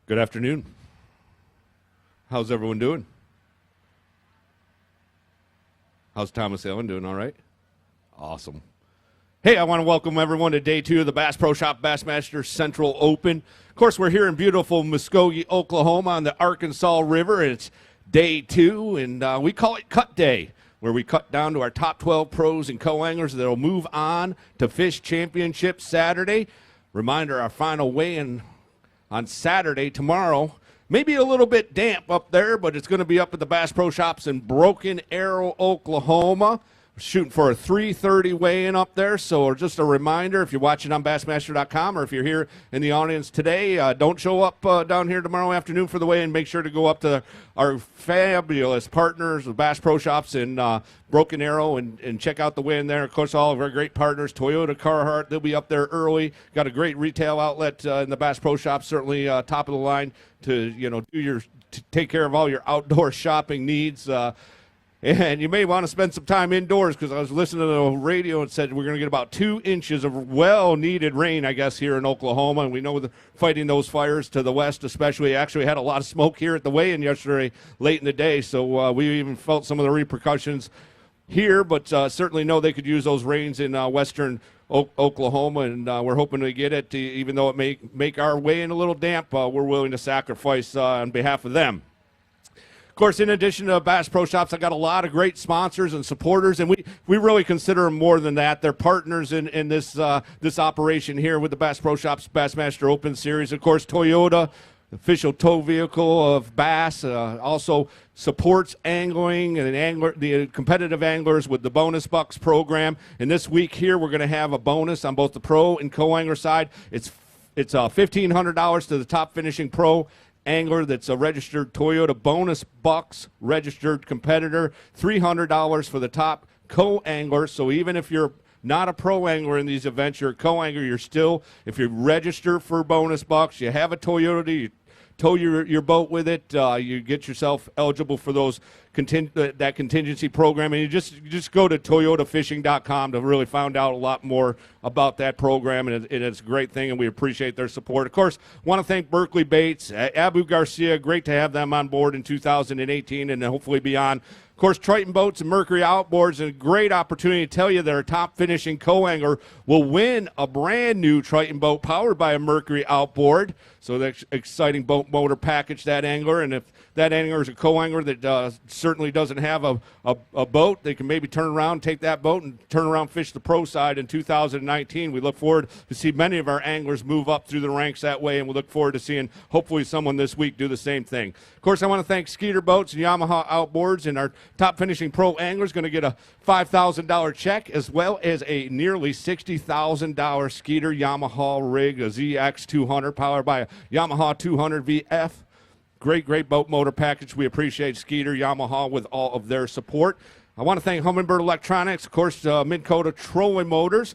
Good afternoon. How's everyone doing? How's Thomas Allen doing? All right? Awesome. Hey, I want to welcome everyone to day 2 of the Bass Pro Shop Bassmaster Central Open. Of course, we're here in beautiful Muskogee, Oklahoma on the Arkansas River. It's day 2, and we call it Cut Day, where we cut down to our top 12 pros and co-anglers that will move on to Fish Championship Saturday. Reminder, our final weigh-in on Saturday, tomorrow. Maybe a little bit damp up there, but it's going to be up at the Bass Pro Shops in Broken Arrow, Oklahoma. We're shooting for a 3:30 weigh-in up there, so just a reminder, if you're watching on Bassmaster.com or if you're here in the audience today, don't show up down here tomorrow afternoon for the weigh-in. Make sure to go up to our fabulous partners, the Bass Pro Shops in Broken Arrow, and check out the weigh-in there. Of course, all of our great partners, Toyota, Carhartt, they'll be up there early. Got a great retail outlet in the Bass Pro Shops, certainly top of the line to take care of all your outdoor shopping needs. And you may want to spend some time indoors, because I was listening to the radio and said we're going to get about 2 inches of well-needed rain, I guess, here in Oklahoma. And we know fighting those fires to the west especially. Actually had a lot of smoke here at the weigh-in yesterday late in the day, so we even felt some of the repercussions here. But certainly know they could use those rains in western Oklahoma, and we're hoping to get it. Even though it may make our weigh-in a little damp, we're willing to sacrifice on behalf of them. Of course, in addition to Bass Pro Shops, I got a lot of great sponsors and supporters, and we really consider them more than that. They're partners in this operation here with the Bass Pro Shops Bassmaster Open Series. Of course, Toyota, official tow vehicle of Bass, also supports angling and the competitive anglers with the Bonus Bucks program. And this week here, we're going to have a bonus on both the pro and co-angler side. It's $1,500 to the top finishing pro angler that's a registered Toyota Bonus Bucks registered competitor, $300 for the top co-angler. So even if you're not a pro angler in these events, you're a co-angler, you're still, if you're registered for Bonus Bucks, you have a Toyota, you tow your boat with it, you get yourself eligible for those that contingency program. And you just go to toyotafishing.com to really find out a lot more about that program, and it's a great thing, and we appreciate their support. Of course, want to thank Berkeley Baits, Abu Garcia, great to have them on board in 2018 and hopefully beyond. Of course, Triton Boats and Mercury Outboards, and a great opportunity to tell you that our top finishing co-angler will win a brand new Triton boat powered by a Mercury Outboard. So that's exciting boat motor package, that angler. And if that angler is a co-angler that certainly doesn't have a boat, they can maybe turn around, take that boat, and turn around, fish the pro side in 2019. We look forward to see many of our anglers move up through the ranks that way, and we look forward to seeing hopefully someone this week do the same thing. Of course, I want to thank Skeeter Boats and Yamaha Outboards, and our top finishing pro angler is going to get a $5,000 check, as well as a nearly $60,000 Skeeter Yamaha rig, a ZX200 powered by a Yamaha 200 VF. Great boat motor package. We appreciate Skeeter Yamaha with all of their support. I want to thank Humminbird Electronics, of course, Minn Kota Trolling Motors,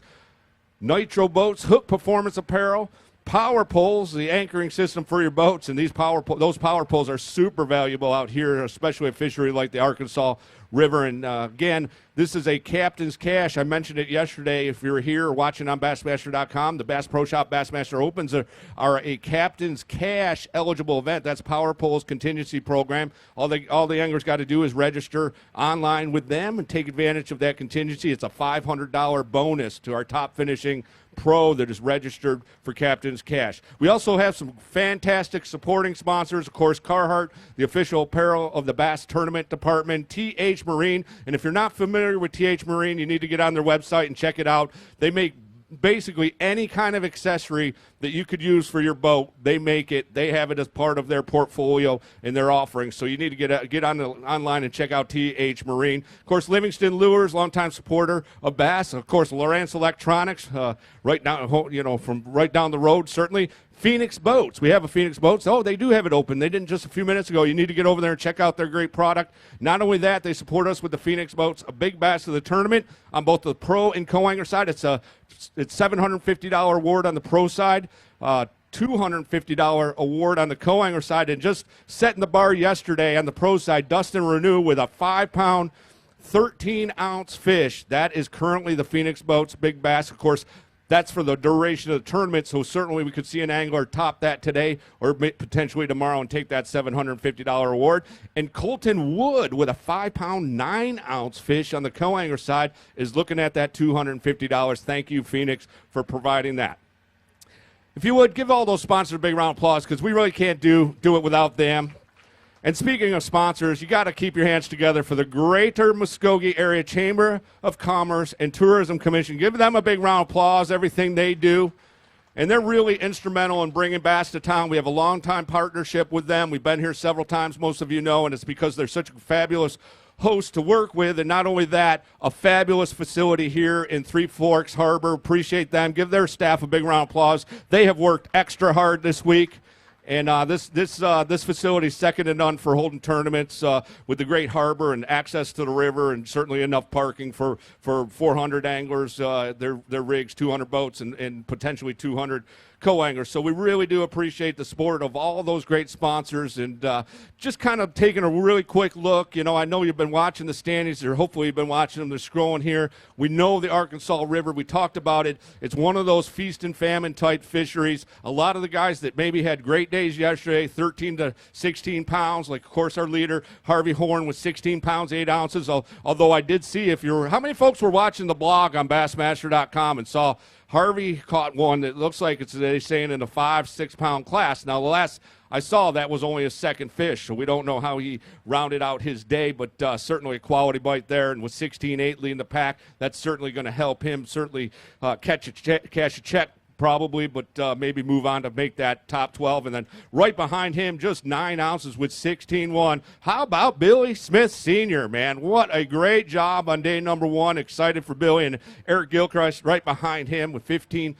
Nitro Boats, Hook Performance Apparel, Power Poles, the anchoring system for your boats, and those power poles are super valuable out here, especially a fishery like the Arkansas River. And again, this is a Captain's Cash. I mentioned it yesterday. If you're here or watching on Bassmaster.com, the Bass Pro Shop Bassmaster Opens are a Captain's Cash eligible event. That's Power Poles contingency program. All the anglers got to do is register online with them and take advantage of that contingency. It's a $500 bonus to our top finishing pro that is registered for Captain's Cash. We also have some fantastic supporting sponsors. Of course, Carhartt, the official apparel of the Bass Tournament Department, TH Marine. And if you're not familiar with TH Marine, you need to get on their website and check it out. They make basically any kind of accessory that you could use for your boat. They make it. They have it as part of their portfolio and their offerings. So you need to get online and check out TH Marine. Of course, Livingston Lures, longtime supporter of Bass. Of course, Lowrance Electronics, right down from right down the road. Certainly, Phoenix Boats. We have a Phoenix Boats. Oh, they do have it open. They didn't just a few minutes ago. You need to get over there and check out their great product. Not only that, they support us with the Phoenix Boats, a big bass of the tournament on both the pro and co-angler side. It's $750 award on the pro side, $250 award on the co-angler side. And just setting the bar yesterday on the pro side, Dustin Renew with a 5-pound, 13-ounce fish. That is currently the Phoenix Boats big bass. Of course, That's for the duration of the tournament, so certainly we could see an angler top that today or potentially tomorrow and take that $750 award. And Colton Wood with a 5-pound, 9-ounce fish on the co-angler side is looking at that $250. Thank you, Phoenix, for providing that. If you would, give all those sponsors a big round of applause because we really can't do it without them. And speaking of sponsors, you got to keep your hands together for the Greater Muskogee Area Chamber of Commerce and Tourism Commission. Give them a big round of applause, everything they do. And they're really instrumental in bringing bass to town. We have a long-time partnership with them. We've been here several times, most of you know, and it's because they're such a fabulous host to work with. And not only that, a fabulous facility here in Three Forks Harbor. Appreciate them. Give their staff a big round of applause. They have worked extra hard this week. And this facility is second to none for holding tournaments with the great harbor and access to the river, and certainly enough parking for 400 anglers, their rigs, 200 boats, and potentially 200 co-anglers. So we really do appreciate the support of all those great sponsors. And just kind of taking a really quick look, you know, I know you've been watching the standings, or hopefully you've been watching them. They're scrolling here. We know the Arkansas River. We talked about it. It's one of those feast and famine type fisheries. A lot of the guys that maybe had great days yesterday, 13 to 16 pounds, like, of course, our leader, Harvey Horn, with 16 pounds, 8 ounces. Although I did see, how many folks were watching the blog on Bassmaster.com and saw Harvey caught one that looks like it's, they're saying, in a 5-6 pound class. Now, the last I saw, that was only his second fish, so we don't know how he rounded out his day, but certainly a quality bite there. And with 16-8 leading the pack, that's certainly going to help him certainly cash a check probably, but maybe move on to make that top 12. And then right behind him, just 9 ounces with 16-1. How about Billy Smith Sr., man? What a great job on day number 1. Excited for Billy. And Eric Gilchrist right behind him with 15.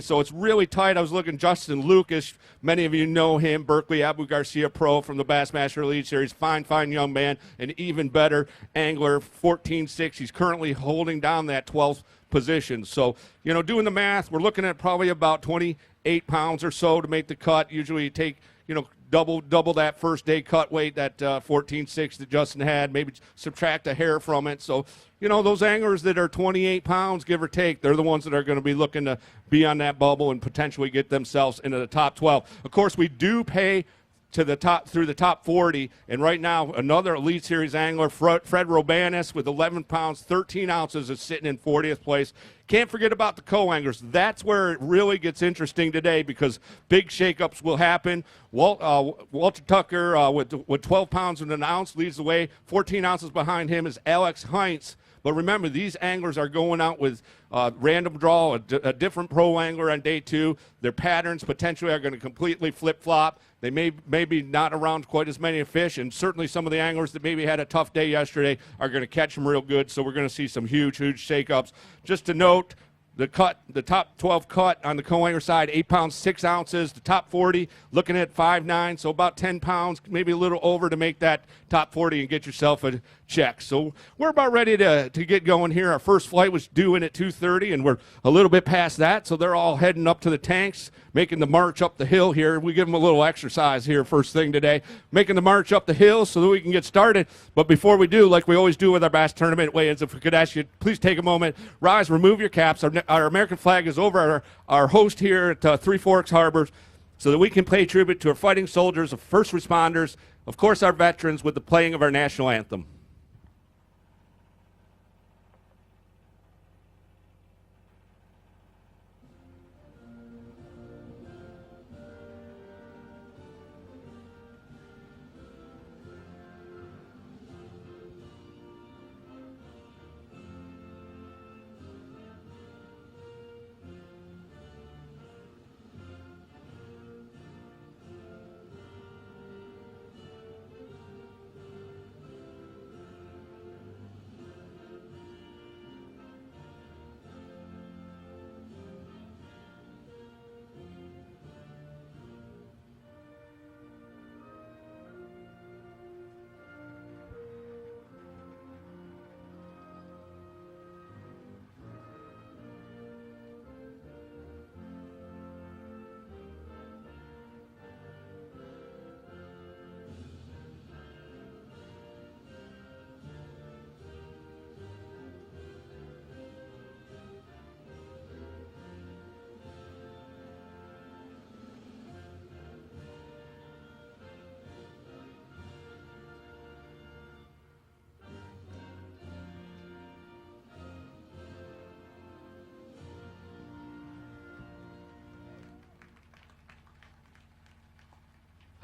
So it's really tight. I was looking, Justin Lucas, many of you know him, Berkeley Abu Garcia Pro from the Bassmaster Elite Series. Fine young man, an even better angler, 14-6. He's currently holding down that 12th position. So, you know, doing the math, we're looking at probably about 28 pounds or so to make the cut. Usually you take, you know, double that first day cut weight, that 14.6 that Justin had, maybe subtract a hair from it. So, you know, those anglers that are 28 pounds, give or take, they're the ones that are going to be looking to be on that bubble and potentially get themselves into the top 12. Of course, we do pay to the top through the top 40, and right now another Elite Series angler, Fred Robanis, with 11 pounds 13 ounces, is sitting in 40th place. Can't forget about the co-anglers. That's where it really gets interesting today, because big shakeups will happen. Walter Tucker with 12 pounds and an ounce leads the way. 14 ounces behind him is Alex Heinz. But remember, these anglers are going out with random draw, a different pro angler on day 2. Their patterns potentially are going to completely flip-flop. They may be not around quite as many fish, and certainly some of the anglers that maybe had a tough day yesterday are going to catch them real good. So we're going to see some huge shakeups. Just to note, the top 12 cut on the co-angler side, 8 pounds, 6 ounces. The top 40, looking at 5'9", so about 10 pounds, maybe a little over to make that top 40 and get yourself a check. So we're about ready to get going here. Our first flight was due in at 2:30, and we're a little bit past that, so they're all heading up to the tanks, making the march up the hill here. We give them a little exercise here first thing today, making the march up the hill so that we can get started. But before we do, like we always do with our Bass Tournament weigh-ins, if we could ask you, please take a moment, rise, remove your caps. Our American flag is over our host here at Three Forks Harbor, so that we can pay tribute to our fighting soldiers, our first responders, of course our veterans, with the playing of our national anthem.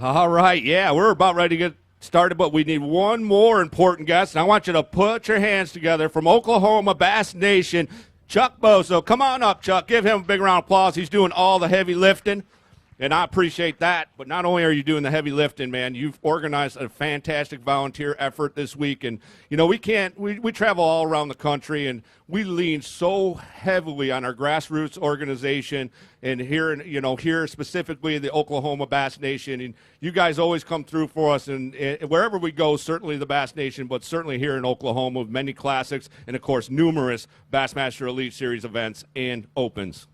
All right, yeah, we're about ready to get started, but we need one more important guest, and I want you to put your hands together from Oklahoma Bass Nation, Chuck Boso. Come on up, Chuck. Give him a big round of applause. He's doing all the heavy lifting, and I appreciate that. But not only are you doing the heavy lifting, man, you've organized a fantastic volunteer effort this week. And, you know, we travel all around the country, and we lean so heavily on our grassroots organization and here specifically the Oklahoma Bass Nation. And you guys always come through for us, and wherever we go, certainly the Bass Nation, but certainly here in Oklahoma with many classics and, of course, numerous Bassmaster Elite Series events and opens.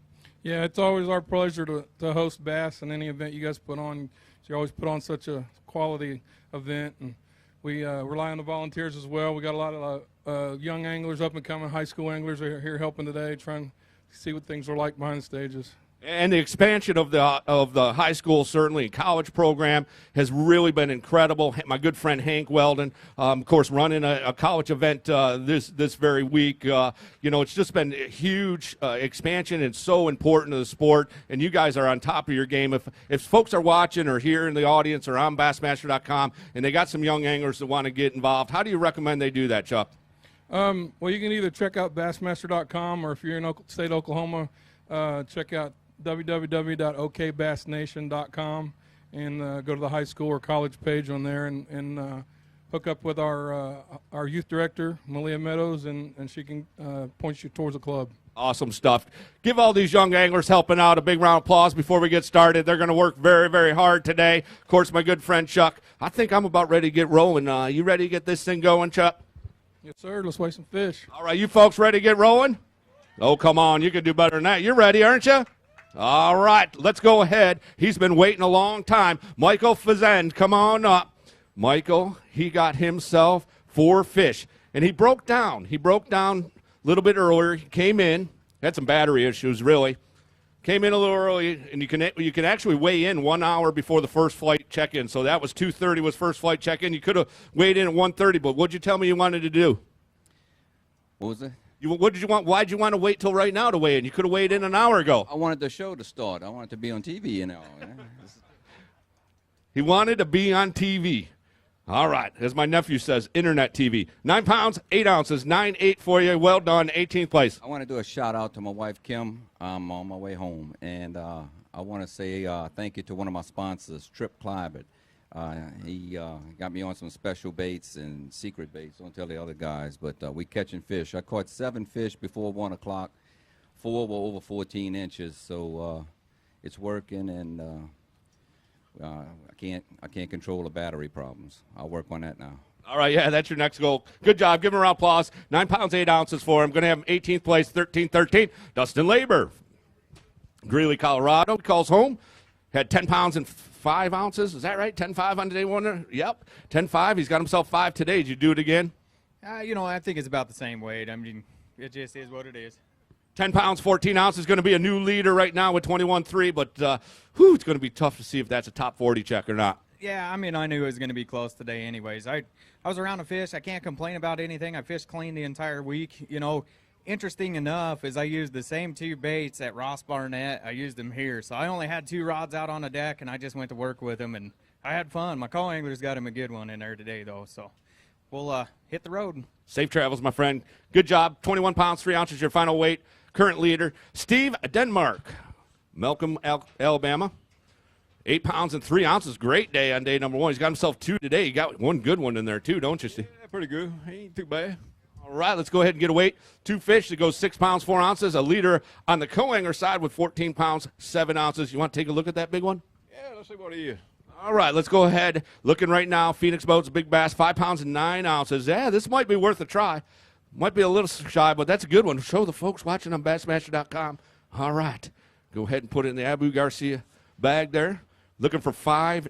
Yeah, it's always our pleasure to host Bass and any event you guys put on. You always put on such a quality event, and we rely on the volunteers as well. We got a lot of young anglers, up and coming high school anglers are here helping today, trying to see what things are like behind the stages. And the expansion of the high school, certainly college program, has really been incredible. My good friend Hank Weldon, of course, running a college event this very week. It's just been a huge expansion and so important to the sport. And you guys are on top of your game. If folks are watching or here in the audience or on Bassmaster.com and they got some young anglers that want to get involved, how do you recommend they do that, Chuck? Well, you can either check out Bassmaster.com, or if you're in state Oklahoma, check out www.okbassnation.com and go to the high school or college page on there and hook up with our youth director, Malia Meadows, and she can point you towards the club. Awesome stuff. Give all these young anglers helping out a big round of applause before we get started. They're going to work very, very hard today. Of course, my good friend Chuck, I think I'm about ready to get rolling. You ready to get this thing going, Chuck? Yes, sir. Let's weigh some fish. All right, you folks ready to get rolling? Oh, come on. You can do better than that. You're ready, aren't you? All right, let's go ahead. He's been waiting a long time. Michael Fazend, come on up. Michael, he got himself 4 fish, and he broke down. A little bit earlier. He came in, had some battery issues, really. Came in a little early, and you can actually weigh in 1 hour before the first flight check-in. So that was 2:30 was first flight check-in. You could have weighed in at 1:30, but what'd you tell me you wanted to do? What was it? What did you want? Why'd you want to wait till right now to weigh in? You could have weighed in an hour ago. I wanted the show to start. I wanted to be on TV, you know. He wanted to be on TV. All right, as my nephew says, internet TV. 9 pounds, 8 ounces, 9.8 for you. Well done, 18th place. I want to do a shout out to my wife Kim. I'm on my way home, and I want to say thank you to one of my sponsors, Trip Clyburn. He got me on some special baits and secret baits. Don't tell the other guys, but we catching fish. I caught 7 fish before 1 o'clock. 4 were over 14 inches, so it's working, and I can't control the battery problems. I'll work on that now. All right, yeah, that's your next goal. Good job. Give him a round of applause. 9 pounds, 8 ounces for him. Going to have him 18th place, 13-13. Dustin Labor, Greeley, Colorado, calls home. Had 10 pounds and 5 ounces. Is that right? 10.5 on day one? Yep. 10.5. He's got himself 5 today. Did you do it again? I think it's about the same weight. I mean, it just is what it is. 10 pounds, 14 ounces. Going to be a new leader right now with 21.3, but it's going to be tough to see if that's a top 40 check or not. Yeah, I mean, I knew it was going to be close today anyways. I was around a fish. I can't complain about anything. I fished clean the entire week. Interesting enough is I used the same 2 baits at Ross Barnett. I used them here. So I only had 2 rods out on the deck, and I just went to work with them, and I had fun. My call angler's got him a good one in there today, though. So we'll hit the road. Safe travels, my friend. Good job. 21 pounds, 3 ounces, your final weight. Current leader, Steve Denmark, Malcolm, Alabama. 8 pounds and 3 ounces. Great day on day number 1. He's got himself 2 today. He got one good one in there, too, don't you, Steve? Yeah, pretty good. He ain't too bad. All right, let's go ahead and get a weight. 2 fish that goes 6 pounds, 4 ounces. A leader on the co-angler side with 14 pounds, 7 ounces. You want to take a look at that big one? Yeah, let's see what he is. All right, let's go ahead. Looking right now, Phoenix Boats, big bass, 5 pounds and 9 ounces. Yeah, this might be worth a try. Might be a little shy, but that's a good one. Show the folks watching on Bassmaster.com. All right, go ahead and put it in the Abu Garcia bag there. Looking for 5'9".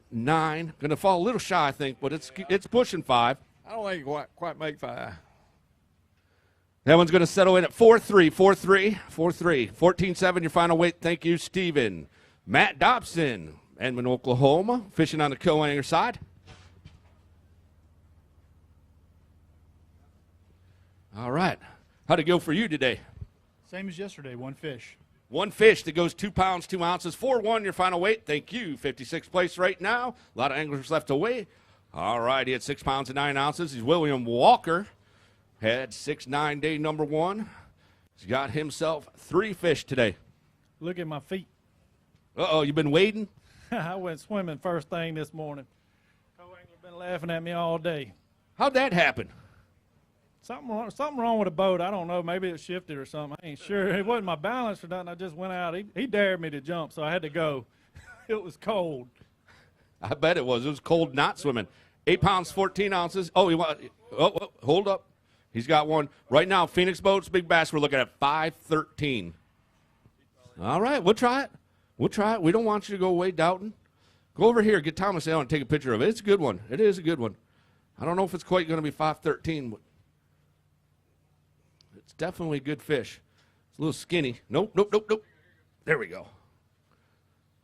Going to fall a little shy, I think, but it's pushing 5. I don't think he quite make 5. That one's going to settle in at 4'3", 4'3", 4'3". 14.7, your final weight. Thank you, Steven. Matt Dobson, Edmond, Oklahoma, fishing on the co-angler side. All right. How'd it go for you today? Same as yesterday, 1 fish. One fish that goes 2 pounds, 2 ounces, 4-1 your final weight. Thank you. 56th place right now. A lot of anglers left away. All right, he had 6 pounds and 9 ounces. He's William Walker. Had 6'9" day number 1. He's got himself 3 fish today. Look at my feet. Uh-oh, you been wading? I went swimming first thing this morning. Co-angler been laughing at me all day. How'd that happen? Something wrong with the boat. I don't know. Maybe it shifted or something. I ain't sure. It wasn't my balance or nothing. I just went out. He dared me to jump, so I had to go. It was cold. I bet it was. It was cold not swimming. 8 pounds, 14 ounces. Hold up. He's got one. Right now, Phoenix Boats, Big Bass, we're looking at 513. All right, we'll try it. We'll try it. We don't want you to go away doubting. Go over here, get Thomas Allen and take a picture of it. It's a good one. It is a good one. I don't know if it's quite going to be 513, but it's definitely a good fish. It's a little skinny. Nope. There we go.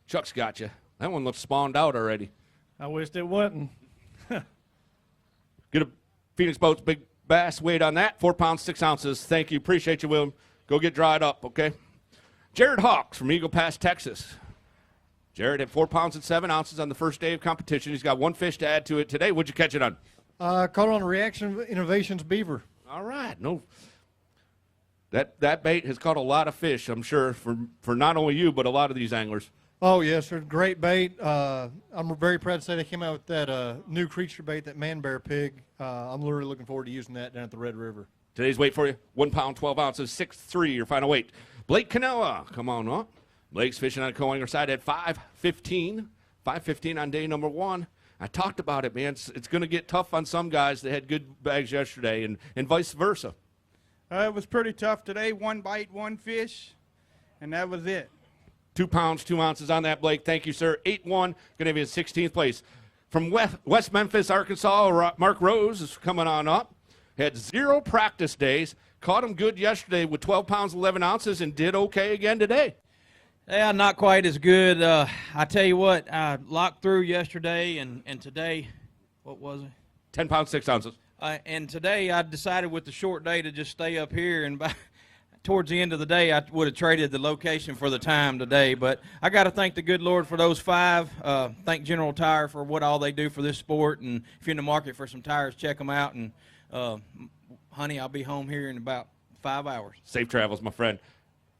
Chuck's got you. That one looks spawned out already. I wished it wasn't. Get a Phoenix Boats Big Bass weight on that, 4 pounds, 6 ounces. Thank you. Appreciate you, William. Go get dried up, okay? Jared Hawks from Eagle Pass, Texas. Jared had 4 pounds and 7 ounces on the first day of competition. He's got one fish to add to it today. What'd you catch it on? Caught it on a Reaction Innovations beaver. All right. No, that bait has caught a lot of fish, I'm sure, for not only you, but a lot of these anglers. Oh, yes, sir. Great bait. I'm very proud to say they came out with that new creature bait, that man bear pig. I'm literally looking forward to using that down at the Red River. Today's weight for you, 1 pound, 12 ounces, 6'3", your final weight. Blake Canella, come on up. Blake's fishing on the co-angler side at 5:15. 5:15 on day number 1. I talked about it, man. It's going to get tough on some guys that had good bags yesterday, and vice versa. It was pretty tough today. One bite, one fish, and that was it. 2 pounds, 2 ounces on that, Blake. Thank you, sir. 8-1, going to be in 16th place. From West Memphis, Arkansas, Mark Rose is coming on up. Had 0 practice days. Caught him good yesterday with 12 pounds, 11 ounces, and did okay again today. Yeah, not quite as good. I tell you what, I locked through yesterday and today, what was it? 10 pounds, 6 ounces. And today I decided with the short day to just stay up here, and towards the end of the day I would have traded the location for the time today. But I got to thank the good Lord for those 5. Thank General Tire for what all they do for this sport. And if you're in the market for some tires, check them out. And, honey, I'll be home here in about 5 hours. Safe travels, my friend.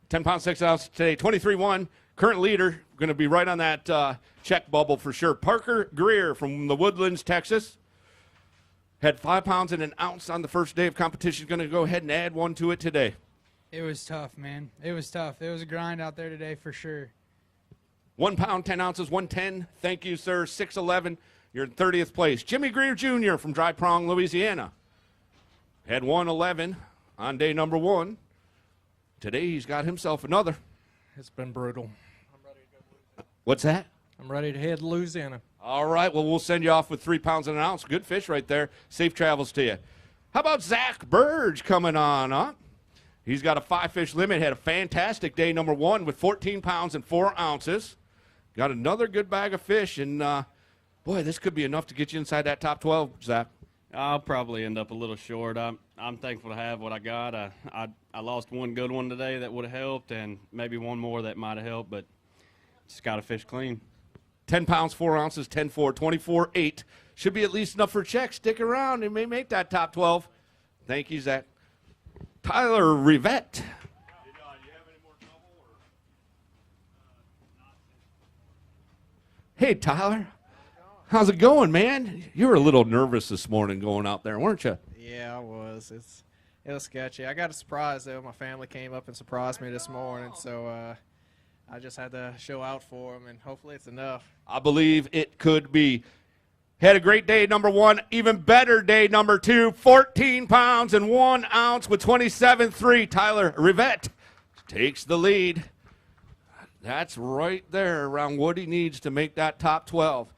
10 pounds, 6 ounces today, 23-1. Current leader, going to be right on that check bubble for sure. Parker Greer from the Woodlands, Texas. Had 5 pounds and an ounce on the first day of competition. Going to go ahead and add 1 to it today. It was tough, man. It was tough. It was a grind out there today for sure. 1 pound, 10 ounces, 110. Thank you, sir. 6'11". You're in 30th place. Jimmy Greer Jr. from Dry Prong, Louisiana. Had 111 on day number 1. Today he's got himself another. It's been brutal. What's that? I'm ready to head to Louisiana. All right, well, we'll send you off with 3 pounds and an ounce. Good fish right there. Safe travels to you. How about Zach Burge coming on up? He's got a 5-fish limit. Had a fantastic day number 1 with 14 pounds and 4 ounces. Got another good bag of fish, and, boy, this could be enough to get you inside that top 12, Zach. I'll probably end up a little short. I'm thankful to have what I got. I lost one good one today that would have helped, and maybe one more that might have helped, but just got to fish clean. 10 pounds, 4 ounces, 10-4, 24-8. Should be at least enough for a check. Stick around. It may make that top 12. Thank you, Zach. Tyler Rivette. Hey, Tyler. How's it going, man? You were a little nervous this morning going out there, weren't you? Yeah, I was. It was sketchy. I got a surprise, though. My family came up and surprised me this morning, so I just had to show out for them, and hopefully it's enough. I believe it could be. Had a great day, number 1. Even better day, number 2. 14 pounds and 1 ounce with 27.3. Tyler Rivette takes the lead. That's right there around what he needs to make that top 12.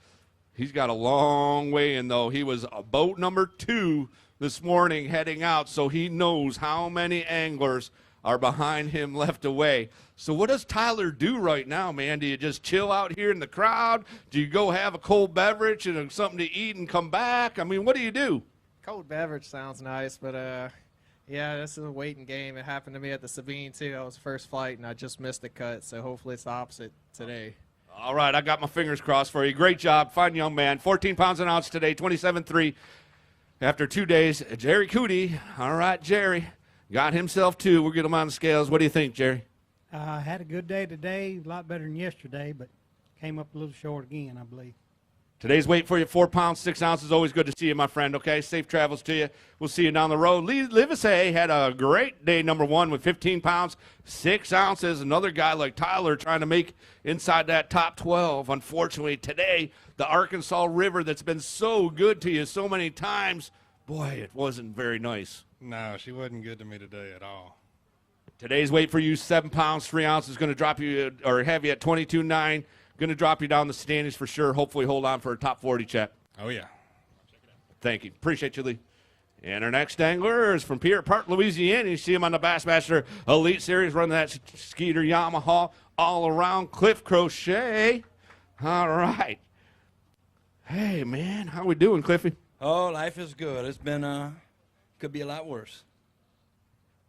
He's got a long way in, though. He was a boat number 2 this morning heading out, so he knows how many anglers are behind him left away. So what does Tyler do right now, man? Do you just chill out here in the crowd? Do you go have a cold beverage and something to eat and come back? I mean, what do you do? Cold beverage sounds nice, but Yeah, this is a waiting game. It happened to me at the Sabine too. That was the first fight, and I just missed the cut. So hopefully it's the opposite today. All right, I got my fingers crossed for you. Great job, fine young man. 14 pounds an ounce today, 27.3 after 2 days. Jerry Cootie, all right, Jerry, got himself 2. We'll get him on the scales. What do you think, Jerry? Had a good day today, a lot better than yesterday, but came up a little short again, I believe. Today's weight for you, 4 pounds, 6 ounces. Always good to see you, my friend, okay? Safe travels to you. We'll see you down the road. Lee Livesey had a great day, number 1, with 15 pounds, 6 ounces. Another guy like Tyler trying to make inside that top 12. Unfortunately, today, the Arkansas River that's been so good to you so many times, boy, it wasn't very nice. No, she wasn't good to me today at all. Today's weight for you, 7 pounds, 3 ounces, going to drop you or have you at 22.9. Going to drop you down the standings for sure. Hopefully hold on for a top 40 check. Oh, yeah. Thank you. Appreciate you, Lee. And our next angler is from Pierre Park, Louisiana. You see him on the Bassmaster Elite Series running that Skeeter Yamaha all around. Cliff Crochet. All right. Hey, man. How we doing, Cliffy? Oh, life is good. It's been, could be a lot worse.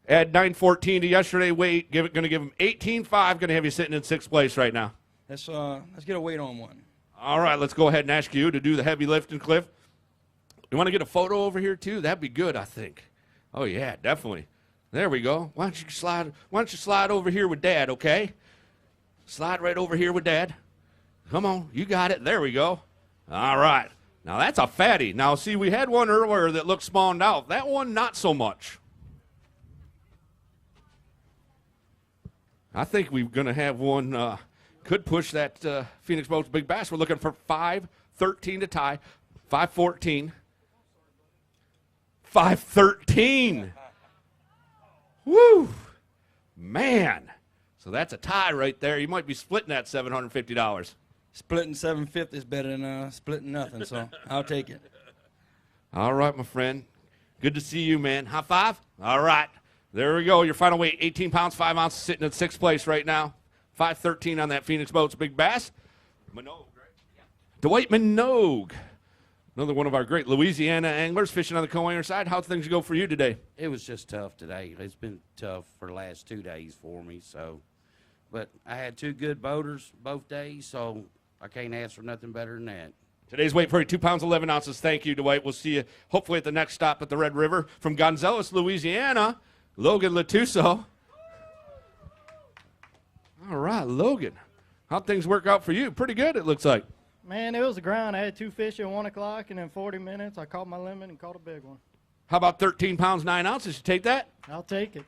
Add 914 to yesterday weight. Going to give him 18.5. Going to have you sitting in 6th place right now. Let's get a weight on one. All right, let's go ahead and ask you to do the heavy lifting, Cliff. You want to get a photo over here too? That'd be good, I think. Oh yeah, definitely. There we go. Why don't you slide over here with Dad, okay? Slide right over here with Dad. Come on, you got it. There we go. All right. Now that's a fatty. Now see, we had one earlier that looked spawned out. That one not so much. I think we're going to have one could push that Phoenix Boats Big Bass. We're looking for 5.13 to tie. 5.14. 5.13. Woo! Man. So that's a tie right there. You might be splitting that $750. Splitting $750 is better than splitting nothing, so I'll take it. All right, my friend. Good to see you, man. High five. All right. There we go. Your final weight, 18 pounds, 5 ounces, sitting in 6th place right now. 5.13 on that Phoenix Boats Big Bass. Minogue, right? Yeah. Dwight Minogue. Another one of our great Louisiana anglers fishing on the co-angler side. How'd things go for you today? It was just tough today. It's been tough for the last 2 days for me. But I had 2 good boaters both days, so I can't ask for nothing better than that. Today's weight for you, 2 pounds, 11 ounces. Thank you, Dwight. We'll see you hopefully at the next stop at the Red River. From Gonzales, Louisiana, Logan Latuso. All right, Logan. How'd things work out for you? Pretty good, it looks like. Man, it was a grind. I had 2 fish at 1 o'clock, and in 40 minutes, I caught my limit and caught a big one. How about 13 pounds, 9 ounces? You take that? I'll take it.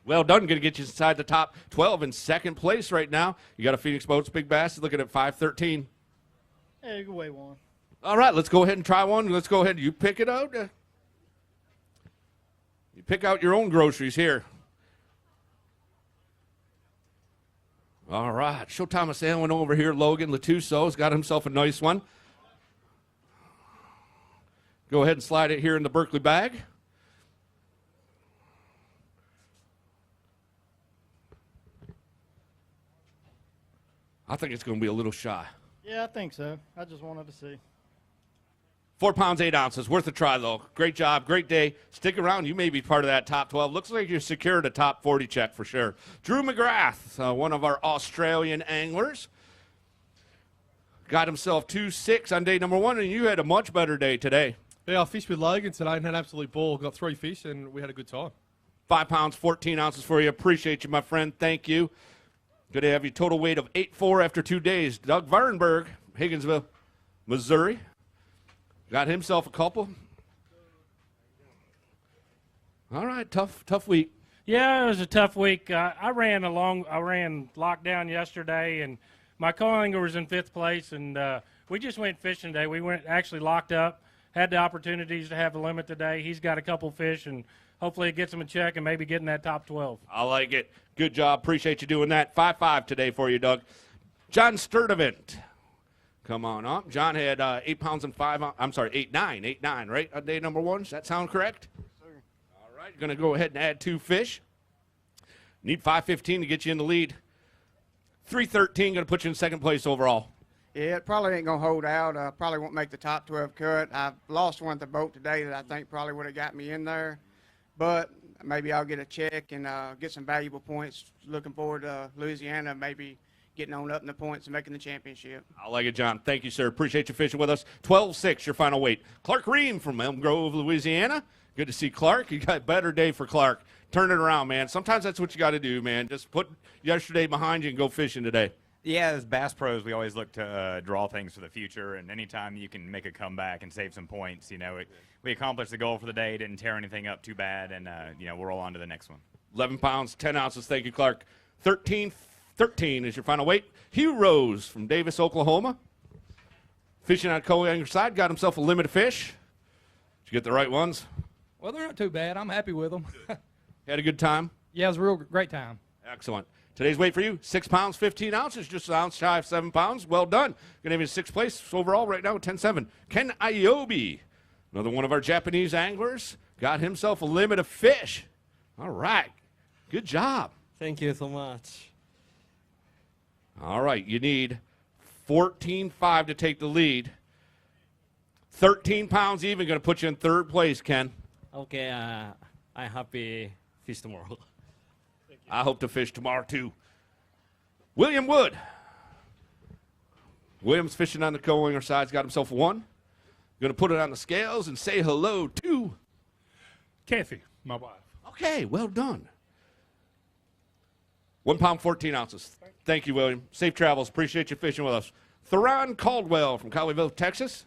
Well done. Going to get you inside the top 12 in 2nd place right now. You got a Phoenix Boats Big Bass looking at 5.13. Hey, you can weigh one. All right, let's go ahead and try one. Let's go ahead. You pick it out. You pick out your own groceries here. All right, Showtime of Sailing over here. Logan Latuso's got himself a nice one. Go ahead and slide it here in the Berkeley bag. I think it's going to be a little shy. Yeah, I think so. I just wanted to see. 4 pounds, 8 ounces. Worth a try, though. Great job. Great day. Stick around. You may be part of that top 12. Looks like you secured a top 40 check for sure. Drew McGrath, one of our Australian anglers, got himself 2.6 on day number 1, and you had a much better day today. Yeah, I fished with Logan today and had an absolute ball. Got 3 fish, and we had a good time. 5 pounds, 14 ounces for you. Appreciate you, my friend. Thank you. Good to have you. Total weight of 8.4 after 2 days. Doug Varenberg, Higginsville, Missouri. Got himself a couple. All right, tough week. Yeah, it was a tough week. I ran lockdown yesterday, and my co-angler was in 5th place, and we just went fishing today. We went actually locked up, had the opportunities to have the limit today. He's got a couple fish, and hopefully it gets him a check and maybe get in that top 12. I like it. Good job. Appreciate you doing that. 5.5 today for you, Doug. John Sturdivant. Come on up. John had 8 pounds and 5 ounces. I'm sorry, 8.9, right, on day number 1. Does that sound correct? Yes, sir. All right, going to go ahead and add 2 fish. Need 5.15 to get you in the lead. 3.13 going to put you in 2nd place overall. Yeah, it probably ain't going to hold out. Probably won't make the top 12 cut. I've lost one at the boat today that I think probably would have got me in there. But maybe I'll get a check and get some valuable points. Looking forward to Louisiana maybe getting on up in the points and making the championship. I like it, John. Thank you, sir. Appreciate you fishing with us. 12-6, your final weight. Clark Ream from Elm Grove, Louisiana. Good to see Clark. You got a better day for Clark. Turn it around, man. Sometimes that's what you got to do, man. Just put yesterday behind you and go fishing today. Yeah, as Bass Pros, we always look to draw things for the future, and anytime you can make a comeback and save some points, we accomplished the goal for the day, didn't tear anything up too bad, and, we'll roll on to the next one. 11 pounds, 10 ounces. Thank you, Clark. 13 is your final weight. Hugh Rose from Davis, Oklahoma. Fishing on co-angler side, got himself a limit of fish. Did you get the right ones? Well, they're not too bad. I'm happy with them. Had a good time? Yeah, it was a real great time. Excellent. Today's weight for you, 6 pounds, 15 ounces, just an ounce shy of 7 pounds. Well done. Going to have you in 6th place overall right now with 10-7. Ken Iobi, another one of our Japanese anglers, got himself a limit of fish. All right. Good job. Thank you so much. All right. You need 14.5 to take the lead. 13 pounds even, going to put you in 3rd place, Ken. Okay, I'm happy fish tomorrow. I hope to fish tomorrow, too. William Wood. William's fishing on the co-winger side. He's got himself one. Going to put it on the scales and say hello to Kathy, my wife. Okay, well done. 1 pound, 14 ounces. Thank you, William. Safe travels. Appreciate you fishing with us. Theron Caldwell from Colleyville, Texas.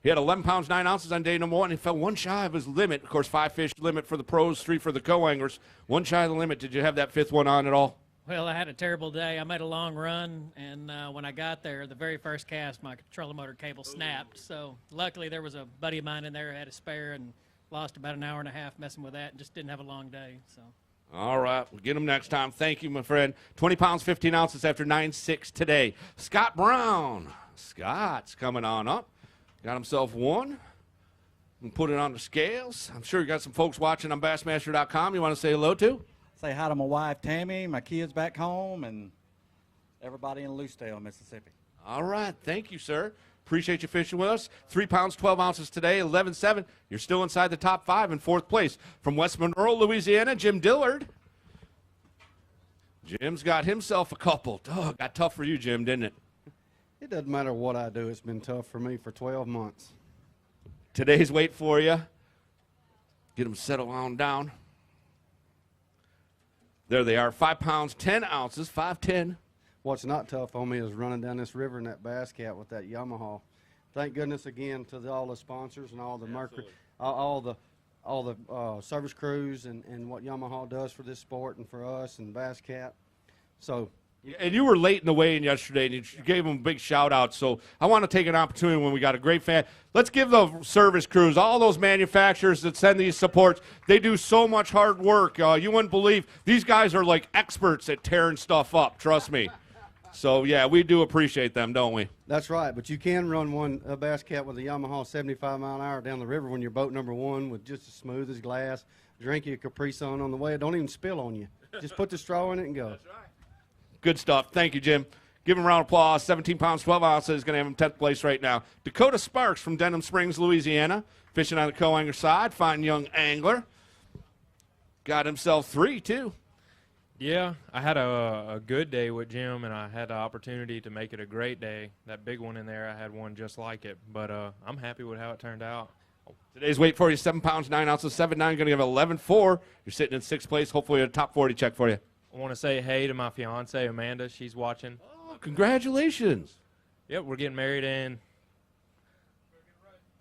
He had 11 pounds, 9 ounces on day number 1. He fell one shy of his limit. Of course, 5 fish limit for the pros, 3 for the co-anglers. One shy of the limit. Did you have that 5th one on at all? Well, I had a terrible day. I made a long run, and when I got there, the very first cast, my trolling motor cable snapped. So luckily, there was a buddy of mine in there who had a spare and lost about an hour and a half messing with that and just didn't have a long day. So. All right, we'll get him next time. Thank you, my friend. 20 pounds, 15 ounces after 9.6 today. Scott Brown. Scott's coming on up. Got himself one and put it on the scales. I'm sure you got some folks watching on Bassmaster.com you want to say hello to? Say hi to my wife, Tammy, my kids back home, and everybody in Lucedale, Mississippi. All right. Thank you, sir. Appreciate you fishing with us. 3 pounds, 12 ounces today, 11.7. You're still inside the top 5 in 4th place. From West Monroe, Louisiana, Jim Dillard. Jim's got himself a couple. Oh, got tough for you, Jim, didn't it? It doesn't matter what I do. It's been tough for me for 12 months. Today's weight for you. Get them settled on down. There they are, 5 pounds, 10 ounces, 5'10". What's not tough on me is running down this river in that bass cat with that Yamaha. Thank goodness again to all the sponsors and all the Mercury, all the service crews and what Yamaha does for this sport and for us and Bass Cat. So. And you were late in the weigh-in yesterday, and you gave them a big shout-out. So I want to take an opportunity when we got a great fan. Let's give the service crews, all those manufacturers that send these supports, they do so much hard work. You wouldn't believe. These guys are like experts at tearing stuff up, trust me. So, yeah, we do appreciate them, don't we? That's right, but you can run a Bass Cat with a Yamaha 75 mile an hour down the river when you're boat number 1 with just as smooth as glass. Drink your Capri Sun on the way. It don't even spill on you. Just put the straw in it and go. That's right. Good stuff. Thank you, Jim. Give him a round of applause. 17 pounds, 12 ounces. Going to have him 10th place right now. Dakota Sparks from Denham Springs, Louisiana. Fishing on the co-angler side. Fine young angler. Got himself 3, too. Yeah, I had a good day with Jim, and I had the opportunity to make it a great day. That big one in there, I had one just like it. But I'm happy with how it turned out. Today's weight for you, 7 pounds, 9 ounces, 7'9". Going to give 11.4. You're sitting in 6th place. Hopefully a top 40 check for you. I want to say hey to my fiance Amanda. She's watching. Oh, congratulations. Yep, we're getting married in,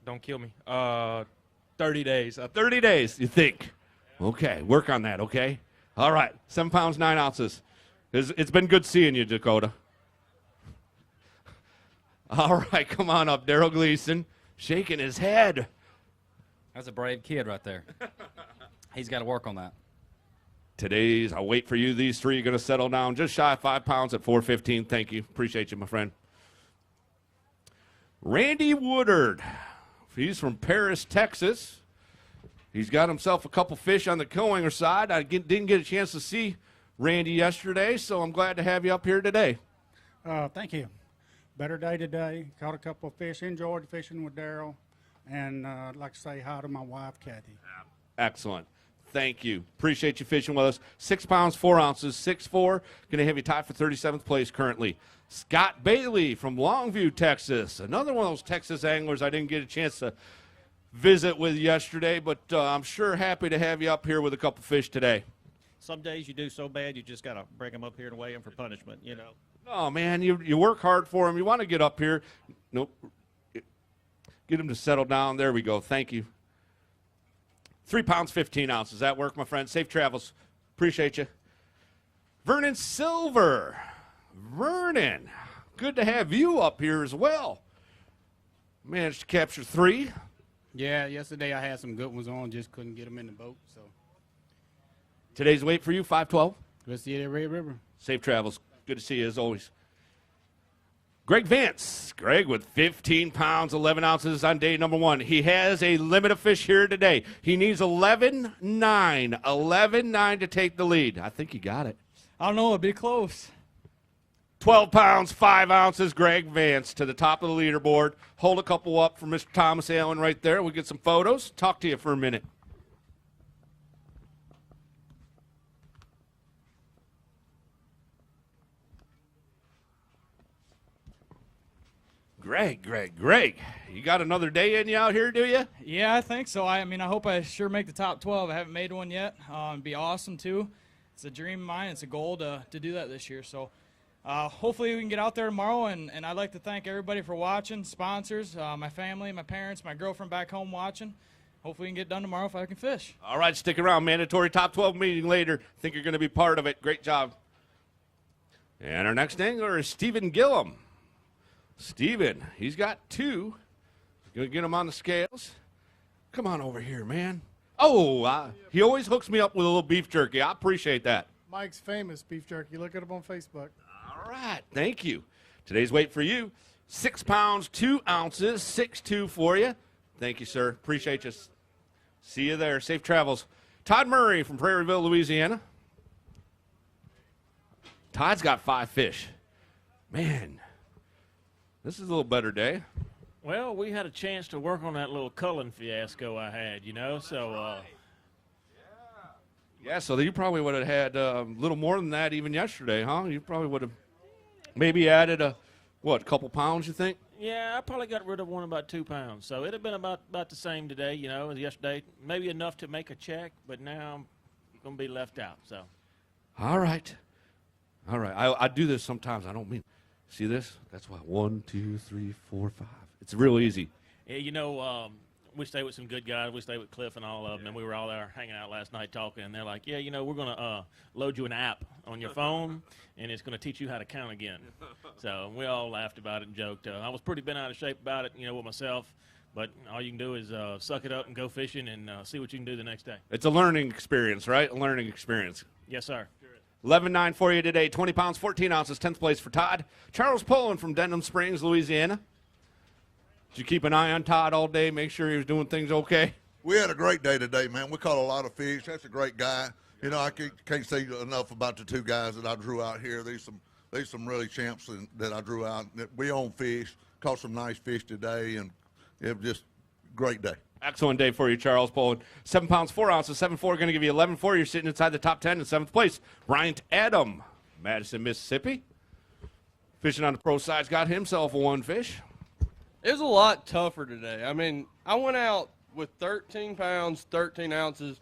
don't kill me, 30 days. 30 days, you think? Okay, work on that, okay? All right, 7 pounds, 9 ounces. It's been good seeing you, Dakota. All right, come on up, Daryl Gleason, shaking his head. That's a brave kid right there. He's got to work on that. Today's, I'll wait for you. These 3 are going to settle down just shy of 5 pounds at 4.15. Thank you. Appreciate you, my friend. Randy Woodard. He's from Paris, Texas. He's got himself a couple fish on the co-angler side. I didn't get a chance to see Randy yesterday, so I'm glad to have you up here today. Thank you. Better day today. Caught a couple of fish. Enjoyed fishing with Daryl. And I'd like to say hi to my wife, Kathy. Excellent. Thank you. Appreciate you fishing with us. 6 pounds, 4 ounces, 6'4". Going to have you tied for 37th place currently. Scott Bailey from Longview, Texas. Another one of those Texas anglers I didn't get a chance to visit with yesterday, but I'm sure happy to have you up here with a couple fish today. Some days you do so bad, you just got to bring them up here and weigh them for punishment, you know. Oh, man, you work hard for them. You want to get up here. Nope. Get them to settle down. There we go. Thank you. 3 pounds, 15 ounces. That work, my friend? Safe travels. Appreciate you. Vernon Silver. Vernon, good to have you up here as well. Managed to capture 3. Yeah, yesterday I had some good ones on, just couldn't get them in the boat. So Today's weight for you, 512. Good to see you at Red River. Safe travels. Good to see you as always. Greg Vance. Greg with 15 pounds, 11 ounces on day number 1. He has a limit of fish here today. He needs 11-9. 11-9 to take the lead. I think he got it. I don't know. It'd be close. 12 pounds, 5 ounces, Greg Vance to the top of the leaderboard. Hold a couple up for Mr. Thomas Allen right there. We'll get some photos. Talk to you for a minute. Greg. You got another day in you out here, do you? Yeah, I think so. I mean, I hope I sure make the top 12. I haven't made one yet. It'd be awesome, too. It's a dream of mine. It's a goal to do that this year. So hopefully we can get out there tomorrow, and I'd like to thank everybody for watching, sponsors, my family, my parents, my girlfriend back home watching. Hopefully we can get done tomorrow if I can fish. All right, stick around. Mandatory top 12 meeting later. Think you're going to be part of it. Great job. And our next angler is Stephen Gillum. Steven, he's got 2. Going to get him on the scales. Come on over here, man. Oh, he always hooks me up with a little beef jerky. I appreciate that. Mike's Famous Beef Jerky. Look it up on Facebook. All right, thank you. Today's weight for you, 6 pounds, 2 ounces, 6'2" for you. Thank you, sir. Appreciate you. See you there. Safe travels. Todd Murray from Prairieville, Louisiana. Todd's got 5 fish. Man, this is a little better day. Well, we had a chance to work on that little culling fiasco I had, you know, so. Yeah, so you probably would have had a little more than that even yesterday, huh? You probably would have maybe added a couple pounds, you think? Yeah, I probably got rid of one about 2 pounds, so it'd have been about the same today, you know, as yesterday. Maybe enough to make a check, but now I'm going to be left out, so. All right. I do this sometimes. I don't mean. See this? That's why 1, 2, 3, 4, 5. It's real easy. Yeah, you know, we stayed with some good guys. We stayed with Cliff and all of them, and we were all there hanging out last night talking, and they're like, yeah, you know, we're going to load you an app on your phone, and it's going to teach you how to count again. So we all laughed about it and joked. I was pretty bent out of shape about it, you know, with myself, but all you can do is suck it up and go fishing and see what you can do the next day. It's a learning experience, right? A learning experience. Yes, sir. 11-9 for you today. 20 pounds, 14 ounces, 10th place for Todd. Charles Poland from Denham Springs, Louisiana. Did you keep an eye on Todd all day, make sure he was doing things okay? We had a great day today, man. We caught a lot of fish. That's a great guy. You know, I can't say enough about the 2 guys that I drew out here. There's some really champs that I drew out. We own fish, caught some nice fish today, and it was just a great day. Excellent day for you, Charles Poland. 7 pounds, 4 ounces, 7'4", going to give you 11-4. You're sitting inside the top 10 in 7th place. Bryant Adam, Madison, Mississippi. Fishing on the pro side's got himself a 1 fish. It was a lot tougher today. I mean, I went out with 13 pounds, 13 ounces,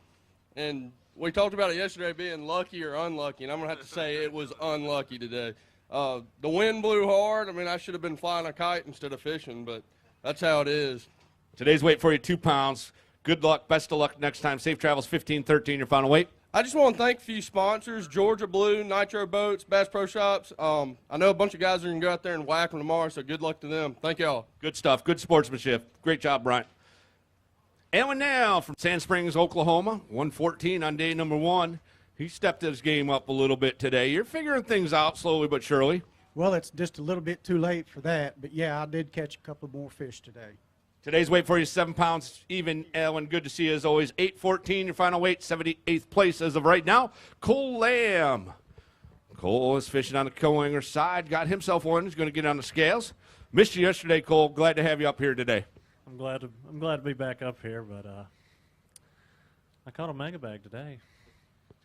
and we talked about it yesterday being lucky or unlucky, and I'm going to have to say it was unlucky today. The wind blew hard. I mean, I should have been flying a kite instead of fishing, but that's how it is. Today's weight for you, 2 pounds. Good luck. Best of luck next time. Safe travels, 15-13, your final weight. I just want to thank a few sponsors, Georgia Blue, Nitro Boats, Bass Pro Shops. I know a bunch of guys are going to go out there and whack them tomorrow, so good luck to them. Thank y'all. Good stuff. Good sportsmanship. Great job, Bryant. Alan now from Sand Springs, Oklahoma, 114 on day number 1. He stepped his game up a little bit today. You're figuring things out slowly but surely. Well, it's just a little bit too late for that, but yeah, I did catch a couple more fish today. Today's weight for you, 7 pounds even, Alan. Good to see you as always. 814, your final weight, 78th place as of right now. Cole Lamb. Cole is fishing on the co-angler side. Got himself one. He's going to get on the scales. Missed you yesterday, Cole. Glad to have you up here today. I'm glad to be back up here, but I caught a mega bag today.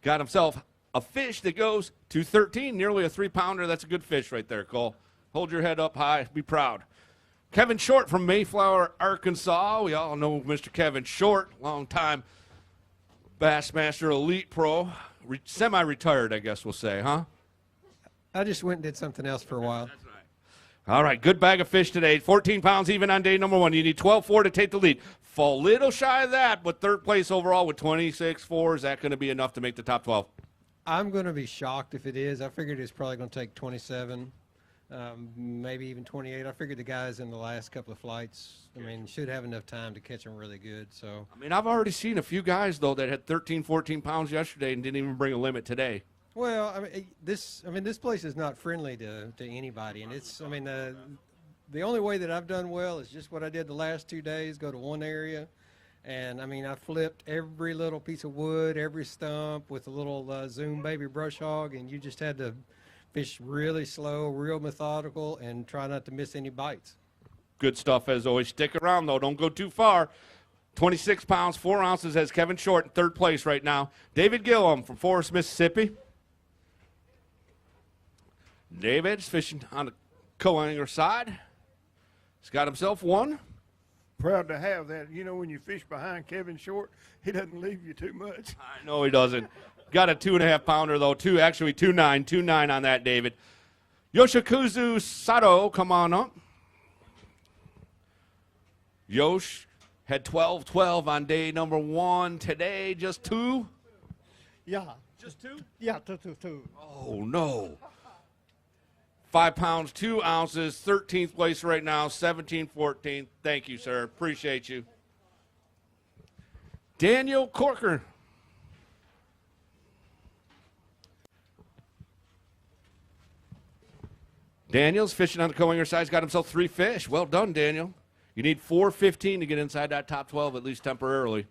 Got himself a fish that goes to 13, nearly a 3-pounder. That's a good fish right there, Cole. Hold your head up high. Be proud. Kevin Short from Mayflower, Arkansas. We all know Mr. Kevin Short, long time Bassmaster Elite Pro. Semi-retired, I guess we'll say, huh? I just went and did something else for a while. All right, good bag of fish today. 14 pounds even on day number 1. You need 12.4 to take the lead. Fall little shy of that, but third place overall with 26.4. Is that going to be enough to make the top 12? I'm going to be shocked if it is. I figured it's probably going to take 27, maybe even 28. I figured the guys in the last couple of flights, I mean, should have enough time to catch them really good. So I mean, I've already seen a few guys, though, that had 13, 14 pounds yesterday and didn't even bring a limit today. well, this place is not friendly to anybody, and it's, I mean, the only way that I've done well is just what I did the last 2 days, go to one area. And, I mean, I flipped every little piece of wood, every stump with a little Zoom baby brush hog, and you just had to fish really slow, real methodical, and try not to miss any bites. Good stuff as always. Stick around, though. Don't go too far. 26 pounds, 4 ounces as Kevin Short in third place right now. David Gillum from Forest, Mississippi. David's fishing on the co-angler side. He's got himself one. Proud to have that. You know, when you fish behind Kevin Short, he doesn't leave you too much. No, he doesn't. Got a 2.5 pounder, though. 2.9 on that, David. Yoshikuzu Sato, come on up. Yosh had 12-12 on day number 1. Today, just 2. Yeah. Just 2? Yeah, two. Oh, no. 5 pounds, 2 ounces, 13th place right now, 17-14. Thank you, sir. Appreciate you. Daniel Corker. Daniel's fishing on the co-angler side. He's got himself 3 fish. Well done, Daniel. You need 4.15 to get inside that top 12, at least temporarily.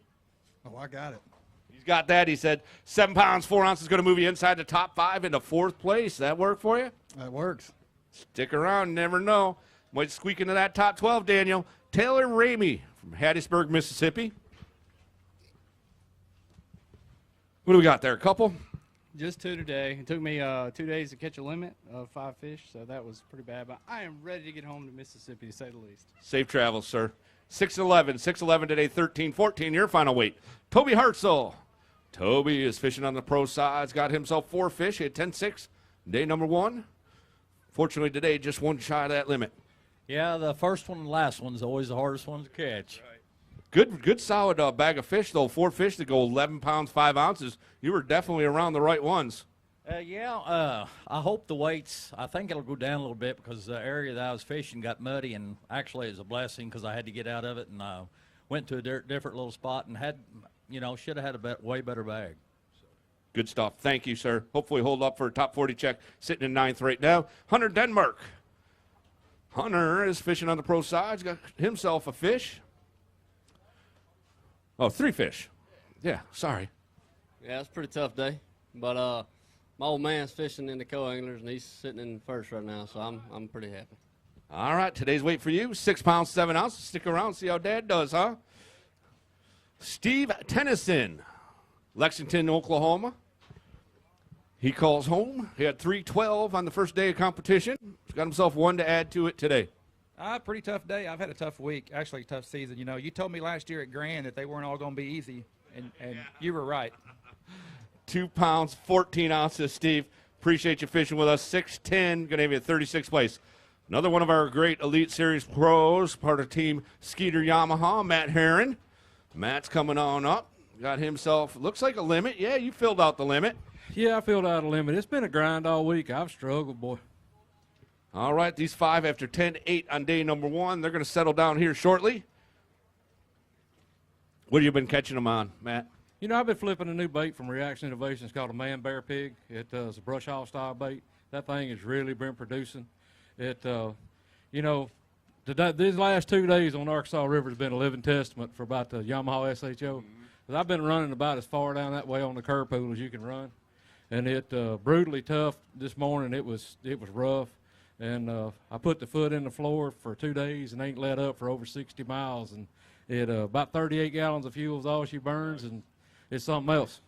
Oh, I got it. He's got that. He said 7 pounds, 4 ounces is going to move you inside the top 5 into 4th place. That work for you? That works. Stick around. Never know. Might squeak into that top 12, Daniel. Taylor Ramey from Hattiesburg, Mississippi. What do we got there? A couple? Just 2 today. It took me 2 days to catch a limit of 5 fish, so that was pretty bad. But I am ready to get home to Mississippi, to say the least. Safe travels, sir. 6'11 today, 13-14. Your final weight. Toby Hartzell. Toby is fishing on the pro sides. Got himself 4 fish. He had 10-6. Day number 1. Fortunately, today, just 1 shy of that limit. Yeah, the first one and last one's always the hardest one to catch. Good solid bag of fish, though. 4 fish that go 11 pounds, 5 ounces. You were definitely around the right ones. I hope the weights, I think it'll go down a little bit because the area that I was fishing got muddy, and actually it was a blessing because I had to get out of it, and I went to a different little spot and had, should have had a way better bag. Good stuff. Thank you, sir. Hopefully hold up for a top 40 check. Sitting in 9th right now. Hunter Denmark. Hunter is fishing on the pro sides. Got himself a fish. Oh, 3 fish. Yeah, sorry. Yeah, it's a pretty tough day. But my old man's fishing in the co-anglers, and he's sitting in first right now, so I'm pretty happy. All right, today's weight for you, 6 pounds, 7 ounces. Stick around, see how Dad does, huh? Steve Tennyson, Lexington, Oklahoma. He calls home. He had 3.12 on the first day of competition. He's got himself 1 to add to it today. Pretty tough day. I've had a tough week, actually a tough season. You told me last year at Grand that they weren't all going to be easy, and you were right. 2 pounds, 14 ounces, Steve. Appreciate you fishing with us. 6'10", going to have you at 36th place. Another one of our great Elite Series pros, part of Team Skeeter Yamaha, Matt Herron. Matt's coming on up. Got himself, looks like a limit. Yeah, you filled out the limit. Yeah, I filled out a limit. It's been a grind all week. I've struggled, boy. All right, these 5 after 10-8 on day number 1. They're going to settle down here shortly. What have you been catching them on, Matt? I've been flipping a new bait from Reaction Innovations called a Man Bear Pig. It's a brush off style bait. That thing has really been producing. These last 2 days on Arkansas River has been a living testament for about the Yamaha SHO. 'Cause I've been running about as far down that way on the curve pool as you can run. And it brutally tough this morning. It was rough. And I put the foot in the floor for 2 days and ain't let up for over 60 miles. And it about 38 gallons of fuel is all she burns. And it's something else.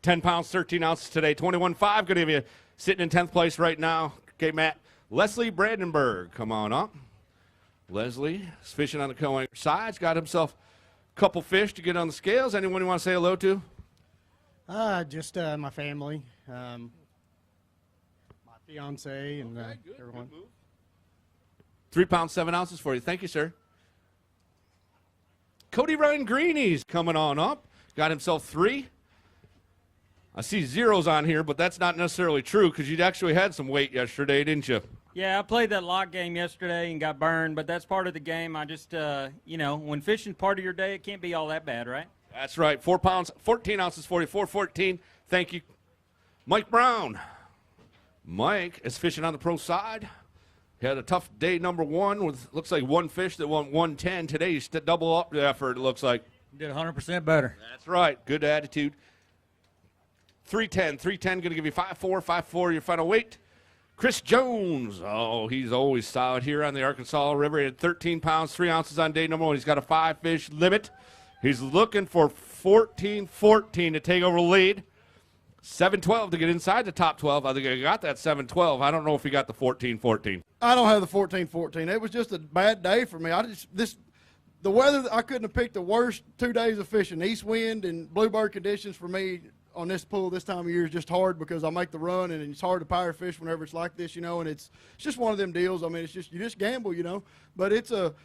10 pounds, 13 ounces today. 21.5. Going to give you sitting in 10th place right now. Okay, Matt. Leslie Brandenburg, come on up. Leslie is fishing on the co-anchor sides. Got himself a couple fish to get on the scales. Anyone you want to say hello to? Just my family, my fiance, and everyone. 3 pounds, 7 ounces for you. Thank you, sir. Cody Ryan Greenies coming on up. Got himself 3. I see zeros on here, but that's not necessarily true because you actually had some weight yesterday, didn't you? Yeah, I played that lock game yesterday and got burned, but that's part of the game. I just, when fishing's part of your day, it can't be all that bad, right? That's right. 4 pounds, 14 ounces for you. 414. Thank you. Mike Brown. Mike is fishing on the pro side. He had a tough day number 1 with, looks like, 1 fish that won 110. Today he's double up the effort, it looks like. Did 100% better. That's right. Good attitude. 310 going to give you 5.4, 5.4 your final weight. Chris Jones. Oh, he's always solid here on the Arkansas River. He had 13 pounds, 3 ounces on day number 1. He's got a 5-fish limit. He's looking for 14-14 to take over the lead. 7-12 to get inside the top 12. I think I got that 7-12. I don't know if he got the 14-14. I don't have the 14-14. It was just a bad day for me. The weather, I couldn't have picked the worst 2 days of fishing. East wind and bluebird conditions for me on this pool this time of year is just hard because I make the run and it's hard to power fish whenever it's like this, and it's just one of them deals. I mean, you just gamble, but it's a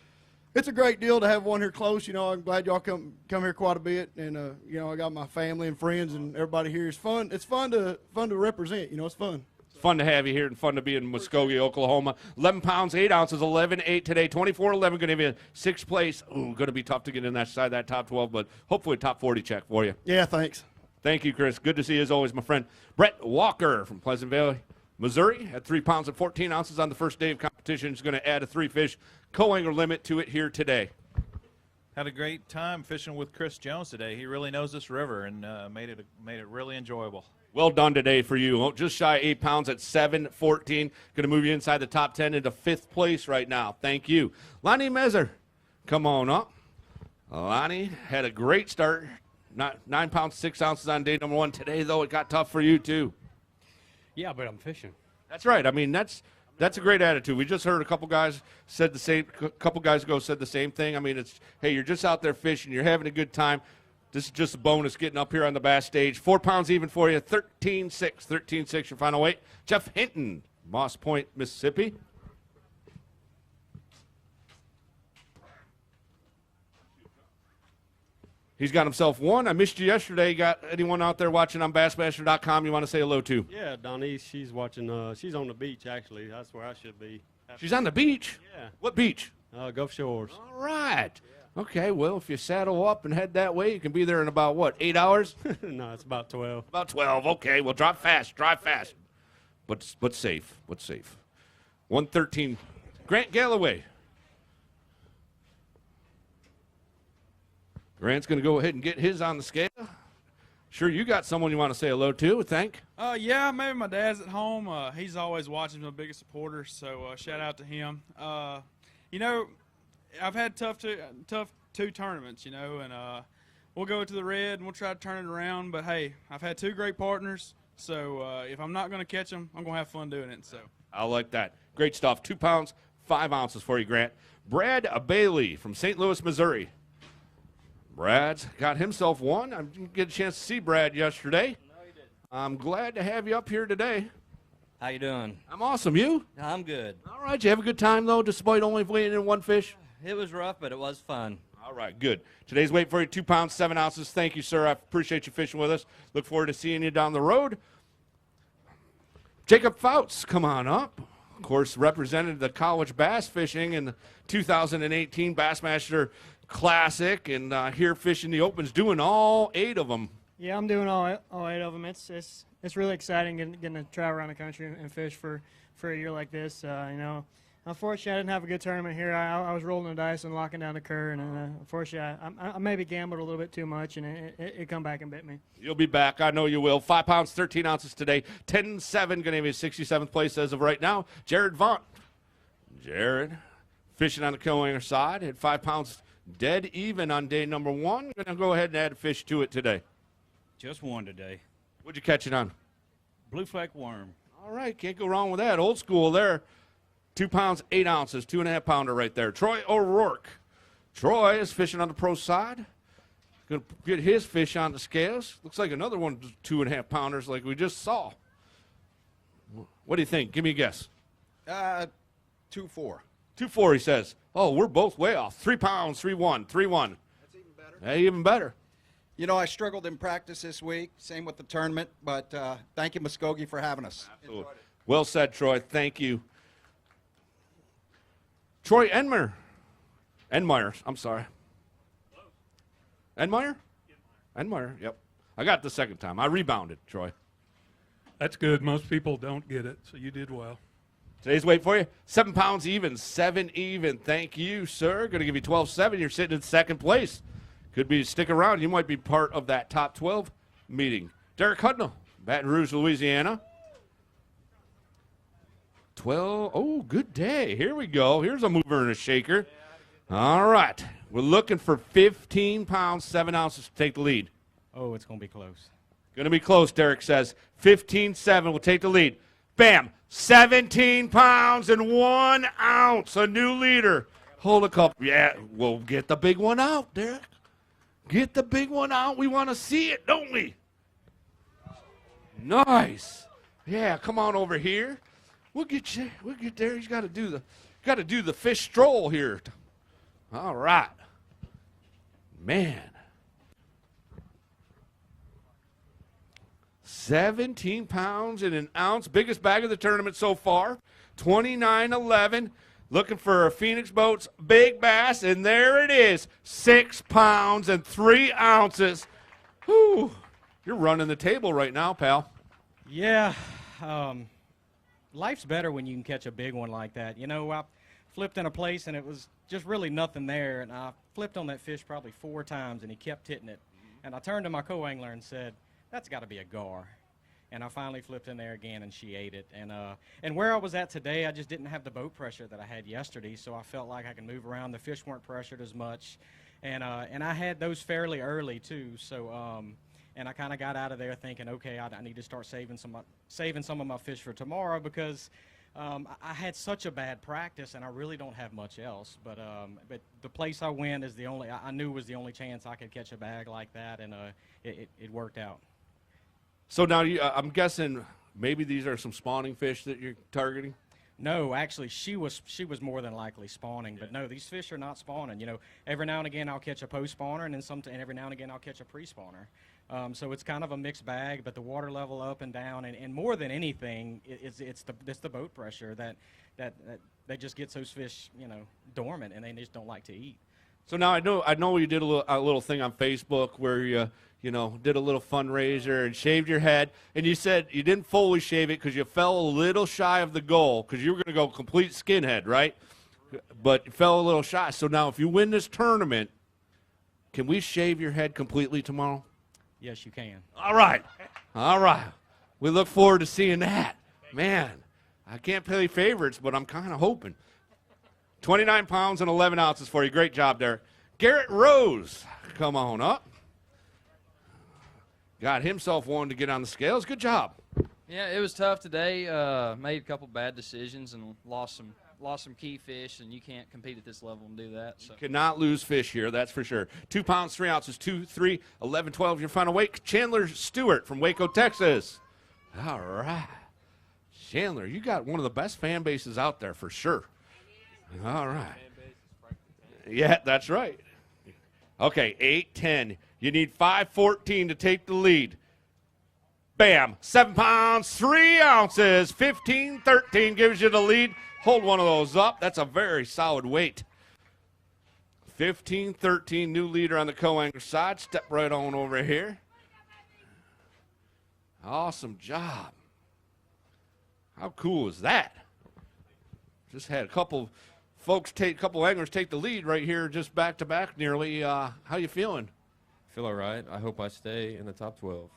great deal to have one here close. I'm glad y'all come here quite a bit, and I got my family and friends and everybody here. It's fun. It's fun to represent. It's fun. It's fun to have you here and fun to be in Muskogee, Oklahoma. 11 pounds, 8 ounces, 11.8 today. 24-11 going to be 6th place. Ooh, going to be tough to get in that side, that top 12, but hopefully top 40 check for you. Yeah, thanks. Thank you, Chris. Good to see you as always, my friend. Brett Walker from Pleasant Valley, Missouri, at 3 pounds and 14 ounces on the first day of competition. He's going to add a 3-fish co-angler limit to it here today. Had a great time fishing with Chris Jones today. He really knows this river and made it really enjoyable. Well done today for you. Just shy of 8 pounds at 7.14. Going to move you inside the top 10 into 5th place right now. Thank you. Lonnie Mezer, come on up. Lonnie had a great start. 9 pounds, 6 ounces on day number 1. Today, though, it got tough for you, too. Yeah, but I'm fishing. That's right. I mean, that's a great attitude. We just heard a couple guys said the same. A couple guys ago said the same thing. I mean, it's, hey, you're just out there fishing. You're having a good time. This is just a bonus getting up here on the bass stage. 4 pounds even for you. 13.6. 13.6 your final weight. Jeff Hinton, Moss Point, Mississippi. He's got himself 1. I missed you yesterday. Got anyone out there watching on Bassmaster.com you want to say hello to? Yeah, Donnie, she's watching. She's on the beach, actually. That's where I should be. She's on the beach? Yeah. What beach? Gulf Shores. All right. Yeah. Okay, well, if you saddle up and head that way, you can be there in about, what, 8 hours? No, it's about 12. About 12. Okay, well, drive fast. But safe. 113. Grant Galloway. Grant's going to go ahead and get his on the scale. Sure, you got someone you want to say hello to, I think. Yeah, maybe my dad's at home. He's always watching, my biggest supporter, so shout out to him. I've had tough two tournaments, and we'll go to the red and we'll try to turn it around. But, hey, I've had 2 great partners, so if I'm not going to catch them, I'm going to have fun doing it. So I like that. Great stuff. 2 pounds, 5 ounces for you, Grant. Brad Bailey from St. Louis, Missouri. Brad's got himself 1. I didn't get a chance to see Brad yesterday. No, he didn't. I'm glad to have you up here today. How you doing? I'm awesome. You? I'm good. All right. You have a good time, though, despite only weighing in 1 fish? It was rough, but it was fun. All right, good. Today's weight for you, 2 pounds, 7 ounces. Thank you, sir. I appreciate you fishing with us. Look forward to seeing you down the road. Jacob Fouts, come on up. Of course, represented the college bass fishing in the 2018 Bassmaster Classic, and here fishing the Opens, doing all 8 of them. Yeah, I'm doing all 8 of them. It's really exciting getting to travel around the country and fish for a year like this. Unfortunately, I didn't have a good tournament here. I was rolling the dice and locking down the cur, and unfortunately, I maybe gambled a little bit too much, and it come back and bit me. You'll be back. I know you will. 5 pounds, 13 ounces today. 10-7, going to be 67th place as of right now. Jared Vaught. Jared, fishing on the co-angler side, at 5 pounds, dead even on day number 1. Going to go ahead and add a fish to it today. Just one today. What'd you catch it on? Blue fleck worm. All right, can't go wrong with that. Old school there. 2 pounds, 8 ounces, 2.5 pounder right there. Troy O'Rourke. Troy is fishing on the pro side. Going to get his fish on the scales. Looks like another one, 2.5 pounders like we just saw. What do you think? Give me a guess. 2-4. 2.4, he says. Oh, we're both way off. 3 pounds, 3-1, 3-1. That's even better. Hey, even better. You know, I struggled in practice this week. Same with the tournament. But thank you, Muskogee, for having us. Absolutely. Well said, Troy. Thank you. Troy Enmeyer. I'm sorry. Enmeyer? Enmeyer, yep. I got it the second time. I rebounded, Troy. That's good. Most people don't get it, so you did well. Today's weight for you, 7 pounds even, 7 even. Thank you, sir. Going to give you 12.7. You're sitting in second place. Could be stick around. You might be part of that top 12 meeting. Derek Hudnall, Baton Rouge, Louisiana. 12. Oh, good day. Here we go. Here's a mover and a shaker. All right. We're looking for 15 pounds, 7 ounces to take the lead. Oh, it's going to be close. Going to be close, Derek says. 15.7 will take the lead. Bam. 17 pounds and 1 ounce. A new leader. Hold a couple. Yeah, we'll get the big one out, Derek. Get the big one out. We want to see it, don't we? Nice. Yeah, come on over here. We'll get you. We'll get there. He's got to do the fish stroll here. All right. Man. 17 pounds and an ounce. Biggest bag of the tournament so far. 29.11. Looking for a Phoenix Boats big bass, and there it is. 6 pounds and 3 ounces. Whew. You're running the table right now, pal. Yeah. Life's better when you can catch a big one like that. You know, I flipped in a place, and it was just really nothing there, and I flipped on that fish probably 4 times, and he kept hitting it. And I turned to my co-angler and said, that's got to be a gar. And I finally flipped in there again, and she ate it. And where I was at today, I just didn't have the boat pressure that I had yesterday, so I felt like I could move around. The fish weren't pressured as much, and I had those fairly early too. So and I kind of got out of there thinking, okay, I need to start saving some of my fish for tomorrow because I had such a bad practice, and I really don't have much else. But the place I went is I knew was the only chance I could catch a bag like that, and it worked out. So now I'm guessing maybe these are some spawning fish that you're targeting? No, actually, she was more than likely spawning. But no, these fish are not spawning. You know, every now and again I'll catch a post spawner, and every now and again I'll catch a pre spawner. So it's kind of a mixed bag. But the water level up and down, and more than anything, it's the boat pressure that just gets those fish, you know, dormant, and they just don't like to eat. So now I know you did a little thing on Facebook where you know, did a little fundraiser and shaved your head, and you said you didn't fully shave it because you fell a little shy of the goal because you were going to go complete skinhead, right? But you fell a little shy. So now if you win this tournament, can we shave your head completely tomorrow? Yes, you can. All right. All right. We look forward to seeing that. Man, I can't play favorites, but I'm kind of hoping. 29 pounds and 11 ounces for you. Great job there. Garrett Rose, come on up. Got himself one to get on the scales. Good job. Yeah, it was tough today. Made a couple bad decisions and lost some key fish, and you can't compete at this level and do that. So. You cannot lose fish here, that's for sure. 2 pounds, 3 ounces, 2, 3, 11, 12, your final weight. Chandler Stewart from Waco, Texas. All right. Chandler, you got one of the best fan bases out there for sure. All right. Yeah, that's right. Okay, 8-10. You need 5-14 to take the lead. Bam. 7 pounds, 3 ounces. 15-13 gives you the lead. Hold one of those up. That's a very solid weight. 15-13, new leader on the co-angler side. Step right on over here. Awesome job. How cool is that? Just had a couple anglers take the lead right here, just back to back nearly. How you feeling? Feel all right. I hope I stay in the top 12.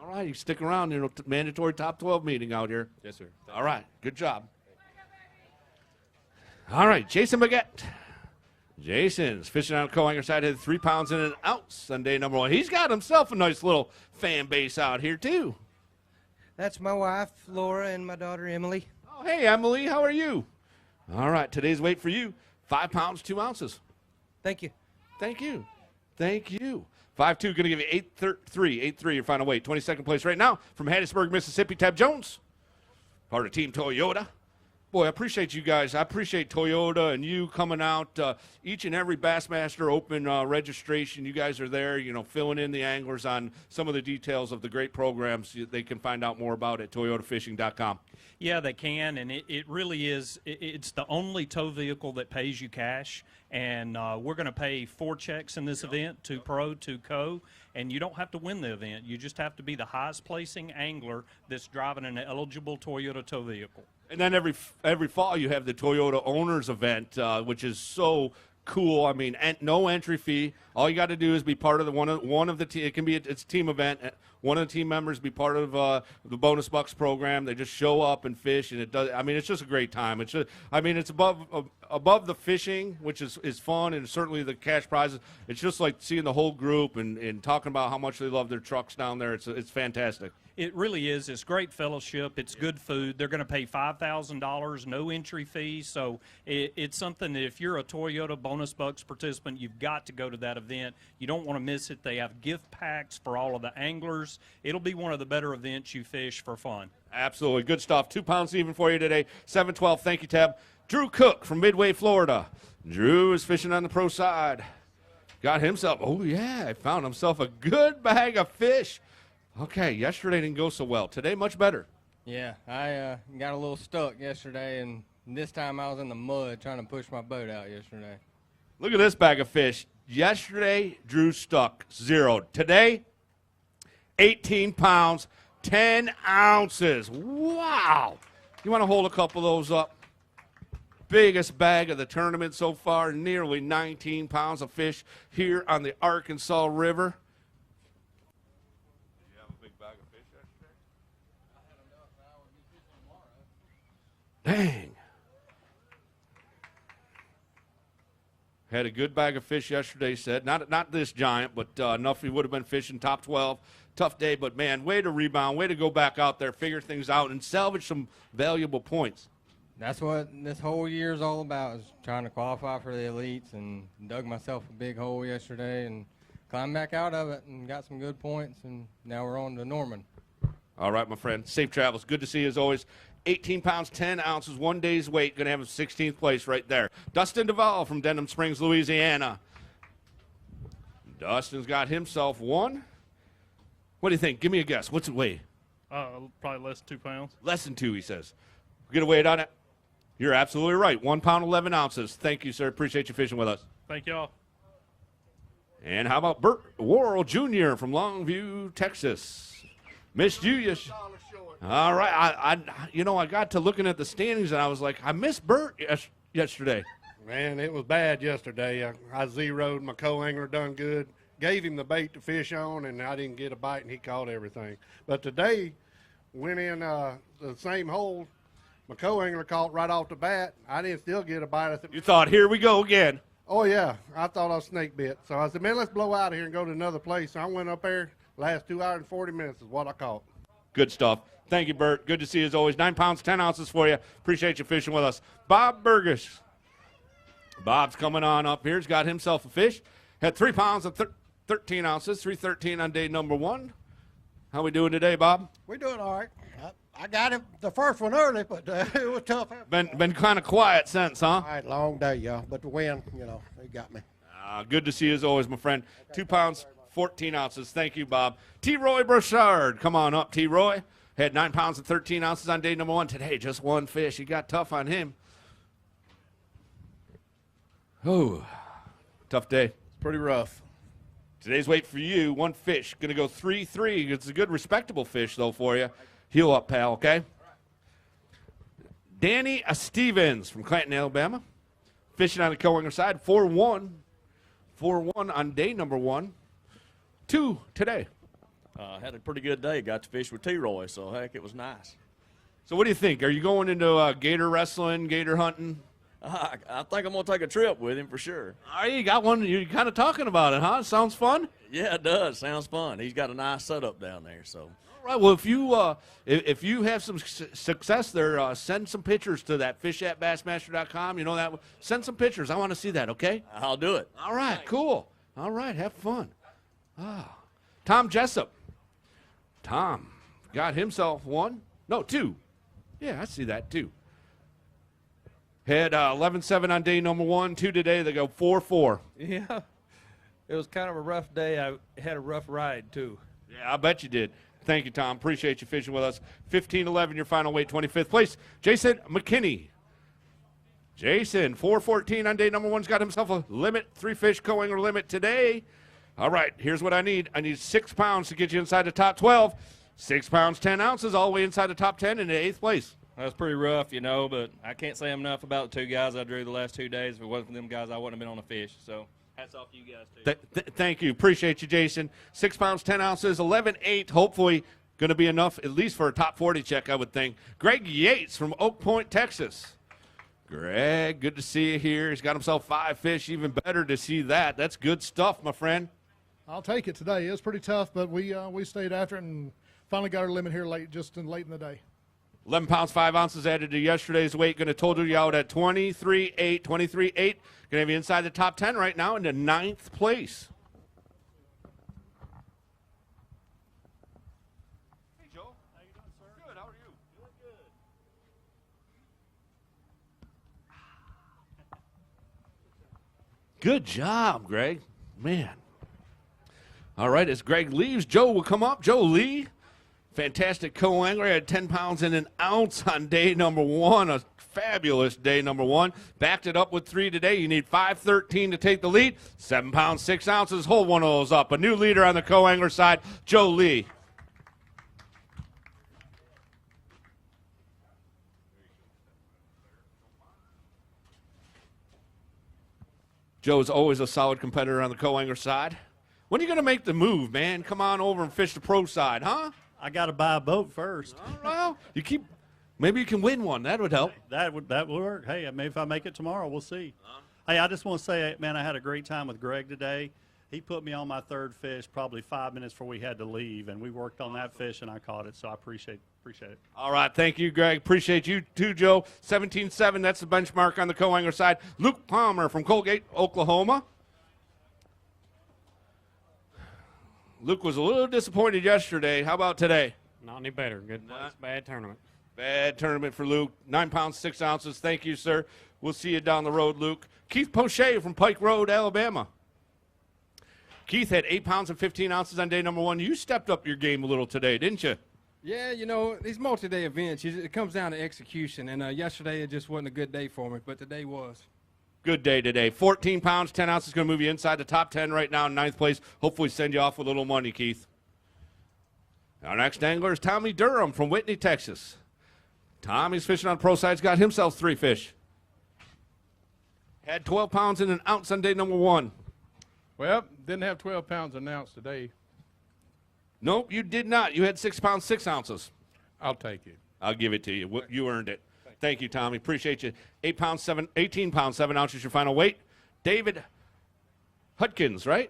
All right, you stick around in a mandatory top 12 meeting out here. Yes, sir. All right, good job. All right, Jason Baguette. Jason's fishing on the co-angler side, had 3 pounds and an ounce on day number 1. He's got himself a nice little fan base out here, too. That's my wife, Laura, and my daughter, Emily. Oh, hey, Emily, how are you? All right, today's weight for you, 5 pounds, 2 ounces. Thank you. Thank you. Thank you. 5'2", going to give you 8'3", your final weight. 22nd place right now from Hattiesburg, Mississippi, Tab Jones, part of Team Toyota. Boy, I appreciate you guys. I appreciate Toyota and you coming out. Each and every Bassmaster Open registration, you guys are there, you know, filling in the anglers on some of the details of the great programs they can find out more about at toyotafishing.com. Yeah, they can, and it really is. It's the only tow vehicle that pays you cash, and we're going to pay 4 checks in this event, 2 pro, 2 co, and you don't have to win the event. You just have to be the highest placing angler that's driving an eligible Toyota tow vehicle. And then every fall you have the Toyota Owners Event, which is so cool. I mean, no entry fee. All you got to do is be part of the one of the team. It can be it's a team event. One of the team members be part of the Bonus Bucks program. They just show up and fish, and it does. I mean, it's just a great time. It's just, I mean, it's above the fishing, which is fun, and certainly the cash prizes. It's just like seeing the whole group and talking about how much they love their trucks down there. It's fantastic. It really is. It's great fellowship. It's good food. They're going to pay $5,000, no entry fee. So it's something that if you're a Toyota Bonus Bucks participant, you've got to go to that event. You don't want to miss it. They have gift packs for all of the anglers. It'll be one of the better events you fish for fun. Absolutely. Good stuff. 2 pounds even for you today. 712. Thank you, Tab. Drew Cook from Midway, Florida. Drew is fishing on the pro side. Got himself, oh, yeah, found himself a good bag of fish. Okay, yesterday didn't go so well. Today, much better. Yeah, I got a little stuck yesterday, and this time I was in the mud trying to push my boat out yesterday. Look at this bag of fish. Yesterday, Drew stuck 0. Today, 18 pounds, 10 ounces. Wow. You want to hold a couple of those up? Biggest bag of the tournament so far, nearly 19 pounds of fish here on the Arkansas River. Dang. Had a good bag of fish yesterday, said. Not this giant, but enough he would have been fishing top 12. Tough day, but, man, way to rebound, way to go back out there, figure things out, and salvage some valuable points. That's what this whole year is all about, is trying to qualify for the elites, and dug myself a big hole yesterday and climbed back out of it and got some good points, and now we're on to Norman. All right, my friend. Safe travels. Good to see you as always. 18 pounds, 10 ounces, 1 day's weight. Going to have him 16th place right there. Dustin Duvall from Denham Springs, Louisiana. Dustin's got himself 1. What do you think? Give me a guess. What's it weigh? Probably less than 2 pounds. Less than 2, he says. Get a weight on it? You're absolutely right. 1 pound, 11 ounces. Thank you, sir. Appreciate you fishing with us. Thank y'all. And how about Bert Worrell Jr. from Longview, Texas? Missed you. All right. I got to looking at the standings, and I was like, I missed Bert yesterday. Man, it was bad yesterday. I zeroed. My co-angler done good. Gave him the bait to fish on, and I didn't get a bite, and he caught everything. But today, went in the same hole. My co-angler caught right off the bat. I didn't still get a bite. I said, you thought, here we go again. Oh, yeah. I thought I was snake bit. So I said, man, let's blow out of here and go to another place. So I went up there. Last 2 hours and 40 minutes is what I caught. Good stuff. Thank you, Bert. Good to see you as always. 9 pounds, 10 ounces for you. Appreciate you fishing with us. Bob Burgess. Bob's coming on up here. He's got himself a fish. Had 3 pounds and 13 ounces, 313 on day number 1. How we doing today, Bob? We're doing all right. I got it the first one early, but it was tough. Been kind of quiet since, huh? All right, long day, y'all. But the wind, it got me. Good to see you as always, my friend. 2 pounds, 14 ounces. Thank you, Bob. T. Roy Broussard. Come on up, T. Roy. Had 9 pounds and 13 ounces on day number 1. Today, just 1 fish. He got tough on him. Oh, tough day. It's pretty rough. Today's weight for you, 1 fish. Going to go 3-3. It's a good, respectable fish, though, for you. Heel up, pal, okay? Danny Stevens from Clanton, Alabama. Fishing on the co-angler side, 4-1. 4-1 on day number 1. 2 today. Had a pretty good day. Got to fish with T-Roy, so heck, it was nice. So what do you think? Are you going into gator wrestling, gator hunting? I think I'm going to take a trip with him for sure. All right, you got one. You're kind of talking about it, huh? Sounds fun. Yeah, it does. Sounds fun. He's got a nice setup down there, so. All right. Well, if you have some success there, send some pictures to that fish@bassmaster.com. You know that. Send some pictures. I want to see that. Okay. I'll do it. All right. Cool. All right. Have fun. Tom Jessup. Tom got himself one. No, two. Yeah, I see that too. Had 11-7 on day number 1. 2 today. They go 4-4. Yeah, it was kind of a rough day. I had a rough ride too. Yeah, I bet you did. Thank you, Tom. Appreciate you fishing with us. 15-11, your final weight, 25th place. Jason McKinney. Jason, 4-14 on day number 1's got himself a limit, 3-fish co-angler limit today. All right, here's what I need. I need 6 pounds to get you inside the top 12. 6 pounds, 10 ounces, all the way inside the top 10 in the 8th place. That was pretty rough, you know, but I can't say enough about the 2 guys I drew the last 2 days. If it wasn't for them guys, I wouldn't have been on a fish. So hats off to you guys, too. Thank you. Appreciate you, Jason. 6 pounds, 10 ounces, 11-8. Hopefully going to be enough, at least for a top 40 check, I would think. Greg Yates from Oak Point, Texas. Greg, good to see you here. He's got himself 5 fish. Even better to see that. That's good stuff, my friend. I'll take it today. It was pretty tough, but we stayed after it and finally got our limit here late in the day. 11 pounds, 5 ounces added to yesterday's weight. Going to total you out at 23.8. 23.8. Going to have you inside the top 10 right now in the 9th place. Hey, Joe. How you doing, sir? Good. How are you? Doing good. Good job, Greg. Man. All right, as Greg leaves, Joe will come up. Joe Lee. Fantastic co-angler. Had 10 pounds and an ounce on day number 1. A fabulous day number 1. Backed it up with 3 today. You need 5.13 to take the lead. 7 pounds, 6 ounces. Hold one of those up. A new leader on the co-angler side, Joe Lee. Joe's always a solid competitor on the co-angler side. When are you going to make the move, man? Come on over and fish the pro side, huh? I got to buy a boat first. Well, maybe you can win one. That would help. That would work. Hey, maybe if I make it tomorrow, we'll see. Hey, I just want to say, man, I had a great time with Greg today. He put me on my 3rd fish probably 5 minutes before we had to leave, and we worked on that fish, and I caught it, so I appreciate it. All right, thank you, Greg. Appreciate you too, Joe. 17-7, that's the benchmark on the co-angler side. Luke Palmer from Colgate, Oklahoma. Luke was a little disappointed yesterday. How about today? Not any better. Good place, bad tournament. Bad tournament for Luke. 9 pounds, 6 ounces. Thank you, sir. We'll see you down the road, Luke. Keith Poche from Pike Road, Alabama. Keith had 8 pounds and 15 ounces on day number 1. You stepped up your game a little today, didn't you? Yeah, you know, these multi-day events, it comes down to execution. And yesterday it just wasn't a good day for me, but today was. Good day today. 14 pounds, 10 ounces, going to move you inside the top 10 right now in 9th place. Hopefully send you off with a little money, Keith. Our next angler is Tommy Durham from Whitney, Texas. Tommy's fishing on pro sides, got himself 3 fish. Had 12 pounds and an ounce on day number 1. Well, didn't have 12 pounds an ounce today. Nope, you did not. You had 6 pounds, 6 ounces. I'll take it. I'll give it to you. You earned it. Thank you, Tommy. Appreciate you. 18 pounds, 7 ounces, your final weight. David Hudkins, right?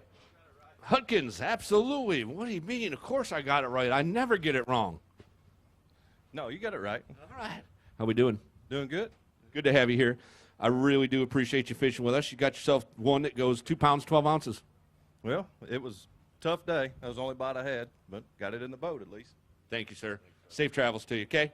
Hudkins, absolutely. What do you mean? Of course I got it right. I never get it wrong. No, you got it right. All right. How we doing? Doing good. Good to have you here. I really do appreciate you fishing with us. You got yourself one that goes 2 pounds, 12 ounces. Well, it was a tough day. That was the only bite I had, but got it in the boat at least. Thank you, sir. Safe travels to you, okay?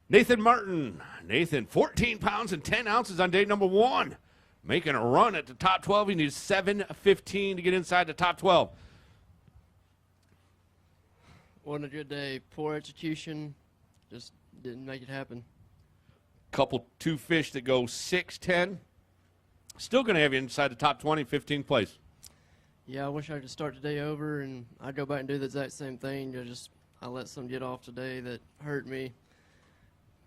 Nathan Martin. Nathan, 14 pounds and 10 ounces on day number 1. Making a run at the top 12. He needs 7:15 to get inside the top 12. Wasn't a good day. Poor execution. Just didn't make it happen. Couple 2 fish that go 6-10. Still going to have you inside the top 20, 15th place. Yeah, I wish I could start today over and I'd go back and do the exact same thing. I let some get off today that hurt me.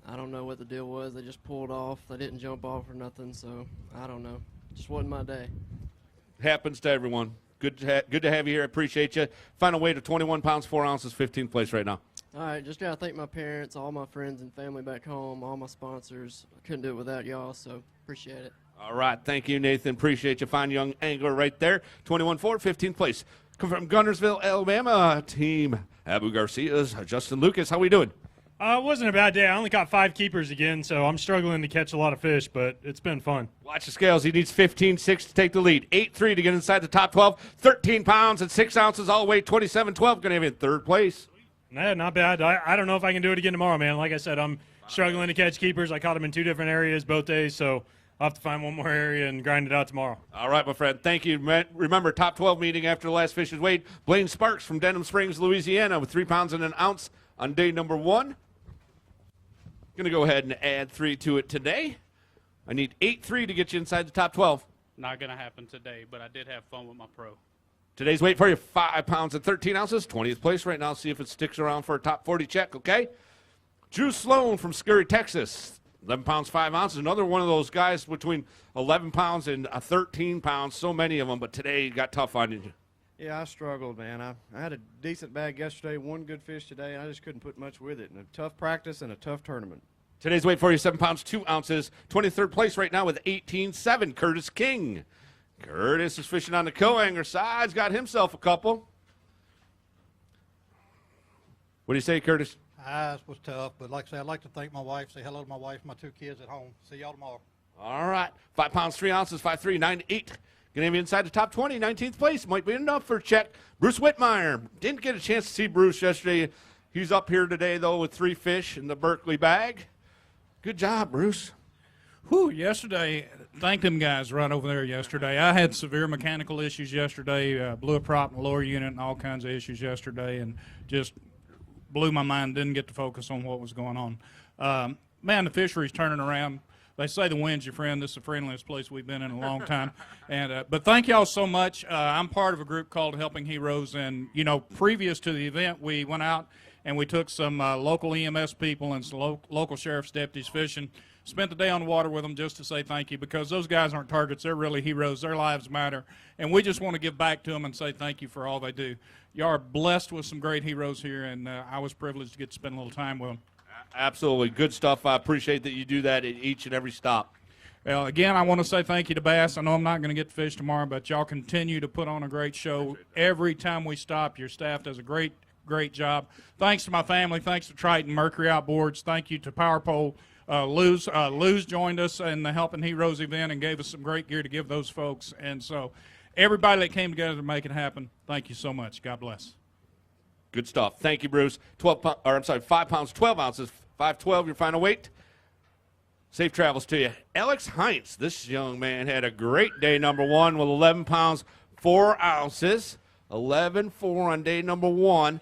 I don't know what the deal was. They just pulled off. They didn't jump off or nothing, so I don't know. Just wasn't my day. Happens to everyone. Good to have you here. I appreciate you. Final weight of 21 pounds, 4 ounces, 15th place right now. All right, just gotta thank my parents, all my friends and family back home, all my sponsors. I couldn't do it without y'all, so appreciate it. All right. Thank you, Nathan. Appreciate you. Fine young angler right there. 21-4, 15th place. Come from Gunnersville, Alabama. Team Abu Garcia's Justin Lucas. How we doing? It wasn't a bad day. I only caught 5 keepers again, so I'm struggling to catch a lot of fish, but it's been fun. Watch the scales. He needs 15.6 to take the lead. 8.3 to get inside the top 12. 13 pounds and 6 ounces all the way. 27-12. Going to have in third place. Nah, not bad. I don't know if I can do it again tomorrow, man. Like I said, I'm struggling to catch keepers. I caught them in 2 different areas both days, so I'll have to find one more area and grind it out tomorrow. All right, my friend. Thank you. Remember, top 12 meeting after the last fish is weighed. Blaine Sparks from Denham Springs, Louisiana, with 3 pounds and an ounce on day number 1. Going to go ahead and add 3 to it today. I need 8.3 to get you inside the top 12. Not going to happen today, but I did have fun with my pro. Today's weight for you, 5 pounds and 13 ounces, 20th place right now. See if it sticks around for a top 40 check, okay? Drew Sloan from Scurry, Texas, 11 pounds, 5 ounces. Another one of those guys between 11 pounds and 13 pounds, so many of them, but today got tough on you. Yeah, I struggled, man. I had a decent bag yesterday, one good fish today, and I just couldn't put much with it. And a tough practice and a tough tournament. Today's weight for you, 7 pounds, 2 ounces, 23rd place right now with 18.7, Curtis King. Curtis is fishing on the co-angler side. He's got himself a couple. What do you say, Curtis? It was tough, but like I said, I'd like to thank my wife, say hello to my wife, my 2 kids at home. See y'all tomorrow. All right. 5 pounds, 3 ounces, 5'3", 9'8". Going to be inside the top 20, 19th place. Might be enough for a check. Bruce Whitmire. Didn't get a chance to see Bruce yesterday. He's up here today, though, with 3 fish in the Berkeley bag. Good job, Bruce. Whew, yesterday, thank them guys right over there yesterday. I had severe mechanical issues yesterday, blew a prop in the lower unit and all kinds of issues yesterday, and just blew my mind, didn't get to focus on what was going on. Man, the fishery's turning around. They say the wind's your friend. This is the friendliest place we've been in a long time. But thank y'all so much. I'm part of a group called Helping Heroes, and, you know, previous to the event, we went out and we took some local EMS people and some local sheriff's deputies fishing, spent the day on the water with them just to say thank you, because those guys aren't targets. They're really heroes. Their lives matter, and we just want to give back to them and say thank you for all they do. You are blessed with some great heroes here, and I was privileged to get to spend a little time with them. Absolutely. Good stuff. I appreciate that you do that at each and every stop. Well, again, I want to say thank you to Bass. I know I'm not going to get to fish tomorrow, but y'all continue to put on a great show. Every time we stop, your staff does a great job. Thanks to my family. Thanks to Triton, Mercury Outboards. Thank you to Power Pole. Lou's joined us in the Helping Heroes event and gave us some great gear to give those folks. And so everybody that came together to make it happen, thank you so much. God bless. Good stuff. Thank you, Bruce. 5 pounds, 12 ounces, 512, your final weight. Safe travels to you. Alex Heinz, this young man had a great day number 1 with 11 pounds, 4 ounces, 11.4 on day number 1.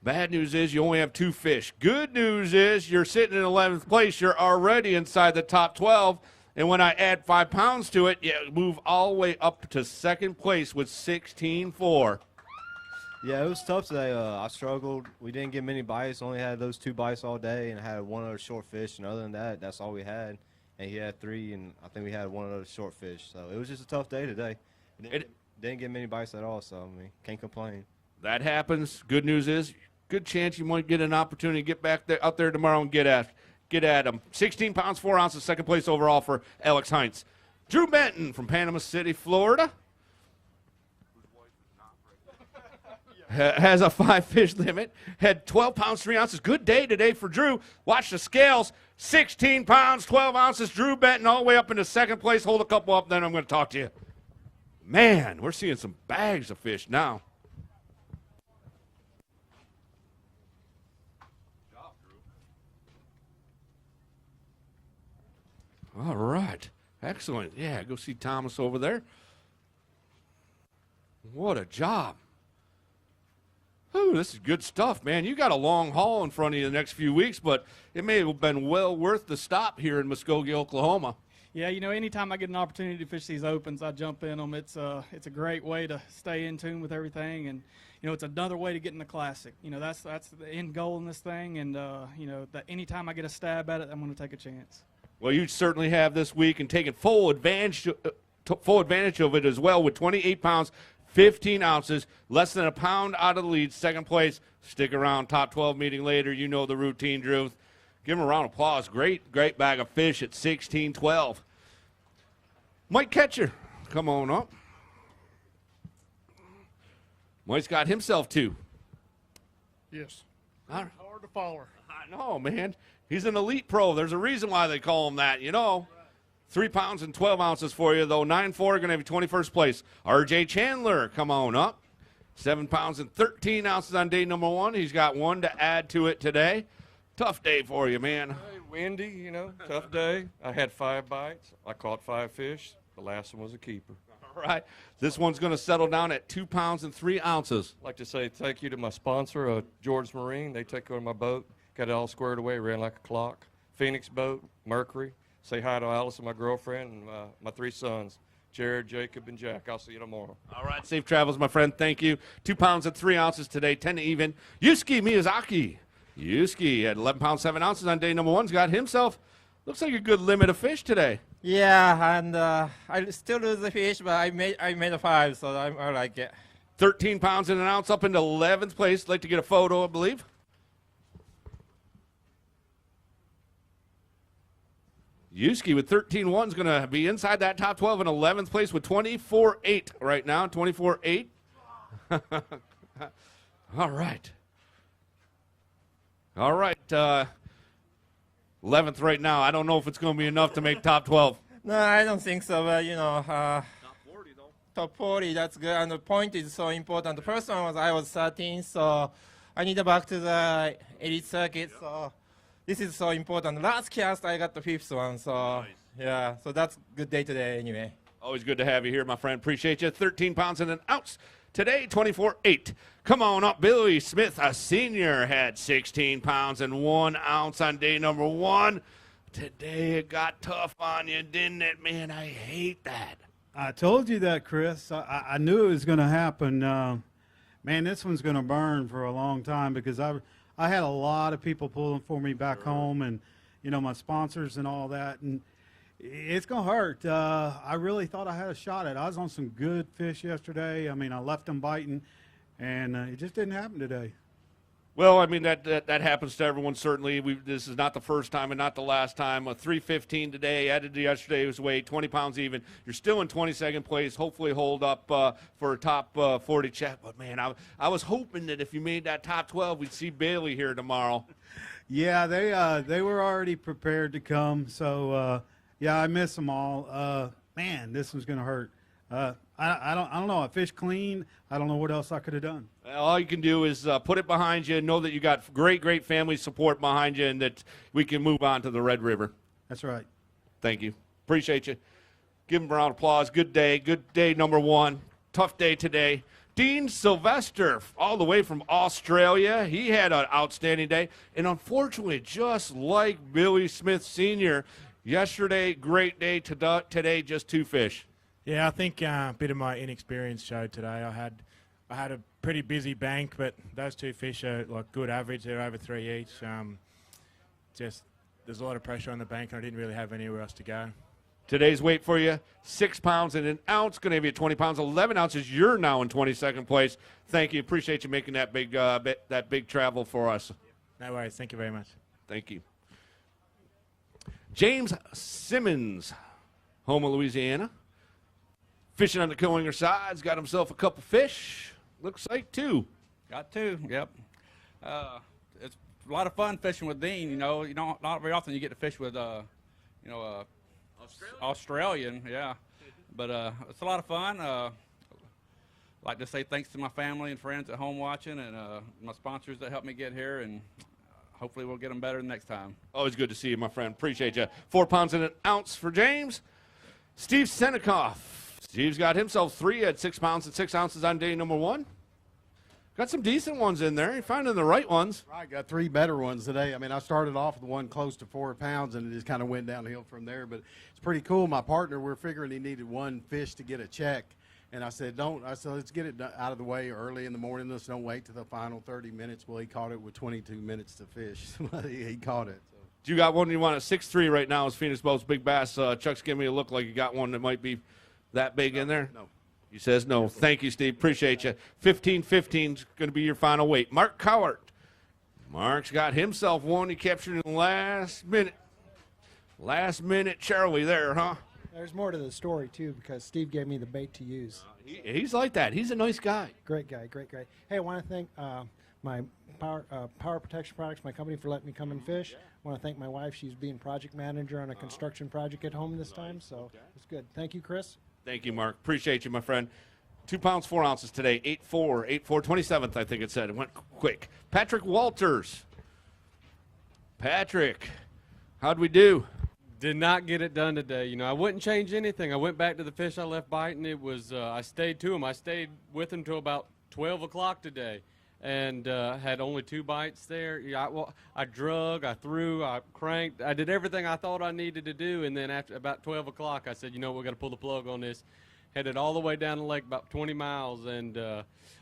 Bad news is you only have 2 fish. Good news is you're sitting in 11th place. You're already inside the top 12. And when I add 5 pounds to it, you move all the way up to 2nd place with 16.4. Yeah, it was tough today. I struggled. We didn't get many bites. Only had those 2 bites all day, and had 1 other short fish. And other than that, that's all we had. And he had 3, and I think we had 1 other short fish. So it was just a tough day today. Didn't get many bites at all. So I mean, can't complain. That happens. Good news is, good chance you might get an opportunity to get back there out there tomorrow and get at him. 16 pounds, 4 ounces, 2nd place overall for Alex Heinz. Drew Benton from Panama City, Florida. Has a 5-fish limit, had 12 pounds, 3 ounces. Good day today for Drew. Watch the scales, 16 pounds, 12 ounces. Drew Benton all the way up into 2nd place. Hold a couple up, then I'm going to talk to you. Man, we're seeing some bags of fish now. All right. Excellent. Yeah, go see Thomas over there. What a job. Ooh, this is good stuff, man. You got a long haul in front of you the next few weeks, but it may have been well worth the stop here in Muskogee, Oklahoma. Yeah, you know, anytime I get an opportunity to fish these opens, I jump in them. It's a great way to stay in tune with everything, and you know, it's another way to get in the classic. You know, that's the end goal in this thing, and you know, that anytime I get a stab at it, I'm going to take a chance. Well, you certainly have this week and taken full advantage of it as well with 28 pounds, 15 ounces, less than a pound out of the lead. Second place, stick around. Top 12 meeting later. You know the routine, Drew. Give him a round of applause. Great bag of fish at 16-12. Mike Ketcher, come on up. Mike's got himself 2. Yes. All right. Hard to follow her. I know, man. He's an elite pro. There's a reason why they call him that, you know. 3 pounds and 12 ounces for you, though. 9-4, going to have 21st place. R.J. Chandler, come on up. 7 pounds and 13 ounces on day number 1. He's got 1 to add to it today. Tough day for you, man. Hey, windy, you know, tough day. I had 5 bites. I caught 5 fish. The last one was a keeper. All right. This one's going to settle down at 2 pounds and 3 ounces. I'd like to say thank you to my sponsor, George Marine. They took care of my boat, got it all squared away, ran like a clock. Phoenix Boat, Mercury. Say hi to Allison, my girlfriend, and my 3 sons, Jared, Jacob, and Jack. I'll see you tomorrow. All right. Safe travels, my friend. Thank you. 2 pounds and 3 ounces today, 10 to even. Yusuke Miyazaki. Yusuke at 11 pounds 7 ounces on day number 1. He's got himself, looks like a good limit of fish today. Yeah, and I still lose the fish, but I made a 5, so I like it. 13 pounds and an ounce up into 11th place. Like to get a photo, I believe. Yusuke with 13-1 is going to be inside that top 12 in 11th place with 24.8 right now. 24.8. All right. All right. 11th right now. I don't know if it's going to be enough to make top 12. No, I don't think so, but you know. Top 40, though. Top 40, that's good. And the point is so important. The first one was I was 13, so I need to back to the elite circuit, so this is so important. Last cast, I got the 5th one, so nice. Yeah, so that's good day today anyway. Always good to have you here, my friend. Appreciate you. 13 pounds and an ounce. Today, 24.8. Come on up. Billy Smith, a senior, had 16 pounds and 1 ounce on day number 1. Today it got tough on you, didn't it, man? I hate that. I told you that, Chris. I knew it was going to happen. Man, this one's going to burn for a long time because I had a lot of people pulling for me back home and, you know, my sponsors and all that. And it's going to hurt. I really thought I had a shot at it. I was on some good fish yesterday. I mean, I left them biting, and it just didn't happen today. Well, I mean, that happens to everyone, certainly. This is not the first time and not the last time. A 315 today, added to yesterday's weight, 20 pounds even. You're still in 22nd place. Hopefully hold up for a top 40 check. But, man, I was hoping that if you made that top 12, we'd see Bailey here tomorrow. Yeah, they were already prepared to come. So, yeah, I miss them all. Man, this one's going to hurt. I don't know. I fished clean. I don't know what else I could have done. All you can do is put it behind you and know that you got great family support behind you and that we can move on to the Red River. That's right. Thank you. Appreciate you. Give him a round of applause. Good day. Good day number 1. Tough day today. Dean Sylvester, all the way from Australia. He had an outstanding day. And unfortunately, just like Billy Smith Sr., yesterday, great day. Today, just 2 fish. Yeah, I think a bit of my inexperience showed today. I had a pretty busy bank, but those 2 fish are like good average. They're over 3 each. Just there's a lot of pressure on the bank, and I didn't really have anywhere else to go. Today's weight for you, 6 pounds and an ounce. Going to give you 20 pounds, 11 ounces. You're now in 22nd place. Thank you. Appreciate you making that big travel for us. No worries. Thank you very much. Thank you. James Simmons, Houma, Louisiana. Fishing on the Killinger sides, got himself a couple fish. Looks like 2. Got 2, yep. It's a lot of fun fishing with Dean. You know, not very often you get to fish with, Australian, yeah. But it's a lot of fun. I'd like to say thanks to my family and friends at home watching and my sponsors that helped me get here, and hopefully we'll get them better next time. Always good to see you, my friend. Appreciate you. 4 pounds and an ounce for James. Steve Senikoff. Steve's got himself 3 at 6 pounds and 6 ounces on day number 1. Got some decent ones in there. You're finding the right ones. Right, got 3 better ones today. I mean, I started off with one close to 4 pounds, and it just kind of went downhill from there. But it's pretty cool. My partner, we're figuring he needed 1 fish to get a check. And I said, let's get it out of the way early in the morning. Let's don't wait to the final 30 minutes. Well, he caught it with 22 minutes to fish. he caught it. So. You got one you want at 6'3" right now is Phoenix Boat's Big Bass. Chuck's giving me a look like you got one that might be that big in there? No. He says no. Thank you, Steve. Appreciate you. 15-15 is going to be your final weight. Mark Cowart. Mark's got himself one. He captured in the last minute. Last minute Charlie there, huh? There's more to the story, too, because Steve gave me the bait to use. He's like that. He's a nice guy. Great guy, great guy. Hey, I want to thank my Power Protection Products, my company, for letting me come and fish. I want to thank my wife. She's being project manager on a construction project at home this time, so it's good. Thank you, Chris. Thank you, Mark. Appreciate you, my friend. 2 pounds, 4 ounces today. 8-4, 27th, I think it said. It went quick. Patrick Walters. Patrick, how'd we do? Did not get it done today. You know, I wouldn't change anything. I went back to the fish I left biting. It was, I stayed to him. I stayed with him till about 12 o'clock today and had only 2 bites there. Yeah, I drug, I threw, I cranked. I did everything I thought I needed to do, and then after about 12 o'clock, I said, you know, we're going to pull the plug on this. Headed all the way down the lake about 20 miles, and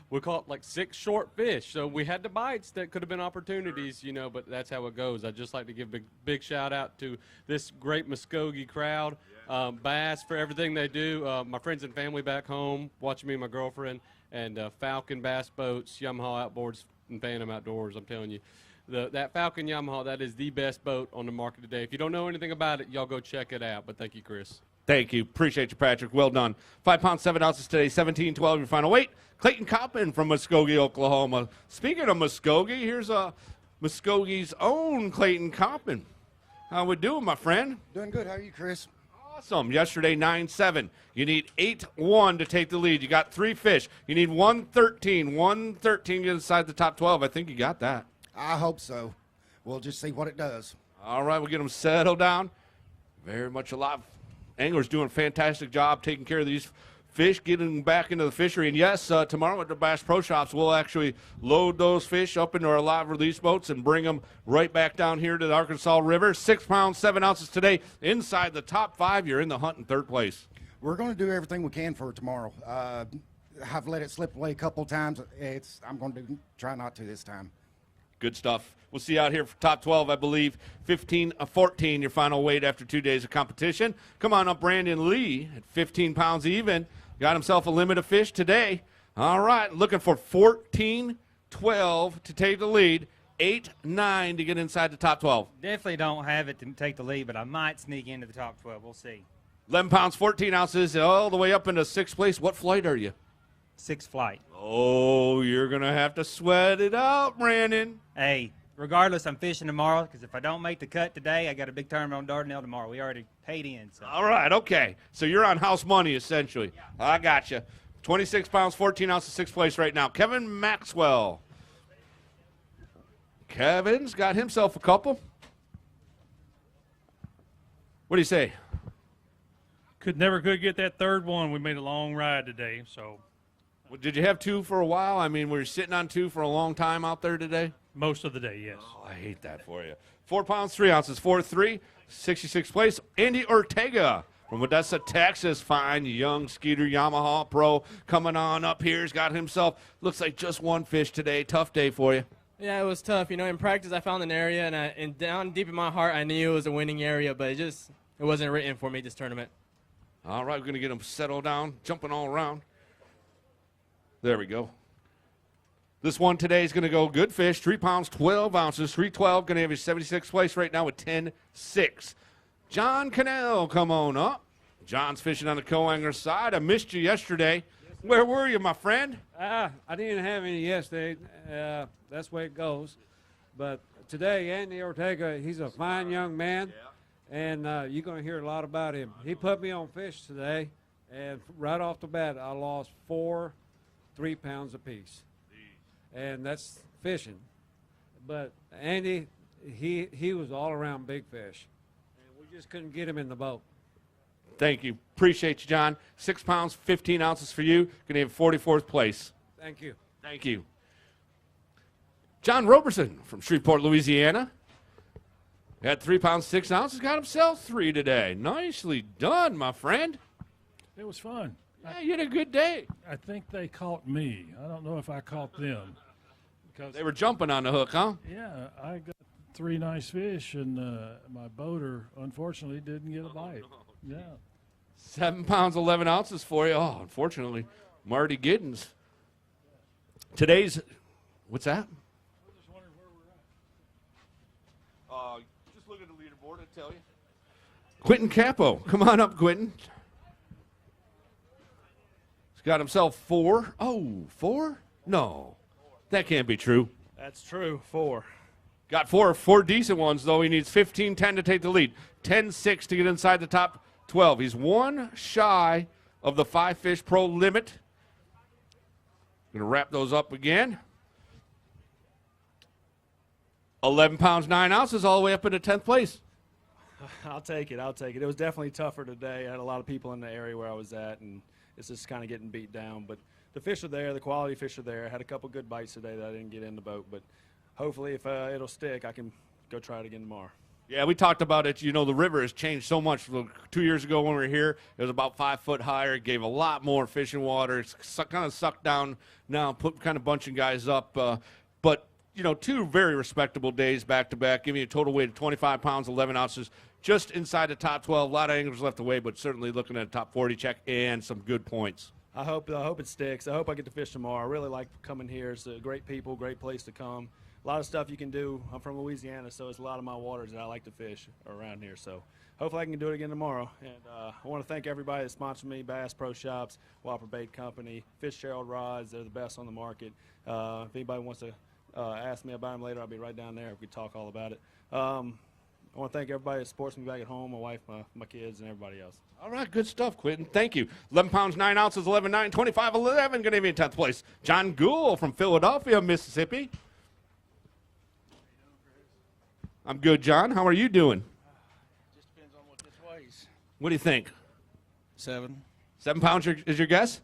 we caught like 6 short fish. So we had the bites that could have been opportunities, you know, but that's how it goes. I'd just like to give a big shout out to this great Muskogee crowd, Bass for everything they do, my friends and family back home watching me and my girlfriend, and Falcon Bass Boats, Yamaha Outboards, and Phantom Outdoors. I'm telling you, that Falcon Yamaha, that is the best boat on the market today. If you don't know anything about it, y'all go check it out. But thank you, Chris. Thank you. Appreciate you, Patrick. Well done. 5 pounds, 7 ounces today, 17-12, your final weight. Clayton Coppin from Muskogee, Oklahoma. Speaking of Muskogee, here's Muskogee's own Clayton Coppin. How we doing, my friend? Doing good. How are you, Chris? Awesome. Yesterday, 9-7. You need 8-1 to take the lead. You got 3 fish. You need 113. 113 get inside the top 12. I think you got that. I hope so. We'll just see what it does. All right, we'll get them settled down. Very much alive. Anglers doing a fantastic job taking care of these fish, getting them back into the fishery. And yes, tomorrow at the Bass Pro Shops, we'll actually load those fish up into our live release boats and bring them right back down here to the Arkansas River. 6 pounds, 7 ounces today. Inside the top 5, you're in the hunt in 3rd place. We're going to do everything we can for tomorrow. I've let it slip away a couple times. I'm going to try not to this time. Good stuff. We'll see you out here for top 12, I believe. 15-14, your final weight after 2 days of competition. Come on up, Brandon Lee at 15 pounds even. Got himself a limit of fish today. All right, looking for 14-12 to take the lead. 8-9 to get inside the top 12. Definitely don't have it to take the lead, but I might sneak into the top 12. We'll see. 11 pounds, 14 ounces, all the way up into 6th place. What flight are you? 6th flight. Oh, you're going to have to sweat it out, Brandon. Hey, regardless, I'm fishing tomorrow because if I don't make the cut today, I got a big tournament on Dardanelle tomorrow. We already paid in. So. All right, okay. So you're on house money, essentially. Yeah. I got you. 26 pounds, 14 ounces, 6th place right now. Kevin Maxwell. Kevin's got himself a couple. What do you say? Could get that 3rd one. We made a long ride today, so. Well, did you have 2 for a while? I mean, were you sitting on 2 for a long time out there today? Most of the day, yes. Oh, I hate that for you. 4 pounds, 3 ounces, 4-3, 66th place. Andy Ortega from Odessa, Texas. Fine, young Skeeter Yamaha pro coming on up here. He's got himself, looks like just 1 fish today. Tough day for you. Yeah, it was tough. You know, in practice, I found an area, and down deep in my heart, I knew it was a winning area, but it wasn't written for me this tournament. All right, we're going to get him settled down, jumping all around. There we go. This one today is going to go good fish, 3 pounds, 12 ounces, 312. Going to have his 76th place right now with 10-6. John Cannell, come on up. John's fishing on the co-angler side. I missed you yesterday. Where were you, my friend? I didn't have any yesterday. That's the way it goes. But today, Andy Ortega, he's a fine young man, and you're going to hear a lot about him. He put me on fish today, and right off the bat, I lost 4 3 pounds apiece. And that's fishing. But Andy, he was all around big fish. And we just couldn't get him in the boat. Thank you. Appreciate you, John. 6 pounds, 15 ounces for you. Going to have 44th place. Thank you. Thank you. John Roberson from Shreveport, Louisiana. Had 3 pounds, 6 ounces. Got himself 3 today. Nicely done, my friend. It was fun. Yeah, you had a good day. I think they caught me. I don't know if I caught them. Because they were jumping on the hook, huh? Yeah, I got 3 nice fish, and my boater, unfortunately, didn't get a bite. Yeah. 7 pounds, 11 ounces for you. Oh, unfortunately, Marty Giddens. Today's, what's that? Just look at the leaderboard, I'll tell you. Quentin Capo. Come on up, Quentin. He's got himself 4. Oh, 4? No, that can't be true. That's true, 4. Got four decent ones, though. He needs 15-10 to take the lead. 10-6 to get inside the top 12. He's one shy of the 5-fish pro limit. Going to wrap those up again. 11 pounds, 9 ounces, all the way up into 10th place. I'll take it. It was definitely tougher today. I had a lot of people in the area where I was at, and it's just kind of getting beat down. But the fish are there. The quality fish are there. I had a couple good bites today that I didn't get in the boat. But hopefully, if it'll stick, I can go try it again tomorrow. Yeah, we talked about it. You know, the river has changed so much. 2 years ago when we were here, it was about 5 foot higher. It gave a lot more fishing water. It's kind of sucked down now, kind of bunching guys up. But, you know, 2 very respectable days back-to-back, giving you a total weight of 25 pounds, 11 ounces, just inside the top 12. A lot of anglers left away, but certainly looking at a top 40 check and some good points. I hope it sticks. I hope I get to fish tomorrow. I really like coming here. It's a great people, great place to come. A lot of stuff you can do. I'm from Louisiana, so it's a lot of my waters that I like to fish around here. So hopefully I can do it again tomorrow. And I want to thank everybody that sponsored me, Bass Pro Shops, Whopper Bait Company, Fitzgerald Rods. They're the best on the market. If anybody wants to ask me about them later, I'll be right down there. We can talk all about it. I want to thank everybody that supports me back at home, my wife, my kids, and everybody else. All right, good stuff, Quentin. Thank you. 11 pounds, 9 ounces, 11.9, 25.11. Going to be in 10th place. John Gould from Philadelphia, Mississippi. I'm good, John. How are you doing? Just depends on what this weighs. What do you think? 7. 7 pounds is your guess?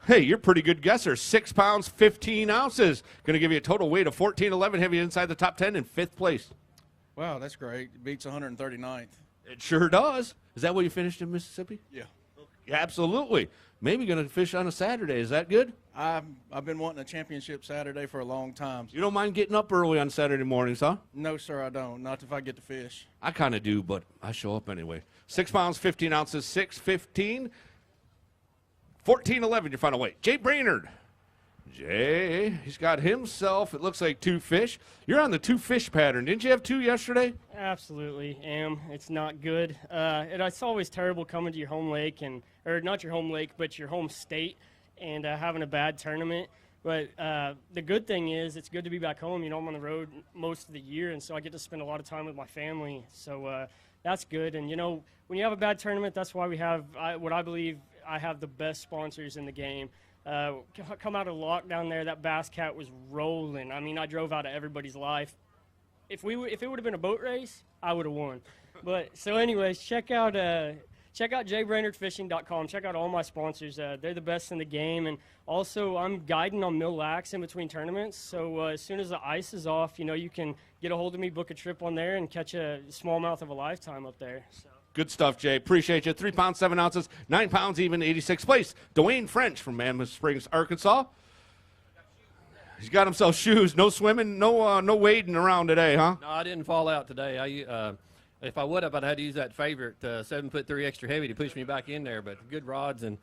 Hey, you're a pretty good guesser. 6 pounds, 15 ounces. Going to give you a total weight of 14.11, have you inside the top 10 in 5th place. Wow, that's great. It beats 139th. It sure does. Is that where you finished in Mississippi? Yeah. Yeah, absolutely. Maybe going to fish on a Saturday. Is that good? I've been wanting a championship Saturday for a long time. You don't mind getting up early on Saturday mornings, huh? No, sir, I don't. Not if I get to fish. I kind of do, but I show up anyway. 6 pounds, 15 ounces, 6:15. 14.11, your final weight. Jay Brainerd. Jay, he's got himself, it looks like 2 fish. You're on the 2 fish pattern. Didn't you have 2 yesterday? Absolutely am. It's not good. It's always terrible coming to your home lake, or not your home lake, but your home state, and having a bad tournament. But the good thing is it's good to be back home. You know, I'm on the road most of the year, and so I get to spend a lot of time with my family. So that's good. And, you know, when you have a bad tournament, that's why we have what I believe I have the best sponsors in the game. Come out of lockdown there, that Bass Cat was rolling. I mean, I drove out of everybody's life. If it would have been a boat race, I would have won. But so anyways, check out jaybrainerdfishing.com. Check out all my sponsors. They're the best in the game. And also, I'm guiding on Mille Lacs in between tournaments. So as soon as the ice is off, you know, you can get a hold of me, book a trip on there, and catch a smallmouth of a lifetime up there. So. Good stuff, Jay. Appreciate you. 3 pounds, 7 ounces, 9 pounds even, 86th place. Dwayne French from Mammoth Springs, Arkansas. He's got himself shoes. No swimming, no wading around today, huh? No, I didn't fall out today. If I would have, I'd had to use that favorite 7'3" extra heavy to push me back in there. But good rods, and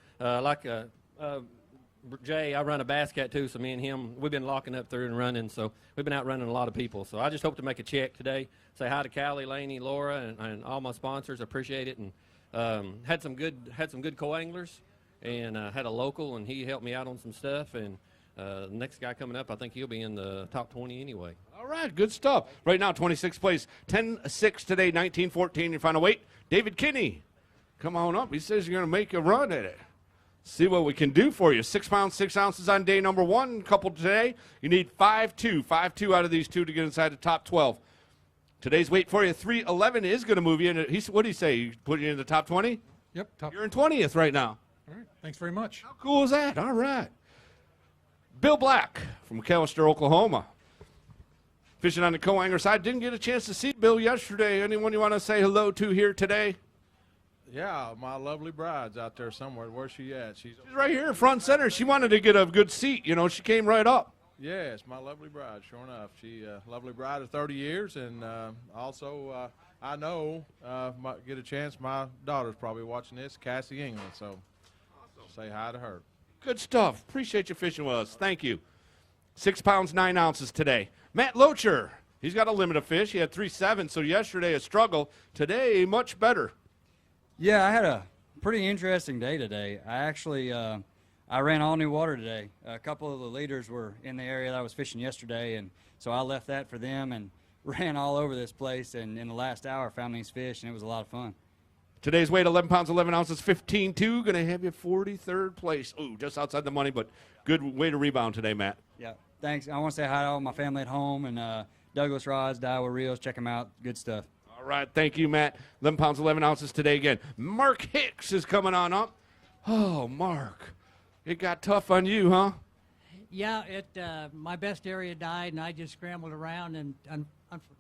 Jay, I run a Bass Cat too, so me and him, we've been locking up through and running, so we've been out running a lot of people. So I just hope to make a check today. Say hi to Callie, Laney, Laura, and all my sponsors. Appreciate it, and had some good co-anglers, and had a local, and he helped me out on some stuff. And the next guy coming up, I think he'll be in the top 20 anyway. All right, good stuff. Right now, 26th place, 10-6 today, 19-14. Your final weight, David Kinney. Come on up. He says you're going to make a run at it. See what we can do for you. 6 pounds, 6 ounces on day number 1. Couple today. You need 5'2". 5'2" out of these 2 to get inside the top 12. Today's weight for you, 311, is going to move you in. What did he say? He put you in the top 20? Yep. You're in 20th right now. All right. Thanks very much. How cool is that? All right. Bill Black from McAllister, Oklahoma. Fishing on the co-angler side. Didn't get a chance to see Bill yesterday. Anyone you want to say hello to here today? Yeah, my lovely bride's out there somewhere. Where's she at? She's right here, front center. She wanted to get a good seat. You know, she came right up. Yes, my lovely bride, sure enough. She lovely bride of 30 years, and also I know, might get a chance. My daughter's probably watching this, Cassie England, so say hi to her. Good stuff. Appreciate you fishing with us. Thank you. 6 pounds, 9 ounces today. Matt Locher, he's got a limit of fish. He had 3.7, so yesterday a struggle. Today, much better. Yeah, I had a pretty interesting day today. I actually I ran all new water today. A couple of the leaders were in the area that I was fishing yesterday, and so I left that for them and ran all over this place, and in the last hour found these fish, and it was a lot of fun. Today's weight, 11 pounds, 11 ounces, 15.2. Going to have you 43rd place. Ooh, just outside the money, but good way to rebound today, Matt. Yeah, thanks. I want to say hi to all my family at home, and Douglas Rods, Daiwa Reels, check them out. Good stuff. All right, thank you, Matt. 11 pounds, 11 ounces today again. Mark Hicks is coming on up. Oh, Mark, it got tough on you, huh? Yeah, my best area died, and I just scrambled around, and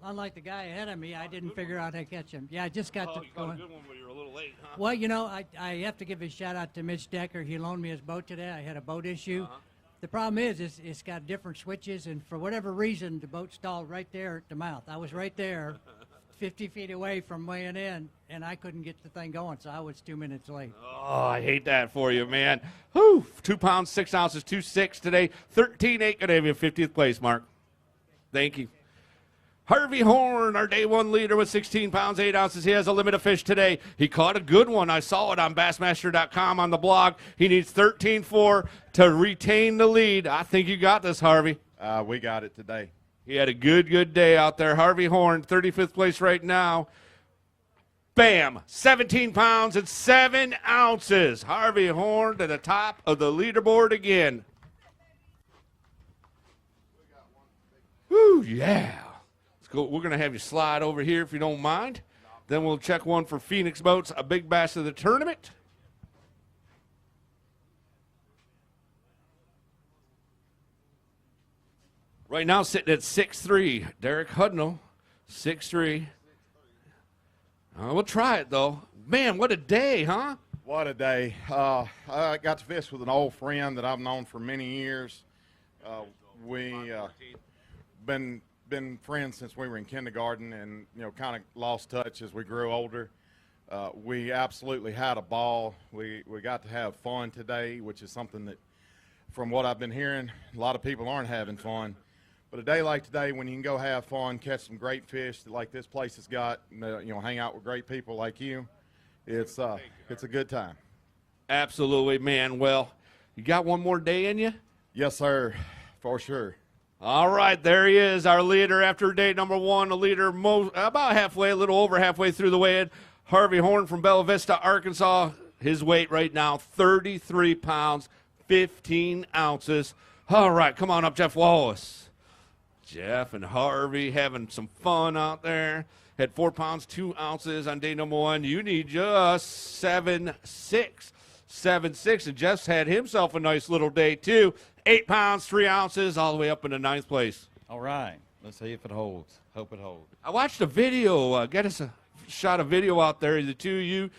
unlike the guy ahead of me, I didn't figure out how to catch him. Yeah, I just got to you got a good one, but you're a little late, huh? Well, you know, I have to give a shout out to Mitch Decker. He loaned me his boat today. I had a boat issue. The problem is it's got different switches, and for whatever reason, the boat stalled right there at the mouth. I was right there, 50 feet away from weighing in, and I couldn't get the thing going, so I was 2 minutes late. Oh, I hate that for you, man. Whew, 2 pounds, 6 ounces, 2.6 today. 13.8, going to have you 50th place, Mark. Thank you. Harvey Horn, our day one leader with 16 pounds, 8 ounces. He has a limit of fish today. He caught a good one. I saw it on Bassmaster.com on the blog. He needs 13.4 to retain the lead. I think you got this, Harvey. We got it today. He had a good day out there. Harvey Horn, 35th place right now. Bam, 17 pounds and 7 ounces. Harvey Horn to the top of the leaderboard again. Woo, yeah. Let's go. We're going to have you slide over here if you don't mind. Then we'll check one for Phoenix Boats, a big bass of the tournament. Right now sitting at 6'3", Derek Hudnall, 6'3". We'll try it, though. Man, what a day, huh? What a day. I got to fish with an old friend that I've known for many years. We been friends since we were in kindergarten, and kind of lost touch as we grew older. We absolutely had a ball. We got to have fun today, which is something that, from what I've been hearing, a lot of people aren't having fun. But a day like today, when you can go have fun, catch some great fish like this place has got, hang out with great people like you, it's a good time. Absolutely, man. Well, you got one more day in you? Yes, sir, for sure. All right, there he is, our leader after day number one, a leader about halfway, a little over halfway through the weigh-in. Harvey Horn from Bella Vista, Arkansas. His weight right now, 33 pounds, 15 ounces. All right, come on up, Jeff Wallace. Jeff and Harvey having some fun out there. Had 4 pounds, 2 ounces on day number one. You need just 7.6. 7.6, and Jeff's had himself a nice little day, too. 8 pounds, 3 ounces, all the way up into 9th place. All right. Let's see if it holds. Hope it holds. I watched a video. Get us a shot of video out there, the two of you.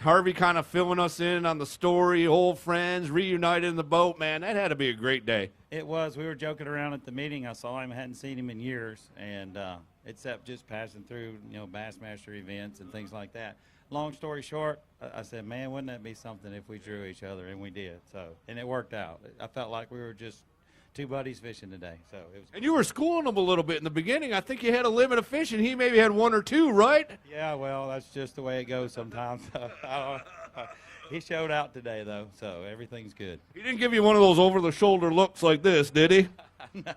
Harvey kind of filling us in on the story, old friends, reunited in the boat. Man, that had to be a great day. It was. We were joking around at the meeting. I saw him. I hadn't seen him in years, and except just passing through, Bassmaster events and things like that. Long story short, I said, man, wouldn't that be something if we drew each other? And we did. So, and it worked out. I felt like we were just two buddies fishing today. So it was. And you were schooling him a little bit in the beginning. I think you had a limit of fish, and he maybe had 1 or 2, right? Yeah, well, that's just the way it goes sometimes. He showed out today, though, so everything's good. He didn't give you one of those over-the-shoulder looks like this, did he? No.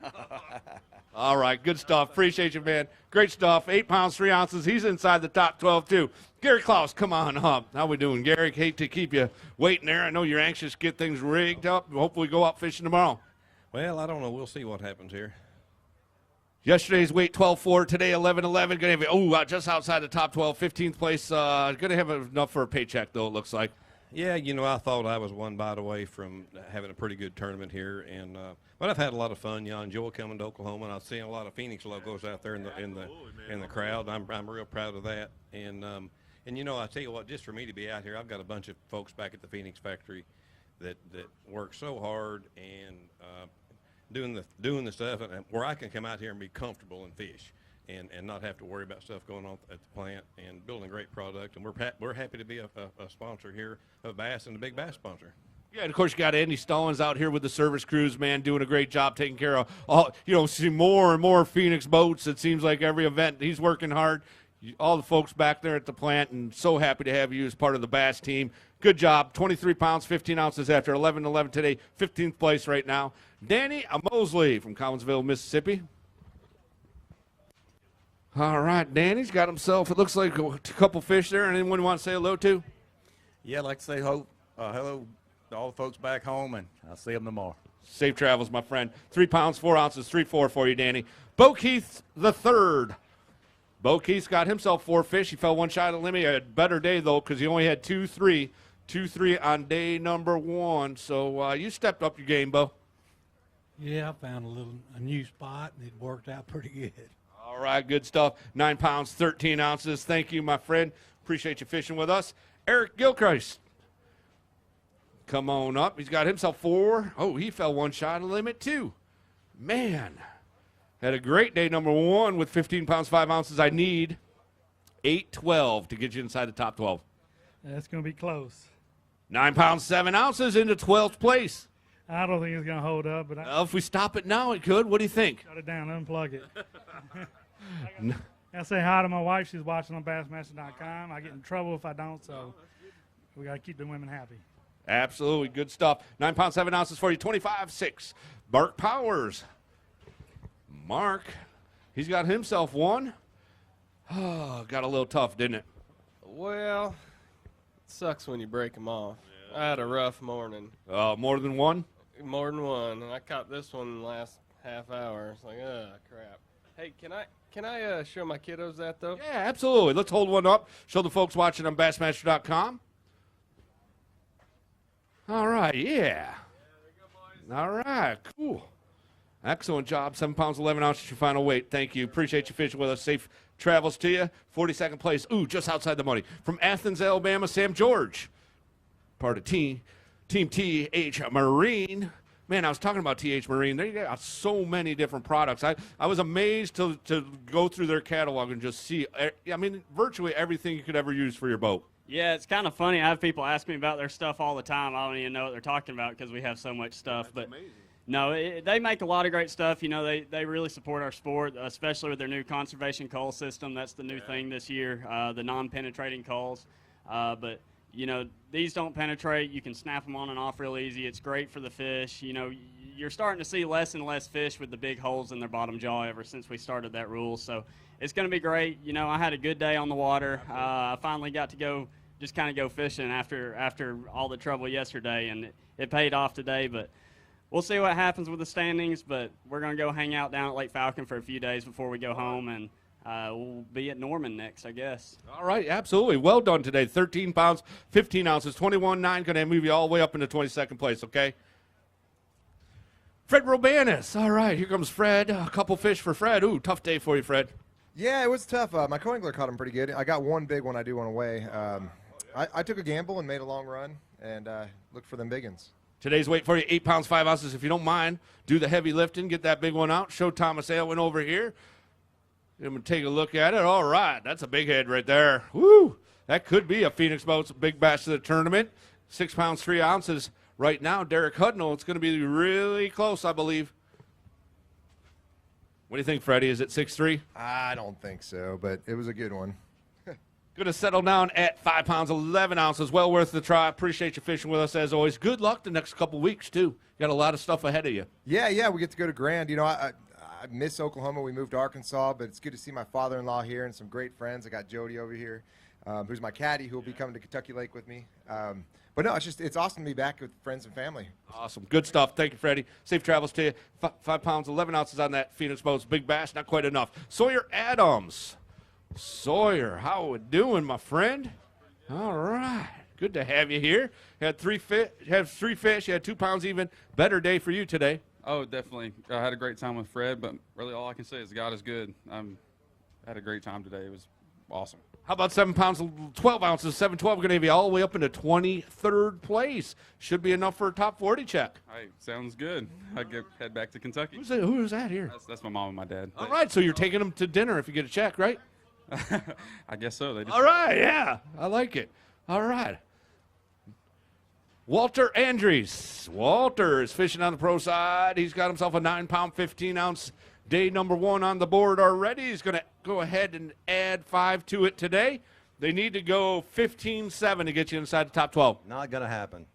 All right, good stuff. Appreciate you, man. Great stuff. 8 pounds, 3 ounces. He's inside the top 12, too. Gary Klaus, come on up. How we doing, Gary? Hate to keep you waiting there. I know you're anxious to get things rigged up. Hopefully go out fishing tomorrow. Well, I don't know. We'll see what happens here. Yesterday's weight 12.4, today 11.11. Going to have just outside the top 12, 15th place. Going to have enough for a paycheck, though, it looks like. Yeah, I thought I was one bite away from having a pretty good tournament here, and but I've had a lot of fun. I enjoy coming to Oklahoma, and I've seen a lot of Phoenix logos out there in the crowd. I'm real proud of that, and I tell you what, just for me to be out here, I've got a bunch of folks back at the Phoenix factory that work so hard and doing the stuff where I can come out here and be comfortable and fish. and not have to worry about stuff going on at the plant and building a great product. And we're happy to be a sponsor here of Bass and the Big Bass sponsor. Yeah, and of course you got Andy Stallings out here with the service crews, man, doing a great job taking care of all. See more and more Phoenix boats. It seems like every event he's working hard. All the folks back there at the plant, and so happy to have you as part of the Bass team. Good job. 23 pounds, 15 ounces after 11-11 today, 15th place right now. Danny Mosley from Collinsville, Mississippi. All right, Danny's got himself, it looks like a couple fish there. Anyone you want to say hello to? Yeah, I'd like to say hello to all the folks back home, and I'll see them tomorrow. Safe travels, my friend. 3 pounds, 4 ounces, 3-4 for you, Danny. Bo Keith the third. Bo Keith's got himself 4 fish. He fell one shy of the limit. He had a better day, though, because he only had 2-3 on day number 1. So you stepped up your game, Bo. Yeah, I found a new spot, and it worked out pretty good. All right, good stuff. 9 pounds, 13 ounces. Thank you, my friend. Appreciate you fishing with us. Eric Gilchrist, come on up. He's got himself 4. Oh, he fell one shy of the limit, too. Man. Had a great day, number 1, with 15 pounds, 5 ounces. I need 8-12 to get you inside the top 12. That's going to be close. 9 pounds, 7 ounces into 12th place. I don't think it's going to hold up. But If we stop it now, it could. What do you think? Shut it down, unplug it. I say hi to my wife. She's watching on Bassmaster.com. I get in trouble if I don't, so we got to keep the women happy. Absolutely. Good stuff. 9 pounds, 7 ounces for you. 25-6. Mark Powers. Mark, he's got himself 1. Oh, got a little tough, didn't it? Well, it sucks when you break them off. I had a rough morning. More than 1? More than 1, and I caught this one last half hour. It's like, crap. Hey, can I show my kiddos that, though? Yeah, absolutely. Let's hold one up. Show the folks watching on Bassmaster.com. All right, yeah. All right, cool. Excellent job. 7 pounds, 11 ounces, your final weight. Thank you. Appreciate you fishing with us. Safe travels to you. 42nd place. Ooh, just outside the money. From Athens, Alabama, Sam George. Part of Team TH Marine. Man, I was talking about TH Marine. They got so many different products. I was amazed to go through their catalog and just see, virtually everything you could ever use for your boat. Yeah, it's kind of funny. I have people ask me about their stuff all the time. I don't even know what they're talking about because we have so much stuff. That's amazing. No, they make a lot of great stuff. They really support our sport, especially with their new conservation cull system. That's the new thing this year, the non-penetrating culls. But these don't penetrate. You can snap them on and off real easy. It's great for the fish. You're starting to see less and less fish with the big holes in their bottom jaw ever since we started that rule. So it's going to be great. I had a good day on the water. I finally got to go fishing after all the trouble yesterday, and it paid off today. But we'll see what happens with the standings, but we're going to go hang out down at Lake Falcon for a few days before we go home, and we'll be at Norman next, I guess. All right, absolutely. Well done today. 13 pounds, 15 ounces, 21.9, going to move you all the way up into 22nd place, okay? Fred Robanis. All right, here comes Fred. A couple fish for Fred. Ooh, tough day for you, Fred. Yeah, it was tough. My co-angler caught him pretty good. I got one big one I do want to weigh. I took a gamble and made a long run and looked for them big ones. Today's weight for you, 8 pounds, 5 ounces. If you don't mind, do the heavy lifting, get that big one out. Show Thomas Aylwin over here. I'm going to take a look at it. All right, that's a big head right there. Woo! That could be a Phoenix Boats Big Bass of the tournament. 6 pounds, 3 ounces right now. Derek Hudnall, it's going to be really close, I believe. What do you think, Freddie? Is it 6'3"? I don't think so, but it was a good one. Going to settle down at 5 pounds, 11 ounces. Well worth the try. Appreciate you fishing with us as always. Good luck the next couple weeks, too. Got a lot of stuff ahead of you. Yeah, we get to go to Grand. I miss Oklahoma. We moved to Arkansas, but it's good to see my father-in-law here and some great friends. I got Jody over here, who's my caddy, who will be coming to Kentucky Lake with me. But no, it's awesome to be back with friends and family. Awesome. Good stuff. Thank you, Freddie. Safe travels to you. 5 pounds, 11 ounces on that Phoenix Boats Big Bass. Not quite enough. Sawyer Adams. Sawyer, how we doing, my friend? All right. Good to have you here. Had 3 fish. You had 2 pounds even. Better day for you today. Oh, definitely. I had a great time with Fred, but really all I can say is God is good. I had a great time today. It was awesome. How about 7 pounds, 12 ounces, 7-12? Going to be all the way up into 23rd place. Should be enough for a top 40 check. Hey, sounds good. I head back to Kentucky. Who is that here? That's my mom and my dad. All right, so you're taking them to dinner if you get a check, right? I guess so. They just, All right, yeah. I like it. All right. Walter Andrews. Walter is fishing on the pro side. He's got himself a 9-pound, 15-ounce day number 1 on the board already. He's going to go ahead and add 5 to it today. They need to go 15-7 to get you inside the top 12. Not going to happen.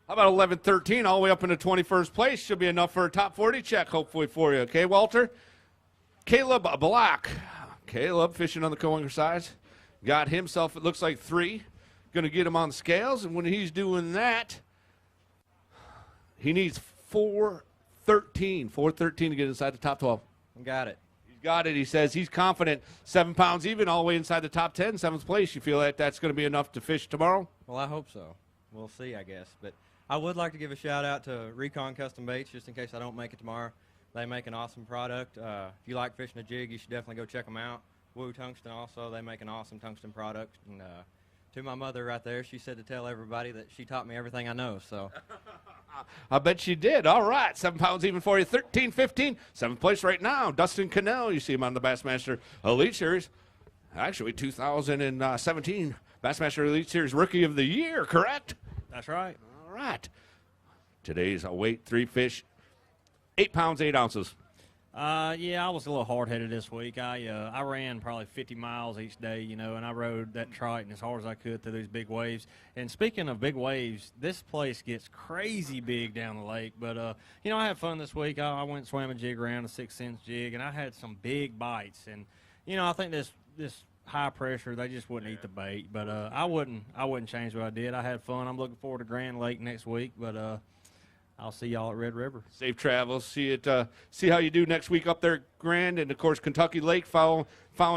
How about 11-13 all the way up into 21st place? Should be enough for a top 40 check, hopefully, for you. Okay, Walter? Caleb Black. Caleb fishing on the Coinger side. Got himself, it looks like 3. Going to get him on the scales, and when he's doing that, he needs 413. 413 to get inside the top 12. Got it. He's got it. He says he's confident. 7 pounds even, all the way inside the top 10, 7th place. You feel like that's going to be enough to fish tomorrow? Well, I hope so. We'll see, I guess. But I would like to give a shout-out to Recon Custom Baits, just in case I don't make it tomorrow. They make an awesome product. If you like fishing a jig, you should definitely go check them out. Woo Tungsten also, they make an awesome tungsten product. And to my mother right there, she said to tell everybody that she taught me everything I know. So I bet she did. All right, 7 pounds even for you. 13-15, 7th place right now. Dustin Cannell, you see him on the Bassmaster Elite Series. Actually, 2017 Bassmaster Elite Series Rookie of the Year, correct? that's right. All right. Today's weight, 3 fish, 8 pounds, 8 ounces. Yeah, I was a little hard-headed this week. I ran probably 50 miles each day, you know, and I rode that Triton as hard as I could through these big waves. And speaking of big waves, this place gets crazy big down the lake. But, you know, I had fun this week. I went and swam a jig around, a 6-inch jig, and I had some big bites. And, you know, I think this high pressure, they just wouldn't eat the bait. But I wouldn't change what I did. I had fun. I'm looking forward to Grand Lake next week. But I'll see y'all at Red River. Safe travels. See how you do next week up there, Grand, and of course Kentucky Lake. Following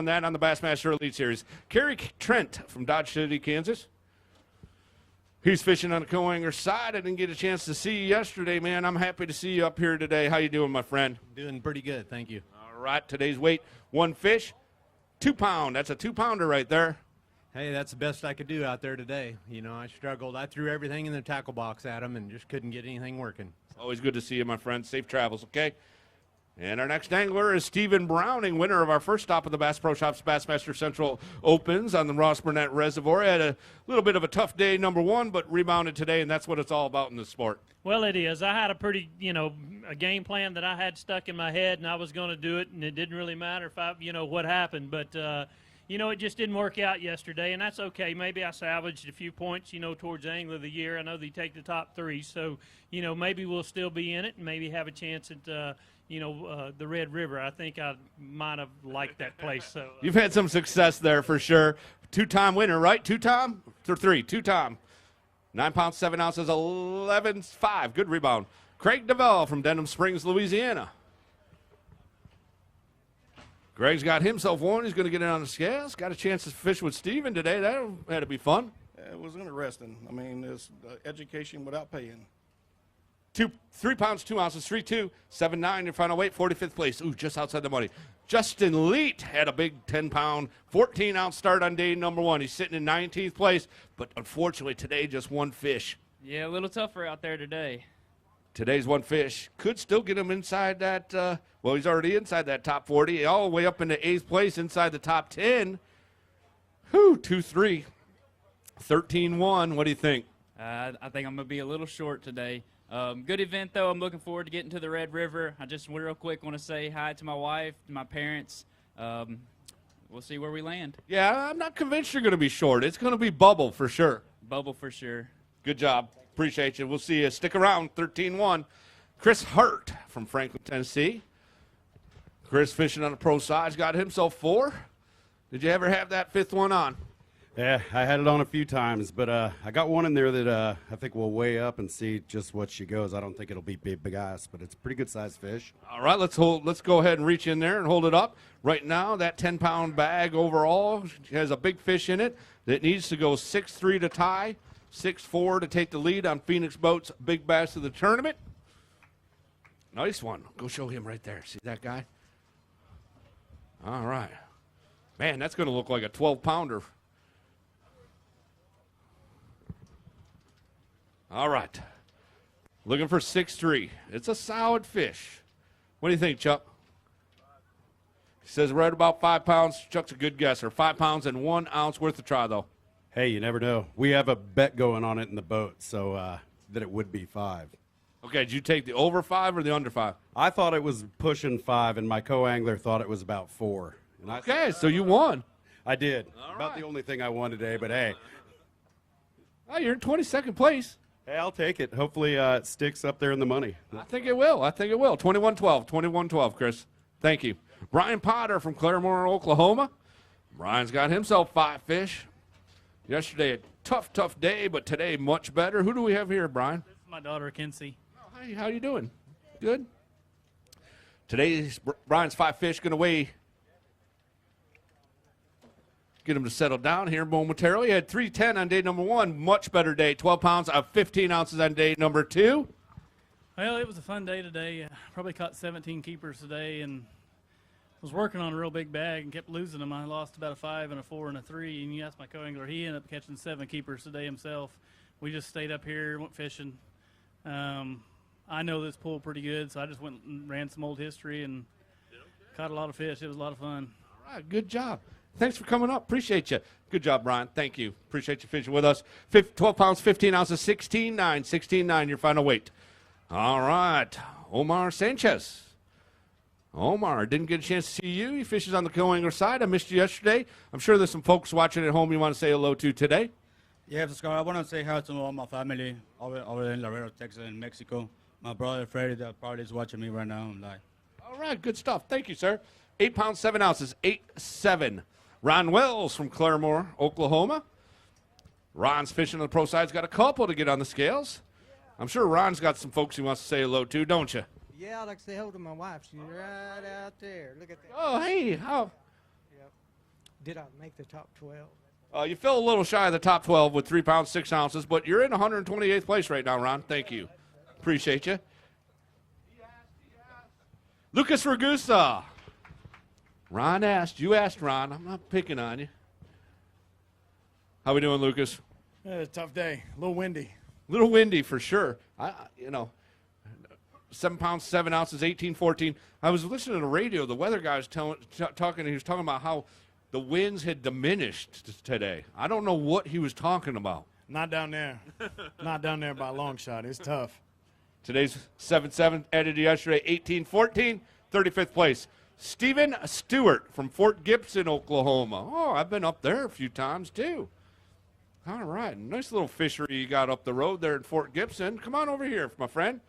that on the Bassmaster Elite Series. Kerry Trent from Dodge City, Kansas. He's fishing on the Coanger side. I didn't get a chance to see you yesterday, man. I'm happy to see you up here today. How you doing, my friend? Doing pretty good, thank you. All right. Today's weight: 1 fish, 2 pound. That's a 2-pounder right there. Hey, that's the best I could do out there today. You know, I struggled. I threw everything in the tackle box at them and just couldn't get anything working. Always good to see you, my friend. Safe travels, okay? And our next angler is Stephen Browning, winner of our first stop of the Bass Pro Shops Bassmaster Central Opens on the Ross Burnett Reservoir. Had a little bit of a tough day, number 1, but rebounded today, and that's what it's all about in this sport. Well, it is. I had a pretty, a game plan that I had stuck in my head, and I was going to do it, and it didn't really matter if what happened. But, it just didn't work out yesterday, and that's okay. Maybe I salvaged a few points, towards Angler of the Year. I know they take the top 3, so, maybe we'll still be in it and maybe have a chance at, the Red River. I think I might have liked that place. So You've had some success there for sure. 2-time winner, right? 2-time or 3? 2-time. 9 pounds, 7 ounces, 11.5. Good rebound. Craig DeVell from Denham Springs, Louisiana. Greg's got himself one. He's going to get in on the scales. Got a chance to fish with Steven today. That had to be fun. It was interesting. I mean, it's education without paying. 3 pounds, 2 ounces, 3.2, 7.9. Your final weight, 45th place. Ooh, just outside the money. Justin Leet had a big 10-pound, 14-ounce start on day number 1. He's sitting in 19th place, but unfortunately today just 1 fish. Yeah, a little tougher out there today. Today's 1 fish. Could still get him inside that, he's already inside that top 40, all the way up into 8th place, inside the top 10. 2-3, 13-1. What do you think? I think I'm going to be a little short today. Good event, though. I'm looking forward to getting to the Red River. I just real quick want to say hi to my wife, to my parents. We'll see where we land. Yeah, I'm not convinced you're going to be short. It's going to be bubble for sure. Bubble for sure. Good job. Appreciate you. We'll see you. Stick around. 13-1. Chris Hurt from Franklin, Tennessee. Chris fishing on the pro side's got himself 4. Did you ever have that 5th one on? Yeah, I had it on a few times, but I got one in there that I think we'll weigh up and see just what she goes. I don't think it'll be big ice, but it's a pretty good sized fish. All right, let's go ahead and reach in there and hold it up. Right now, that 10-pound bag overall has a big fish in it that needs to go 6-3 to tie, 6-4 to take the lead on Phoenix Boats' big bass of the tournament. Nice one. Go show him right there. See that guy? All right. Man, that's going to look like a 12-pounder. All right. Looking for 6'3". It's a solid fish. What do you think, Chuck? He says right about 5 pounds. Chuck's a good guesser. 5 pounds and 1 ounce worth of try, though. Hey, you never know. We have a bet going on it in the boat, so that it would be 5. Okay, did you take the over 5 or the under 5? I thought it was pushing 5, and my co-angler thought it was about 4. And Okay, so you won. I did. About the only thing I won today, but hey. Oh, you're in 22nd place. Hey, I'll take it. Hopefully it sticks up there in the money. I think it will. 21-12. 21-12, Chris. Thank you. Brian Potter from Claremore, Oklahoma. Brian's got himself 5 fish. Yesterday, a tough day, but today much better. Who do we have here, Brian? This is my daughter, Kinsey. Oh, hi, how you doing? Good. Today's Brian's 5 fish going to weigh. Get him to settle down here momentarily. He had 310 on day number 1. Much better day. 12 pounds of 15 ounces on day number 2. Well, it was a fun day today. Probably caught 17 keepers today, and was working on a real big bag and kept losing them. I lost about a 5 and a 4 and a 3. And you asked my co-angler, he ended up catching 7 keepers today himself. We just stayed up here, went fishing. I know this pool pretty good, so I just went and ran some old history and caught a lot of fish. It was a lot of fun. All right, good job. Thanks for coming up. Appreciate you. Good job, Brian. Thank you. Appreciate you fishing with us. 12 pounds, 15 ounces, 16.9. 16.9, your final weight. All right. Omar Sanchez. Omar, didn't get a chance to see you. He fishes on the co-angler side. I missed you yesterday. I'm sure there's some folks watching at home you want to say hello to today. Yeah, Scott, I want to say hi to all my family over in Laredo, Texas, and Mexico. My brother Freddie that probably is watching me right now. I'm like, all right, good stuff. Thank you, sir. 8 pounds, 7 ounces, 8.7. Ron Wells from Claremore, Oklahoma. Ron's fishing on the pro side. He's got a couple to get on the scales. I'm sure Ron's got some folks he wants to say hello to, don't you? Yeah, I'd like to say hello to my wife. She's right out there. Look at that. Oh, hey, how? Yep. Did I make the top 12? You fell a little shy of the top 12 with 3 pounds, 6 ounces, but you're in 128th place right now, Ron. Thank you. Appreciate you. Lucas Ragusa. Ron asked. You asked, Ron. I'm not picking on you. How we doing, Lucas? Tough day. A little windy. A little windy for sure. 7 pounds, 7 ounces, 18-14. I was listening to the radio. The weather guy was talking. He was talking about how the winds had diminished today. I don't know what he was talking about. Not down there. Not down there by a long shot. It's tough. Today's 7-7, added yesterday, 18-14, 35th place. Stephen Stewart from Fort Gibson, Oklahoma. Oh, I've been up there a few times, too. All right, nice little fishery you got up the road there in Fort Gibson. Come on over here, my friend.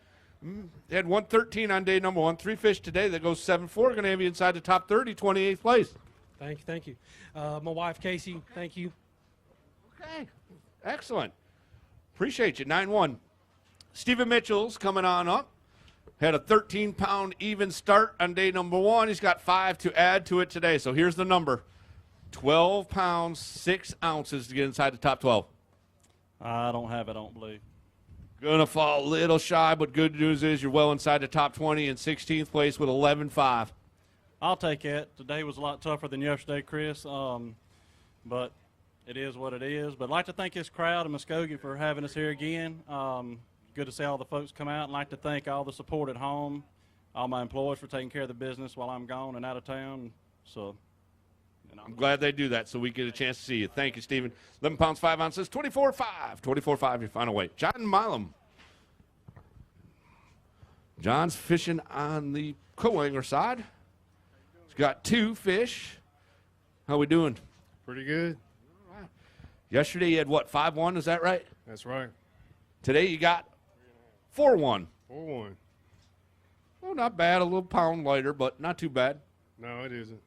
They had 113 on day number 1. 3 fish today that goes 7-4. Going to have you inside the top 30, 28th place. Thank you. My wife, Casey, thank you. Okay, excellent. Appreciate you, 9-1. Stephen Mitchell's coming on up. Had a 13-pound even start on day number 1. He's got 5 to add to it today. So here's the number. 12 pounds, 6 ounces to get inside the top 12. I don't have it, I don't believe. Going to fall a little shy, but good news is you're well inside the top 20 in 16th place with 11.5. I'll take it. Today was a lot tougher than yesterday, Chris, but it is what it is. But I'd like to thank this crowd in Muskogee for having us here again. Good to see all the folks come out. I'd like to thank all the support at home, all my employees for taking care of the business while I'm gone and out of town. So, I'm glad they do that so we get a chance to see you. Thank you, Stephen. 11 pounds, 5 ounces, 24.5. 24.5, your final weight. John Milam. John's fishing on the co-angler side. He's got 2 fish. How we doing? Pretty good. All right. Yesterday you had, what, 5-1? Is that right? That's right. Today you got 4-1. 4-1. Well, not bad. A little pound lighter, but not too bad. No, it isn't.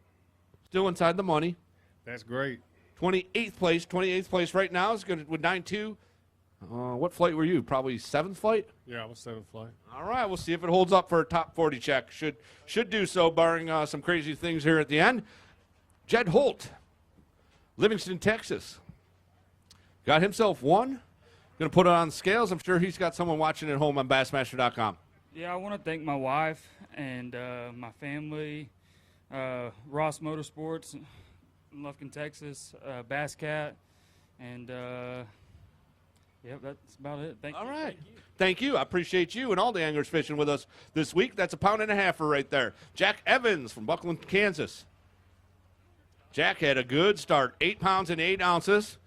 Still inside the money. That's great. 28th place right now is going to with 9-2. What flight were you? Probably 7th flight? Yeah, I was 7th flight. All right, we'll see if it holds up for a top 40 check. Should do so, barring some crazy things here at the end. Jed Holt, Livingston, Texas. Got himself 1. Going to put it on the scales. I'm sure he's got someone watching at home on Bassmaster.com. Yeah, I want to thank my wife and my family, Ross Motorsports in Lufkin, Texas, Bass Cat, and Yep, that's about it. Thank All you. right. Thank you. I appreciate you and all the anglers fishing with us this week. That's a pound and a halfer right there. Jack Evans from Buckland, Kansas. Jack had a good start, 8 pounds and 8 ounces.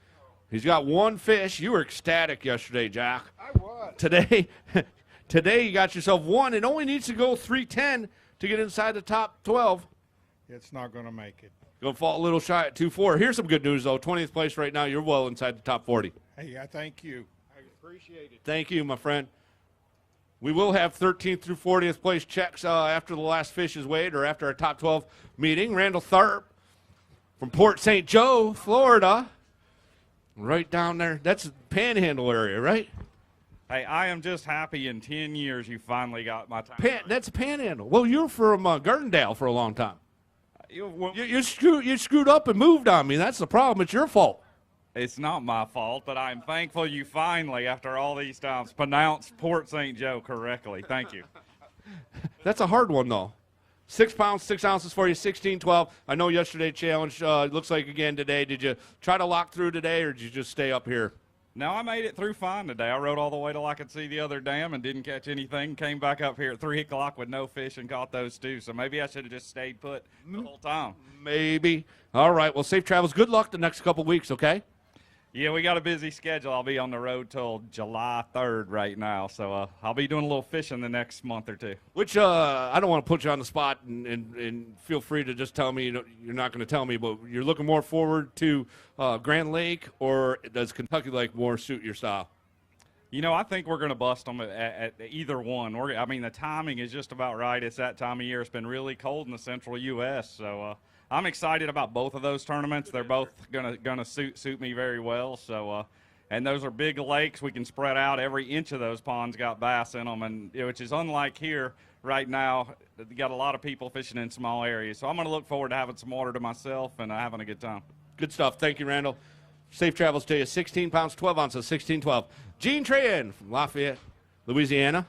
He's got one fish. You were ecstatic yesterday, Jack. I was. Today you got yourself one. It only needs to go 310 to get inside the top 12. It's not going to make it. Going to fall a little shy at 2-4. Here's some good news, though. 20th place right now. You're well inside the top 40. Hey, I thank you. I appreciate it. Thank you, my friend. We will have 13th through 40th place checks after the last fish is weighed or after our top 12 meeting. Randall Tharp from Port St. Joe, Florida. Right down there. That's the Panhandle area, right? Hey, I am just happy in 10 years you finally got my time. That's Panhandle. Well, you're from Gardendale for a long time. You screwed up and moved on me. That's the problem. It's your fault. It's not my fault, but I'm thankful you finally, after all these times, pronounced Port St. Joe correctly. Thank you. That's a hard one, though. 6 pounds, 6 ounces for you, 16-12. I know yesterday challenge looks like again today. Did you try to lock through today, or did you just stay up here? No, I made it through fine today. I rode all the way till I could see the other dam and didn't catch anything. Came back up here at 3 o'clock with no fish and caught those two. So maybe I should have just stayed put the whole time. Maybe. All right. Well, safe travels. Good luck the next couple weeks, okay? Yeah, we got a busy schedule. I'll be on the road till July 3rd right now. So I'll be doing a little fishing the next month or two. Which I don't want to put you on the spot, and feel free to just tell me you're not going to tell me, but you're looking more forward to Grand Lake, or does Kentucky Lake more suit your style? You know, I think we're going to bust them at either one. I mean, the timing is just about right. It's that time of year. It's been really cold in the central U.S., so I'm excited about both of those tournaments. They're both gonna suit me very well. So, and those are big lakes. We can spread out. Every inch of those ponds got bass in them, and which is unlike here right now. You got a lot of people fishing in small areas. So I'm gonna look forward to having some water to myself and having a good time. Good stuff. Thank you, Randall. Safe travels to you. 16 pounds, 12 ounces, 16-12. Gene Tran from Lafayette, Louisiana.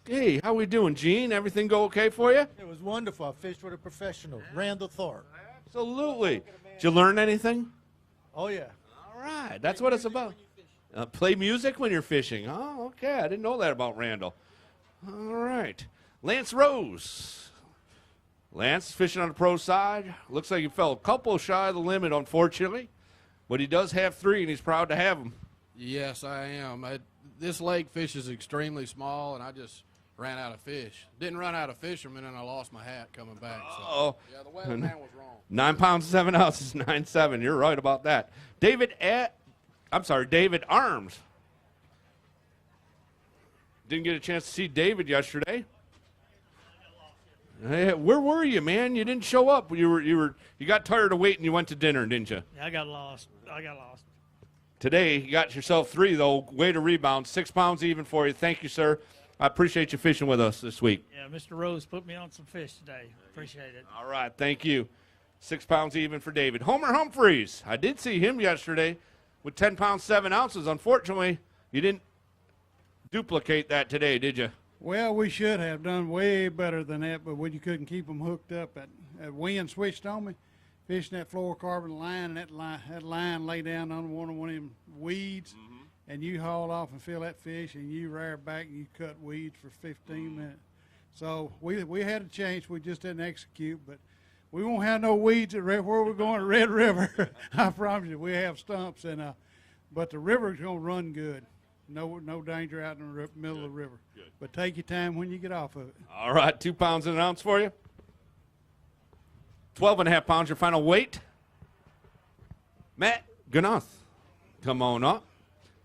Hey, how we doing, Gene? Everything go okay for you? It was wonderful. I fished with a professional, Randall Thorpe. Absolutely. Did you learn anything? Oh, yeah. All right. That's what it's about. Play music when you're fishing. Oh, okay. I didn't know that about Randall. All right. Lance Rose. Lance fishing on the pro side. Looks like he fell a couple shy of the limit, unfortunately. But he does have 3, and he's proud to have them. Yes, I am. This lake fish is extremely small, and I just ran out of fish. Didn't run out of fishermen, and I lost my hat coming back. So. Uh-oh. Yeah, the weatherman was wrong. 9 pounds, 7 ounces, 9.7. You're right about that. David Arms. Didn't get a chance to see David yesterday. Hey, where were you, man? You didn't show up. You got tired of waiting. You went to dinner, didn't you? Yeah, I got lost. Today, you got yourself 3, though. Way to rebound. 6 pounds even for you. Thank you, sir. I appreciate you fishing with us this week. Yeah, Mr. Rose put me on some fish today. Appreciate it. All right, thank you. 6 pounds even for David. Homer Humphreys. I did see him yesterday with 10 pounds, 7 ounces. Unfortunately, you didn't duplicate that today, did you? Well, we should have done way better than that, but you couldn't keep them hooked up. That wind switched on me, fishing that fluorocarbon line, and that line lay down on one of them weeds, and you haul off and fill that fish, and you rear back and you cut weeds for 15 minutes. So we had a chance. We just didn't execute, but we won't have no weeds at where we're going at Red River. I promise you, we have stumps, but the river's going to run good. No danger out in the middle of the river. Good. But take your time when you get off of it. All right, 2 pounds and an ounce for you. 12.5 pounds, your final weight. Matt Ganoth, come on up.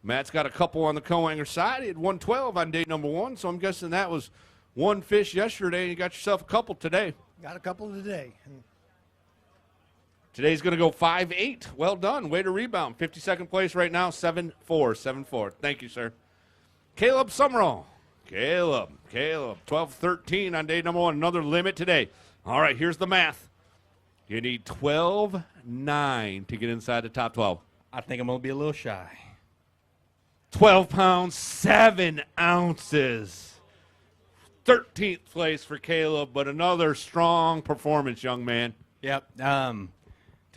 Matt's got a couple on the co-hanger side. He had 112 on day number 1, so I'm guessing that was one fish yesterday, and you got yourself a couple today. Got a couple today. Today's going to go 5.8. Well done. Way to rebound. 52nd place right now, 7.4, 7.4. Thank you, sir. Caleb Summerall. Caleb, 12.13 on day number 1. Another limit today. All right, here's the math. You need 12.9 to get inside the top 12. I think I'm going to be a little shy. 12 pounds, 7 ounces. 13th place for Caleb, but another strong performance, young man. Yep.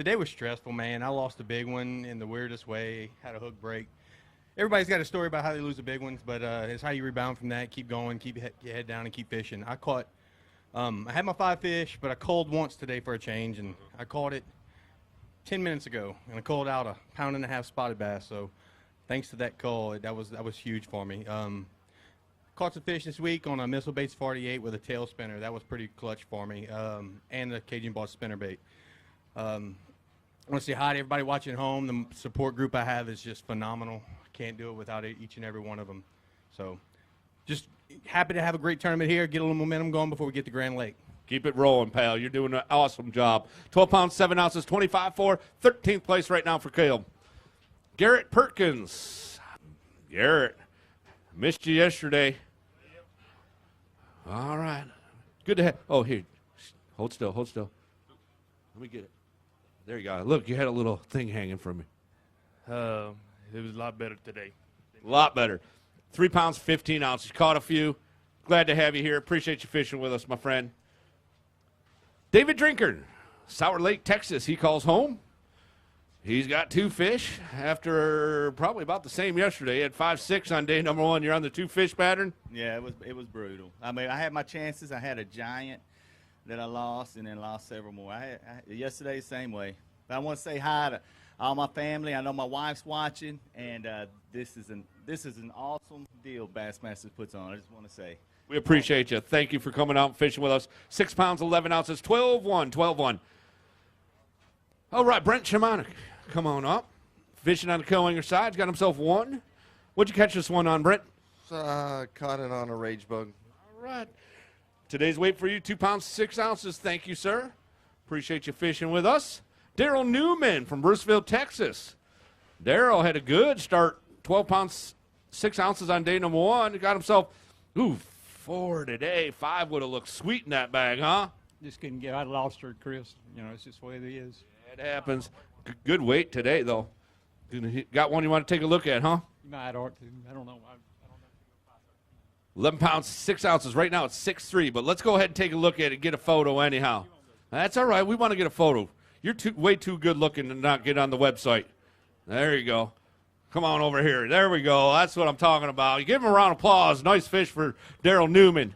Today was stressful, man. I lost a big one in the weirdest way, had a hook break. Everybody's got a story about how they lose the big ones, but it's how you rebound from that, keep going, keep your head down, and keep fishing. I caught, I had my 5 fish, but I culled once today for a change, and I caught it 10 minutes ago, and I culled out a 1.5 pound spotted bass. So thanks to that cull, that was huge for me. Caught some fish this week on a Missile Baits 48 with a tail spinner. That was pretty clutch for me, and the Cajun Boss spinner bait. I want to say hi to everybody watching at home. The support group I have is just phenomenal. I can't do it without each and every one of them. So just happy to have a great tournament here, get a little momentum going before we get to Grand Lake. Keep it rolling, pal. You're doing an awesome job. 12 pounds, 7 ounces, 25-4, 13th place right now for Caleb. Garrett Perkins. Garrett, missed you yesterday. All right. Good to have. Oh, here. Hold still, hold still. Let me get it. There you go. Look, you had a little thing hanging from me. It was a lot better today. A lot better. 3 pounds, 15 ounces. Caught a few. Glad to have you here. Appreciate you fishing with us, my friend. David Drinkard, Sour Lake, Texas. He calls home. He's got 2 fish after probably about the same yesterday. He had 5-6 on day number 1. You're on the 2 fish pattern? Yeah, it was brutal. I mean, I had my chances. I had a giant that I lost and then lost several more. Yesterday, same way. But I want to say hi to all my family. I know my wife's watching, and this is an awesome deal Bassmasters puts on. I just want to say. We appreciate you. Thank you for coming out and fishing with us. 6 pounds, 11 ounces, 12-1, 12-1. All right, Brent Shimonik, come on up. Fishing on the Killinger side. He's got himself 1. What'd you catch this one on, Brent? Caught it on a rage bug. All right. Today's weight for you, 2 pounds, 6 ounces. Thank you, sir. Appreciate you fishing with us. Daryl Newman from Bruceville, Texas. Daryl had a good start, 12 pounds, 6 ounces on day number 1. He got himself, 4 today. 5 would have looked sweet in that bag, huh? Just couldn't get. I lost her, Chris. You know, it's just the way it is. It happens. Good weight today, though. Got one you want to take a look at, huh? You might ought to. I don't know. 11 pounds, 6 ounces. Right now it's 6'3", but let's go ahead and take a look at it and get a photo anyhow. That's all right. We want to get a photo. You're way too good looking to not get on the website. There you go. Come on over here. There we go. That's what I'm talking about. You give him a round of applause. Nice fish for Daryl Newman.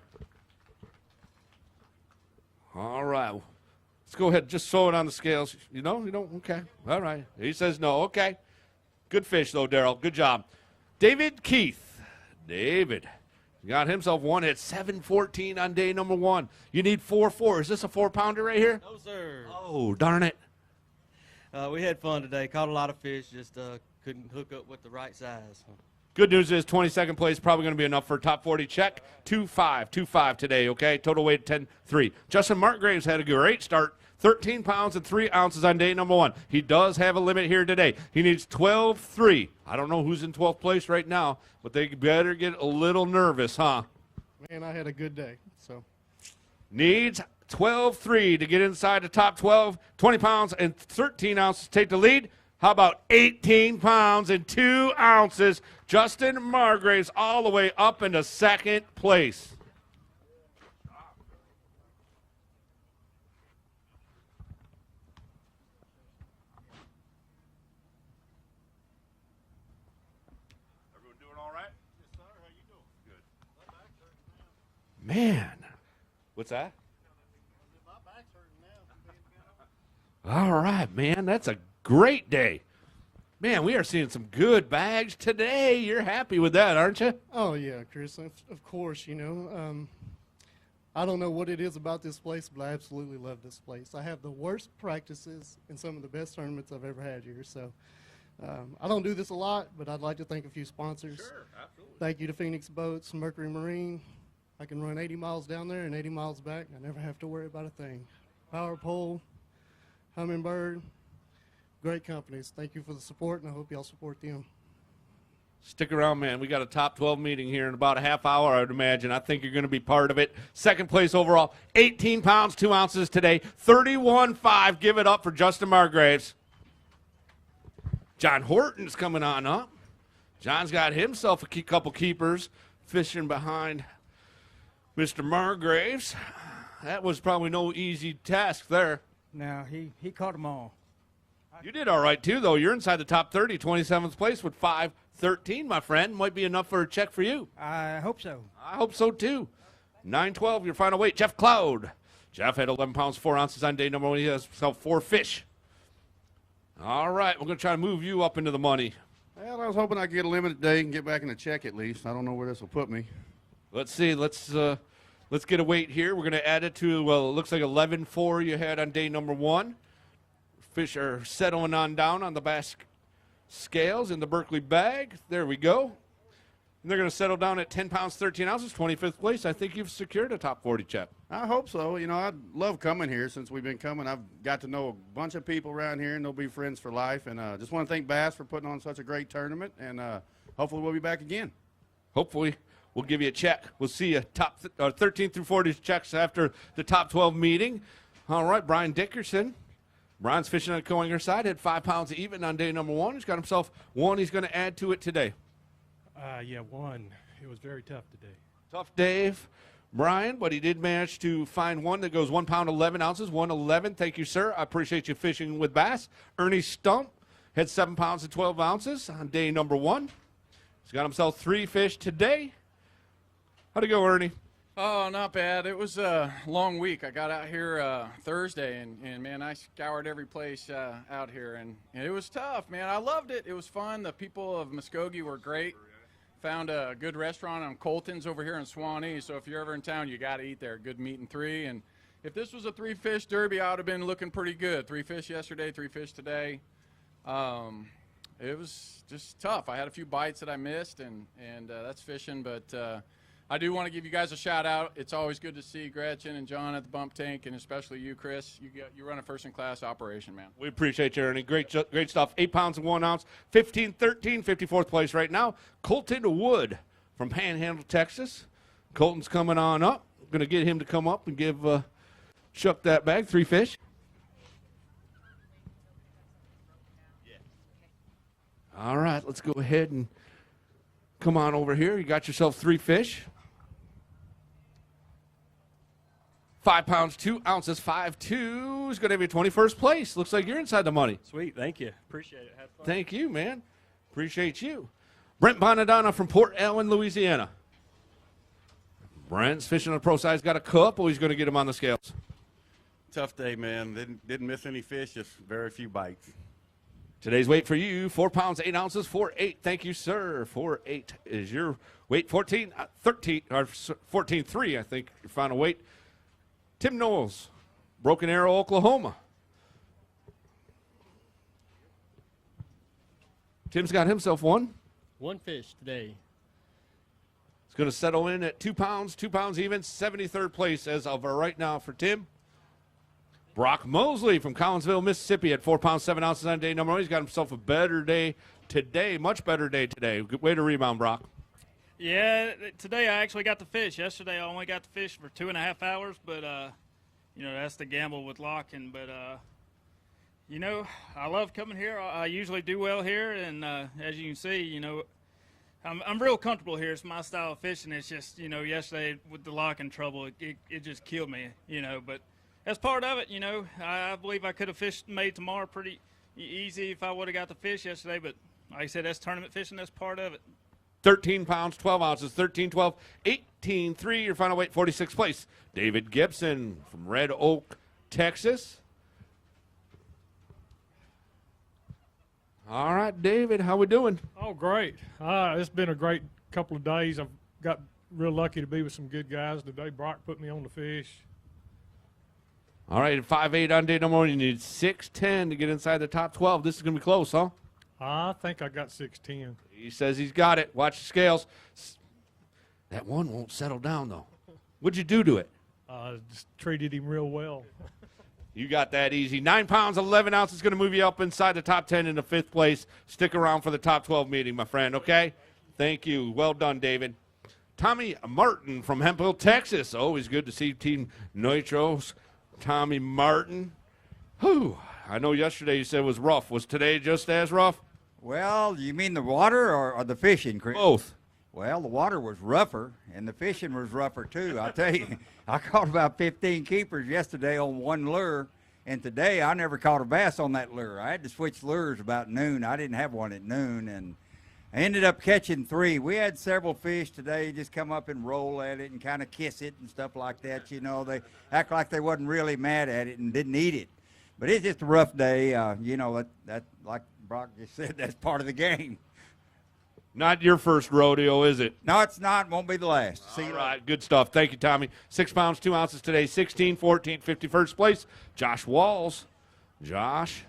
All right. Let's go ahead and just throw it on the scales. You know? You don't? Okay. All right. He says no. Okay. Good fish, though, Daryl. Good job. David Keith. David got himself 1 at 7:14 on day number 1. You need 4-4. Is this a 4-pounder right here? No, sir. Oh, darn it. We had fun today. Caught a lot of fish. Just couldn't hook up with the right size. Good news is 22nd place probably going to be enough for a top 40 check. 2.5 today, okay? Total weight 10.3. Justin Markgraves had a great start. 13 pounds and 3 ounces on day number 1. He does have a limit here today. He needs 12.3. I don't know who's in 12th place right now, but they better get a little nervous, huh? Man, I had a good day. So Needs 12.3 to get inside the top 12. 20 pounds and 13 ounces to take the lead. How about 18 pounds and 2 ounces? Justin Margraves all the way up into 2nd place. Everyone doing all right? Yes, sir. How you doing? Good. Man. What's that? All right, man. That's a great day. Man, we are seeing some good bags today. You're happy with that, aren't you? Oh, yeah, Chris, of course, you know. I don't know what it is about this place, but I absolutely love this place. I have the worst practices in some of the best tournaments I've ever had here. So I don't do this a lot, but I'd like to thank a few sponsors. Sure, absolutely. Thank you to Phoenix Boats, Mercury Marine. I can run 80 miles down there and 80 miles back. I never have to worry about a thing. Power Pole, Humminbird. Great companies. Thank you for the support, and I hope y'all support them. Stick around, man. We got a top 12 meeting here in about a half hour, I would imagine. I think you're going to be part of it. 2nd place overall, 18 pounds, 2 ounces today. 31.5. Give it up for Justin Margraves. John Horton's coming on up. John's got himself a couple keepers fishing behind Mr. Margraves. That was probably no easy task there. Now, he caught them all. You did all right, too, though. You're inside the top 30, 27th place with 5:13, my friend. Might be enough for a check for you. I hope so. I hope so, too. 9:12, your final weight. Jeff Cloud. Jeff had 11 pounds, 4 ounces on day number 1. He has himself 4 fish. All right, we're going to try to move you up into the money. Well, I was hoping I could get a limited day and get back in a check at least. I don't know where this will put me. Let's see. Let's get a weight here. We're going to add it to, well, it looks like 11.4 you had on day number 1. Fish are settling on down on the bass scales in the Berkeley bag. There we go. And they're going to settle down at 10 pounds, 13 ounces, 25th place. I think you've secured a top 40 check. I hope so. You know, I love coming here since we've been coming. I've got to know a bunch of people around here, and they'll be friends for life. And just want to thank Bass for putting on such a great tournament, and hopefully we'll be back again. Hopefully we'll give you a check. We'll see you top 13 through 40 checks after the top 12 meeting. All right, Brian Dickerson. Brian's fishing on the Coinger side, had 5 pounds even on day number 1. He's got himself 1 he's going to add to it today. Yeah, 1. It was very tough today. Tough Dave, Brian, but he did manage to find 1 that goes 1 pound 11 ounces, 111. Thank you, sir. I appreciate you fishing with Bass. Ernie Stump had 7 pounds and 12 ounces on day number 1. He's got himself 3 fish today. How'd it go, Ernie? Oh, not bad. It was a long week. I got out here Thursday, and man, I scoured every place out here, and it was tough, man. I loved it. It was fun. The people of Muskogee were great. Found a good restaurant on Colton's over here in Swanee, so if you're ever in town, you got to eat there. Good meat and 3. And if this was a 3-fish derby, I would have been looking pretty good. 3 fish yesterday, 3 fish today. It was just tough. I had a few bites that I missed, and that's fishing, but I do want to give you guys a shout out. It's always good to see Gretchen and John at the bump tank, and especially you, Chris. You run a first-in-class operation, man. We appreciate you, Ernie. Great stuff. 8 pounds and 1 ounce, 15-13, 54th place right now. Colton Wood from Panhandle, Texas. Colton's coming on up. Going to get him to come up and give Chuck that bag. 3 fish. All right, let's go ahead and come on over here. You got yourself 3 fish. 5 pounds, 2 ounces, 5.2 is going to be 21st place. Looks like you're inside the money. Sweet, thank you. Appreciate it. Had fun. Thank you, man. Appreciate you. Brent Bonadonna from Port Allen, Louisiana. Brent's fishing on the pro side. He's got a couple. He's going to get him on the scales. Tough day, man. Didn't miss any fish, just very few bites. Today's weight for you, 4 pounds, 8 ounces, 4.8. Thank you, sir. 4.8 is your weight. 14.3, I think, your final weight. Tim Knowles, Broken Arrow, Oklahoma. Tim's got himself 1. 1 fish today. It's going to settle in at 2 pounds even, 73rd place as of right now for Tim. Brock Mosley from Collinsville, Mississippi at 4 pounds, 7 ounces on day number 1. He's got himself a better day today, much better day today. Good way to rebound, Brock. Yeah, today I actually got the fish. Yesterday I only got the fish for 2.5 hours, but, that's the gamble with locking. But, I love coming here. I usually do well here, and as you can see, I'm real comfortable here. It's my style of fishing. It's just, yesterday with the locking trouble, it just killed me, but that's part of it, I believe I could have made tomorrow pretty easy if I would have got the fish yesterday, but like I said, that's tournament fishing. That's part of it. 13 pounds, 12 ounces, 13-12, 18-3, your final weight, 46th place. David Gibson from Red Oak, Texas. All right, David, how we doing? Oh, great. It's been a great couple of days. I've got real lucky to be with some good guys today. Brock put me on the fish. All right, 5'8" on day number 1. You need 6'10" to get inside the top 12. This is going to be close, huh? I think I got 6'10". He says he's got it. Watch the scales. That 1 won't settle down, though. What'd you do to it? Just treated him real well. You got that easy. 9 pounds, 11 ounces is going to move you up inside the top 10 in the 5th place. Stick around for the top 12 meeting, my friend, okay? Thank you. Well done, David. Tommy Martin from Hemphill, Texas. Always good to see Team Nitros. Tommy Martin. Whew. I know yesterday you said it was rough. Was today just as rough? Well, you mean the water or the fishing, Chris? Both. Well, the water was rougher, and the fishing was rougher, too. I'll tell you, I caught about 15 keepers yesterday on 1 lure, And today I never caught a bass on that lure. I had to switch lures about noon. I didn't have one at noon, and I ended up catching 3. We had several fish today just come up and roll at it and kind of kiss it and stuff like that. You know, they act like they wasn't really mad at it and didn't eat it. But it's just a rough day. You know, that like Brock just said, that's part of the game. Not your first rodeo, is it? No, it's not. Won't be the last. All right, good stuff. Thank you, Tommy. 6 pounds, 2 ounces today, 16, 14, 51st place. Josh Walls. Josh,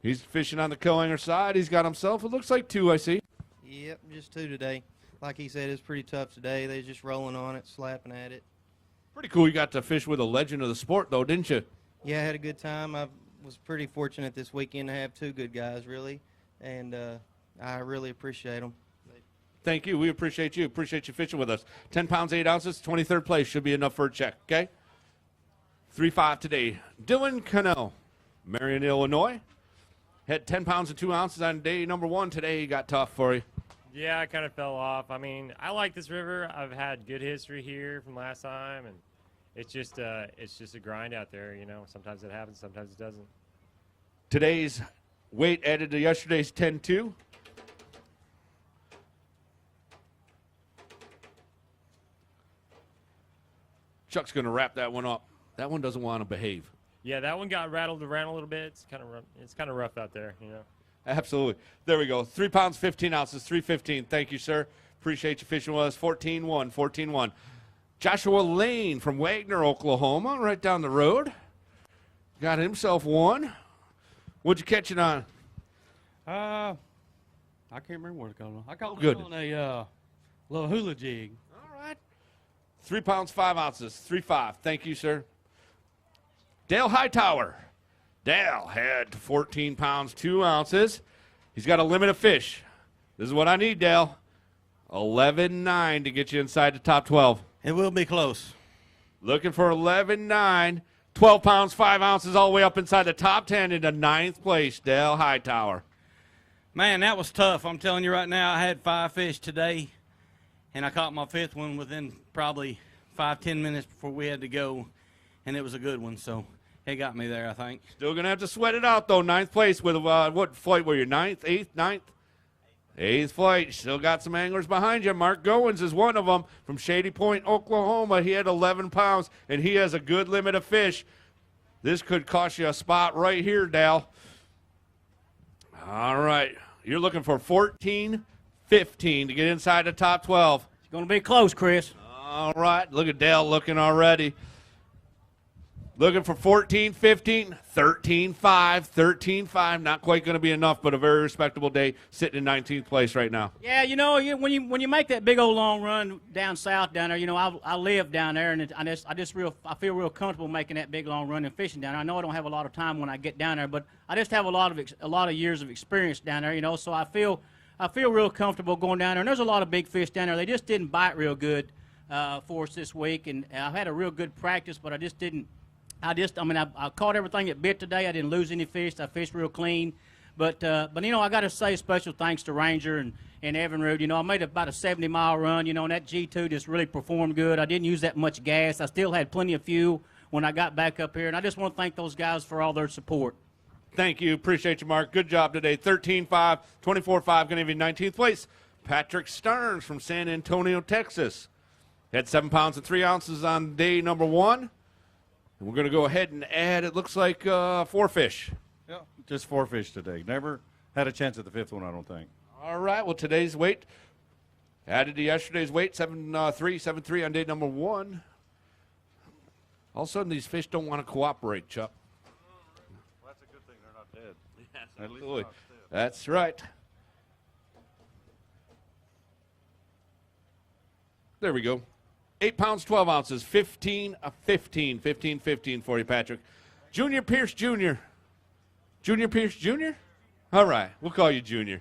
he's fishing on the co-hanger side. He's got himself, it looks like 2, I see. Yep, just 2 today. Like he said, it's pretty tough today. They're just rolling on it, slapping at it. Pretty cool. You got to fish with a legend of the sport, though, didn't you? Yeah, I had a good time. I was pretty fortunate this weekend to have 2 good guys, really, and I really appreciate them. Thank you. We appreciate you. Appreciate you fishing with us. 10 pounds, 8 ounces, 23rd place. Should be enough for a check, okay? 3-5 today. Dylan Cannell, Marion, Illinois. Had 10 pounds and 2 ounces on day number 1 today. He got tough for you. Yeah, I kind of fell off. I mean, I like this river. I've had good history here from last time, and it's just a grind out there, you know. Sometimes it happens, sometimes it doesn't. Today's weight added to yesterday's 10-2. Chuck's going to wrap that one up. That one doesn't want to behave. Yeah, that one got rattled around a little bit. It's kind of rough out there, you know. Absolutely. There we go. 3 pounds, 15 ounces, 315. Thank you, sir. Appreciate you fishing with us. 14-1, 14-1. Joshua Lane from Wagner, Oklahoma, right down the road. Got himself 1. What'd you catch it on? I can't remember what it called. I caught Good. it on a little hula jig. 3 pounds, 5 ounces, 3.5. Thank you, sir. Dale Hightower. Dale had 14 pounds, 2 ounces. He's got a limit of fish. This is what I need, Dale. 11.9 to get you inside the top 12. It will be close. Looking for 11.9. 12 pounds, 5 ounces, all the way up inside the top 10 into 9th place, Dale Hightower. Man, that was tough. I'm telling you right now, I had 5 fish today, and I caught my 5th one within probably 5-10 minutes before we had to go, and it was a good one, so it got me there, I think. Still going to have to sweat it out, though. 9th place with, what flight were you, 9th, 8th, 9th? 8th flight. Still got some anglers behind you. Mark Goins is one of them from Shady Point, Oklahoma. He had 11 pounds, and he has a good limit of fish. This could cost you a spot right here, Dal. All right. You're looking for 14-15 to get inside the top 12. It's going to be close, Chris. All right. Look at Dale looking already. Looking for 14-15, 13-5, 13-5. Not quite going to be enough, but a very respectable day, sitting in 19th place right now. Yeah, you know, when you make that big old long run down south down there, you know, I live down there, and I feel real comfortable making that big long run and fishing down there. I know I don't have a lot of time when I get down there, but I just have a lot of years of experience down there, you know. So I feel real comfortable going down there. And there's a lot of big fish down there. They just didn't bite real good for us this week, and I've had a real good practice, but I just didn't. I caught everything that bit today. I didn't lose any fish. I fished real clean. But you know, I got to say special thanks to Ranger and Evinrude. You know, I made about a 70-mile run, you know, and that G2 just really performed good. I didn't use that much gas. I still had plenty of fuel when I got back up here. And I just want to thank those guys for all their support. Thank you. Appreciate you, Mark. Good job today. 13-5, 24-5, going to be 19th place. Patrick Stearns from San Antonio, Texas. Had 7 pounds and 3 ounces on day number 1. And we're going to go ahead and add, it looks like 4 fish. Yeah, just 4 fish today. Never had a chance at the 5th one, I don't think. All right, well, today's weight added to yesterday's weight, 7.3 on day number 1. All of a sudden, these fish don't want to cooperate, Chuck. Well, that's a good thing. They're not dead. Yes, absolutely. That's right. There we go. 8 pounds, 12 ounces, 15 for you, Patrick. Junior Pierce Jr. Junior Pierce Jr.? All right, we'll call you Junior.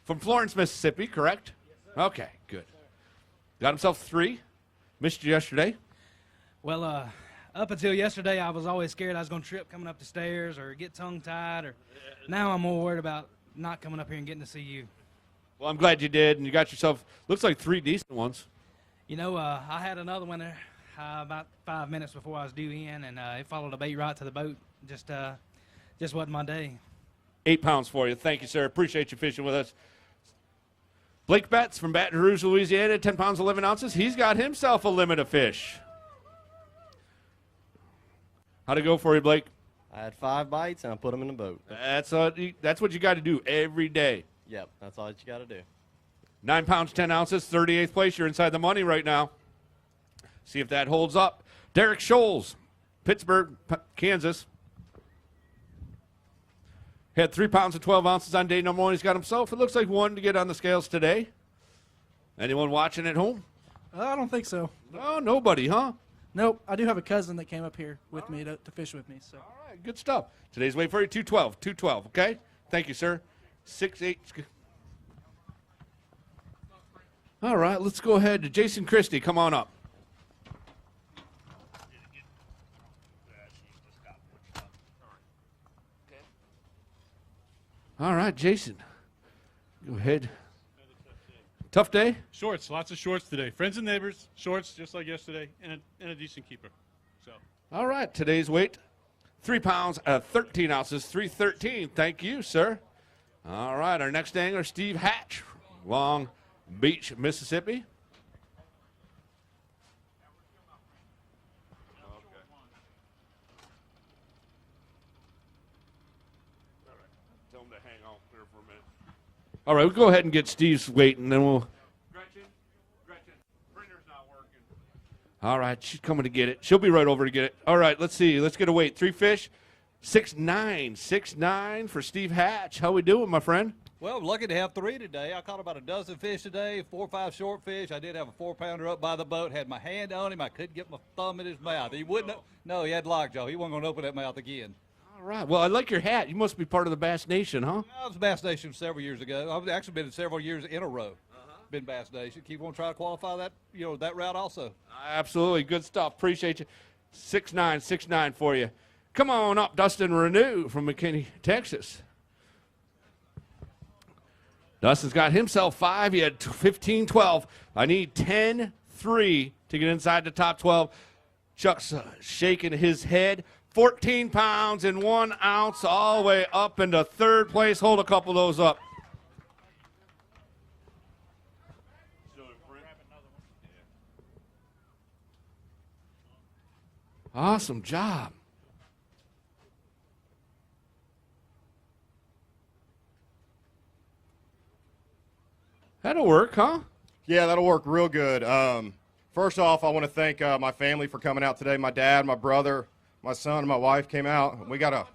From Florence, Mississippi, correct? Yes, sir. Okay, good. Got himself 3. Missed you yesterday. Well, up until yesterday, I was always scared I was going to trip coming up the stairs or get tongue-tied. Now I'm more worried about not coming up here and getting to see you. Well, I'm glad you did, and you got yourself, looks like 3 decent ones. You know, I had another one there. about 5 minutes before I was due in, and it followed a bait right to the boat. Just wasn't my day. 8 pounds for you. Thank you, sir. Appreciate you fishing with us. Blake Betts from Baton Rouge, Louisiana, 10 pounds, 11 ounces. He's got himself a limit of fish. How'd it go for you, Blake? I had 5 bites, and I put them in the boat. That's what you got to do every day. Yep, that's all that you got to do. 9 pounds, 10 ounces, 38th place. You're inside the money right now. See if that holds up. Derek Scholes, Pittsburgh, Kansas. Had 3 pounds and 12 ounces on day number 1. He's got himself, it looks like, 1 to get on the scales today. Anyone watching at home? I don't think so. Oh, nobody, huh? Nope. I do have a cousin that came up here with me to fish with me. So. All right, good stuff. Today's weight for you, 212, okay? Thank you, sir. 6'8". All right, let's go ahead to Jason Christie. Come on up. All right, Jason. Go ahead. Tough day? Shorts, lots of shorts today. Friends and neighbors, shorts just like yesterday, and a decent keeper. So. All right, today's weight, 3 pounds, 13 ounces, 313. Thank you, sir. All right, our next angler, Steve Hatch, Long Beach, Mississippi. Tell him to hang on there for a minute. All right, we'll go ahead and get Steve's weight, and then we'll. Gretchen, printer's not working. All right, she's coming to get it. She'll be right over to get it. All right, let's see. Let's get a weight. 3 fish, 6'9" for Steve Hatch. How we doing, my friend? Well, I'm lucky to have 3 today. I caught about a dozen fish today, 4 or 5 short fish. I did have a 4-pounder up by the boat. Had my hand on him. I couldn't get my thumb in his mouth. He wouldn't. No, he had lockjaw. He wasn't going to open that mouth again. All right. Well, I like your hat. You must be part of the Bass Nation, huh? I was Bass Nation several years ago. I've actually been several years in a row. Been Bass Nation. Keep on trying to qualify that, that route also. Absolutely. Good stuff. Appreciate you. 6'9" for you. Come on up, Dustin Renew from McKinney, Texas. Dustin's got himself 5. He had 15-12. I need 10-3 to get inside the top 12. Chuck's shaking his head. 14 pounds and 1 ounce all the way up into 3rd place. Hold a couple of those up. Awesome job. That'll work, huh? Yeah, that'll work real good. First off, I want to thank my family for coming out today. My dad, my brother, my son, and my wife came out. We got a.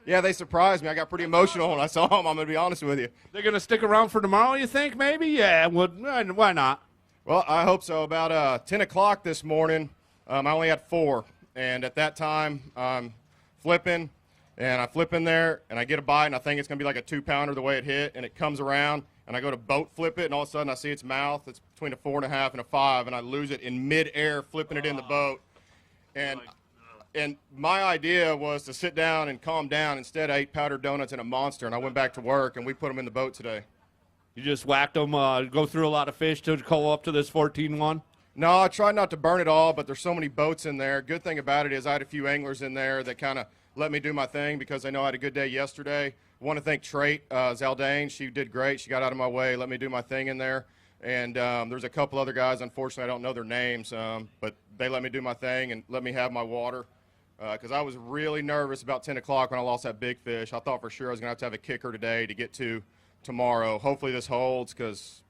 Yeah, they surprised me. I got pretty emotional when I saw them. I'm going to be honest with you. They're going to stick around for tomorrow, you think, maybe? Yeah, well, why not? Well, I hope so. About 10 o'clock this morning, I only had 4. And at that time, I'm flipping, and I flip in there, and I get a bite, and I think it's going to be like a 2-pounder the way it hit, and it comes around, and I go to boat flip it, and all of a sudden I see its mouth. It's between a 4.5 and a 5, and I lose it in midair flipping it in the boat. And my idea was to sit down and calm down. Instead, I ate powdered donuts and a Monster, and I went back to work, and we put them in the boat today. You just whacked them, go through a lot of fish to call up to this 14-1? No, I tried not to burn it all, but there's so many boats in there. Good thing about it is I had a few anglers in there that kind of let me do my thing because they know I had a good day yesterday. I want to thank Trait Zaldane. She did great. She got out of my way, let me do my thing in there. And there's a couple other guys, unfortunately, I don't know their names, but they let me do my thing and let me have my water because I was really nervous about 10 o'clock when I lost that big fish. I thought for sure I was going to have a kicker today to get to tomorrow. Hopefully this holds because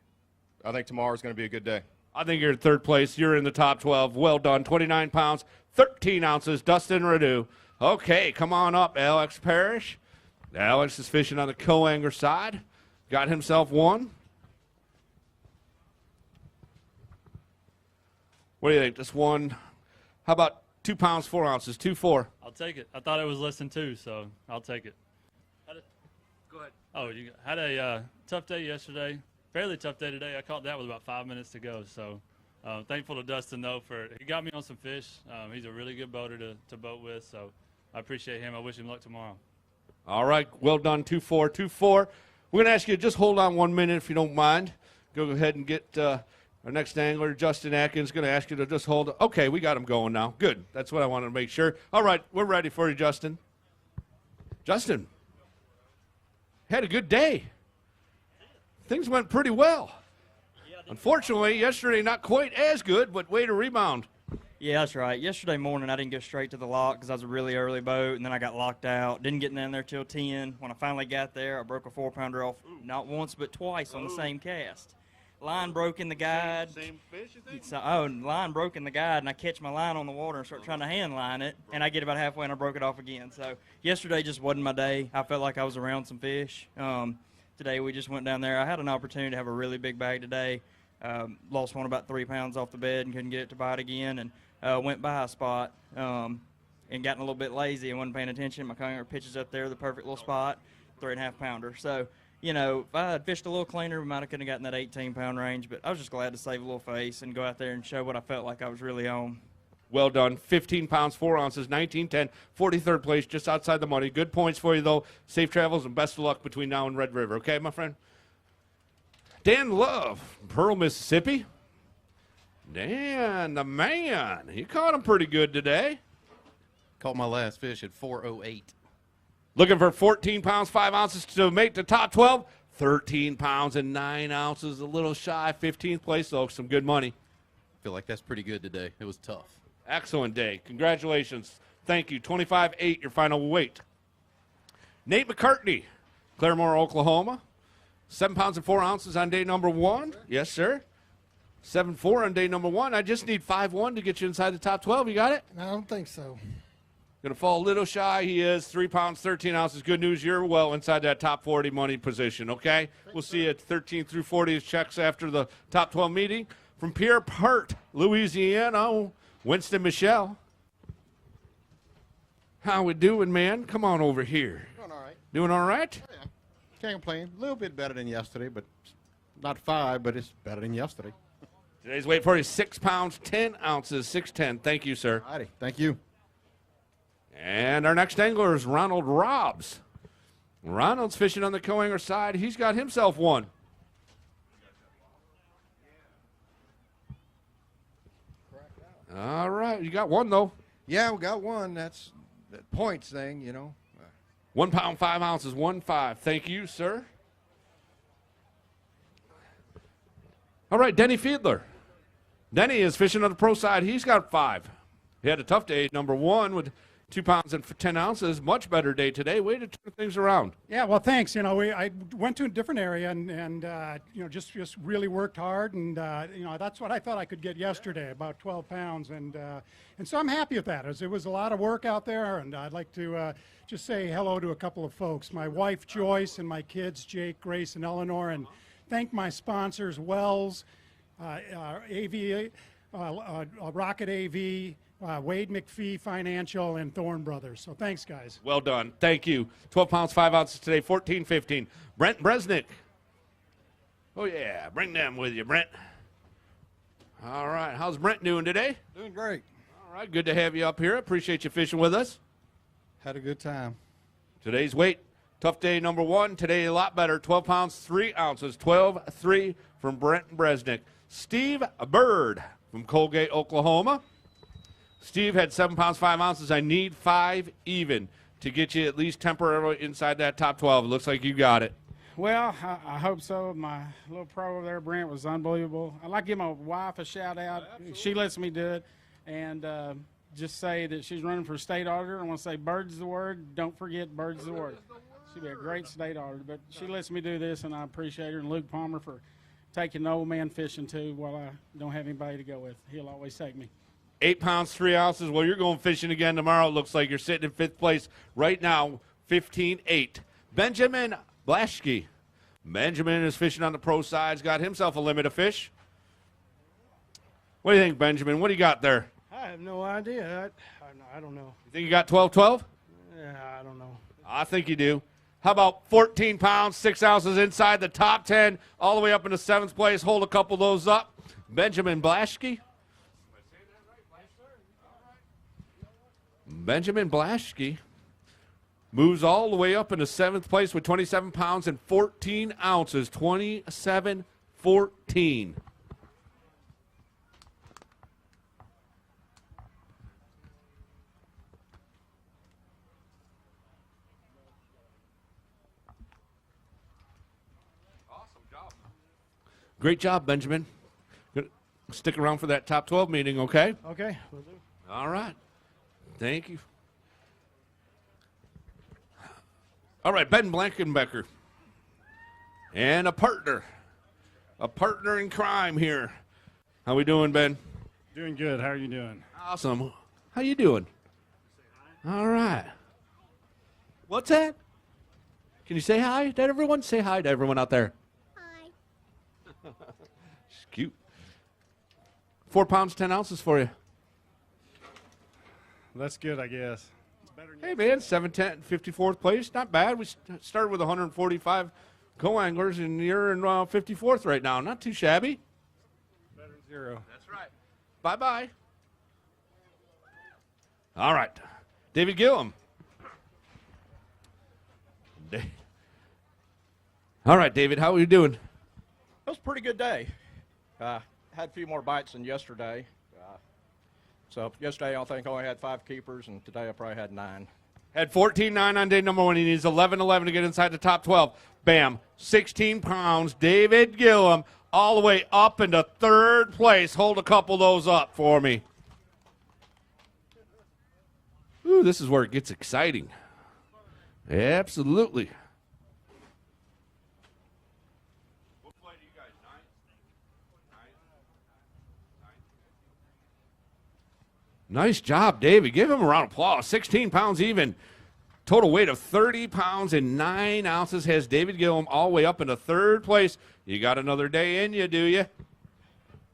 I think tomorrow's going to be a good day. I think you're in 3rd place. You're in the top 12. Well done. 29 pounds, 13 ounces. Dustin Renew. Okay, come on up, Alex Parrish. Alex is fishing on the co-angler side. Got himself 1. What do you think? Just 1. How about 2 pounds, 4 ounces? 2-4. I'll take it. I thought it was less than 2, so I'll take it. Go ahead. Oh, you had a tough day yesterday. Fairly tough day today. I caught that with about 5 minutes to go. So thankful to Dustin, though, he got me on some fish. He's a really good boater to boat with, so I appreciate him. I wish him luck tomorrow. All right. Well done. 2-4. We're going to ask you to just hold on 1 minute if you don't mind. Go ahead and get Our next angler, Justin Atkins, going to ask you to just hold. Okay, we got him going now. Good. That's what I wanted to make sure. All right, we're ready for you, Justin. Justin, had a good day. Things went pretty well. Unfortunately, yesterday not quite as good, but way to rebound. Yeah, that's right. Yesterday morning, I didn't go straight to the lock because I was a really early boat, and then I got locked out. Didn't get in there till 10. When I finally got there, I broke a 4-pounder off not once but twice on the same cast. Line broke in the guide. Same fish, you think? Line broke in the guide, and I catch my line on the water and start trying to hand line it, and I get about halfway and I broke it off again. So yesterday just wasn't my day. I felt like I was around some fish. Today we just went down there. I had an opportunity to have a really big bag today. Lost one about 3 pounds off the bed and couldn't get it to bite again, and went by a spot and gotten a little bit lazy and wasn't paying attention. My conger pitches up there, the perfect little spot, 3.5 pounder. So, you know, if I had fished a little cleaner, we might have could have gotten that 18-pound range, but I was just glad to save a little face and go out there and show what I felt like I was really on. Well done. 15 pounds, 4 ounces, 1910, 43rd place, just outside the money. Good points for you, though. Safe travels and best of luck between now and Red River. Okay, my friend? Dan Love, Pearl, Mississippi. Dan, the man. He caught him pretty good today. Caught my last fish at 4:08. Looking for 14 pounds, 5 ounces to make the top 12. 13 pounds and 9 ounces, a little shy. 15th place, though. Some good money. Feel like that's pretty good today. It was tough. Excellent day. Congratulations. Thank you. 25.8, your final weight. Nate McCartney, Claremore, Oklahoma. 7 pounds and 4 ounces on day number 1. Yes, sir. 7.4 on day number 1. I just need 5.1 to get you inside the top 12. You got it? I don't think so. Going to fall a little shy. He is 3 pounds, 13 ounces. Good news. You're well inside that top 40 money position, okay? We'll see you at 13 through 40 as checks after the top 12 meeting. From Pierre Part, Louisiana, Winston Michelle. How we doing, man? Come on over here. Doing all right. Doing all right? Oh, yeah. Can't complain. A little bit better than yesterday, but not 5, but it's better than yesterday. Today's weight for you, 6 pounds, 10 ounces, 6'10". Thank you, sir. All righty. Thank you. And our next angler is Ronald Robbs. Ronald's fishing on the co-angler side. He's got himself one. All right. You got one, though. Yeah, we got one. That's that points thing, you know. 1 pound, 5 ounces, 1.5. Thank you, sir. All right, Denny Fiedler. Denny is fishing on the pro side. He's got 5. He had a tough day, number 1, with 2 pounds and 10 ounces. Much better day today. Way to turn things around. Yeah, well, thanks. You know, I went to a different area and you know, just really worked hard, and you know, that's what I thought I could get yesterday, about 12 pounds, and so I'm happy with that. It was a lot of work out there, and I'd like to just say hello to a couple of folks, my wife Joyce and my kids Jake, Grace, and Eleanor, and thank my sponsors Wells, AV, Rocket AV. Wade McPhee Financial, and Thorne Brothers. So thanks, guys. Well done. Thank you. 12 pounds, 5 ounces today, 14.15. Brent Bresnick. Oh, yeah. Bring them with you, Brent. All right. How's Brent doing today? Doing great. All right. Good to have you up here. Appreciate you fishing with us. Had a good time. Today's weight, tough day number 1. Today a lot better. 12 pounds, 3 ounces. 12.3 from Brent Bresnick. Steve Bird from Colgate, Oklahoma. Steve had 7 pounds, 5 ounces. I need 5 even to get you at least temporarily inside that top 12. It looks like you got it. Well, I hope so. My little pro over there, Brent, was unbelievable. I'd like to give my wife a shout out. She lets me do it. And just say that she's running for state auditor. I want to say bird's the word. Don't forget bird's the word. She'd be a great state auditor. But she lets me do this, and I appreciate her. And Luke Palmer for taking the old man fishing, too, while I don't have anybody to go with. He'll always take me. 8 pounds, 3 ounces. Well, you're going fishing again tomorrow. It looks like you're sitting in 5th place right now, 15.8. Benjamin Blaschke. Benjamin is fishing on the pro side. He's got himself a limit of fish. What do you think, Benjamin? What do you got there? I have no idea. I don't know. You think you got 12-12? Yeah, I don't know. I think you do. How about 14 pounds, 6 ounces inside the top 10, all the way up into 7th place? Hold a couple of those up. Benjamin Blaschke. Benjamin Blaschke moves all the way up into 7th place with 27 pounds and 14 ounces, 27-14. Great job, Benjamin. Good. Stick around for that top 12 meeting, okay? Okay, will do. All right. Thank you. All right, Ben Blankenbecker. And a partner in crime here. How we doing, Ben? Doing good. How are you doing? Awesome. How you doing? All right. What's that? Can you say hi to everyone? Say hi to everyone out there. Hi. She's cute. 4 pounds, 10 ounces for you. That's good, I guess. Hey, man, 710, 54th place. Not bad. We started with 145 co-anglers, and you're in 54th right now. Not too shabby. Better than zero. That's right. Bye-bye. All right. David Gillum. All right, David, how are you doing? It was a pretty good day. Had a few more bites than yesterday. So yesterday I think I only had 5 keepers, and today I probably had 9. Had 14-9 on day number 1. He needs 11-11 to get inside the top 12. Bam. 16 pounds. David Gillum all the way up into 3rd place. Hold a couple of those up for me. Ooh, this is where it gets exciting. Absolutely. Nice job, David. Give him a round of applause. 16 pounds even. Total weight of 30 pounds and 9 ounces has David Gillum all the way up into 3rd place. You got another day in you, do you?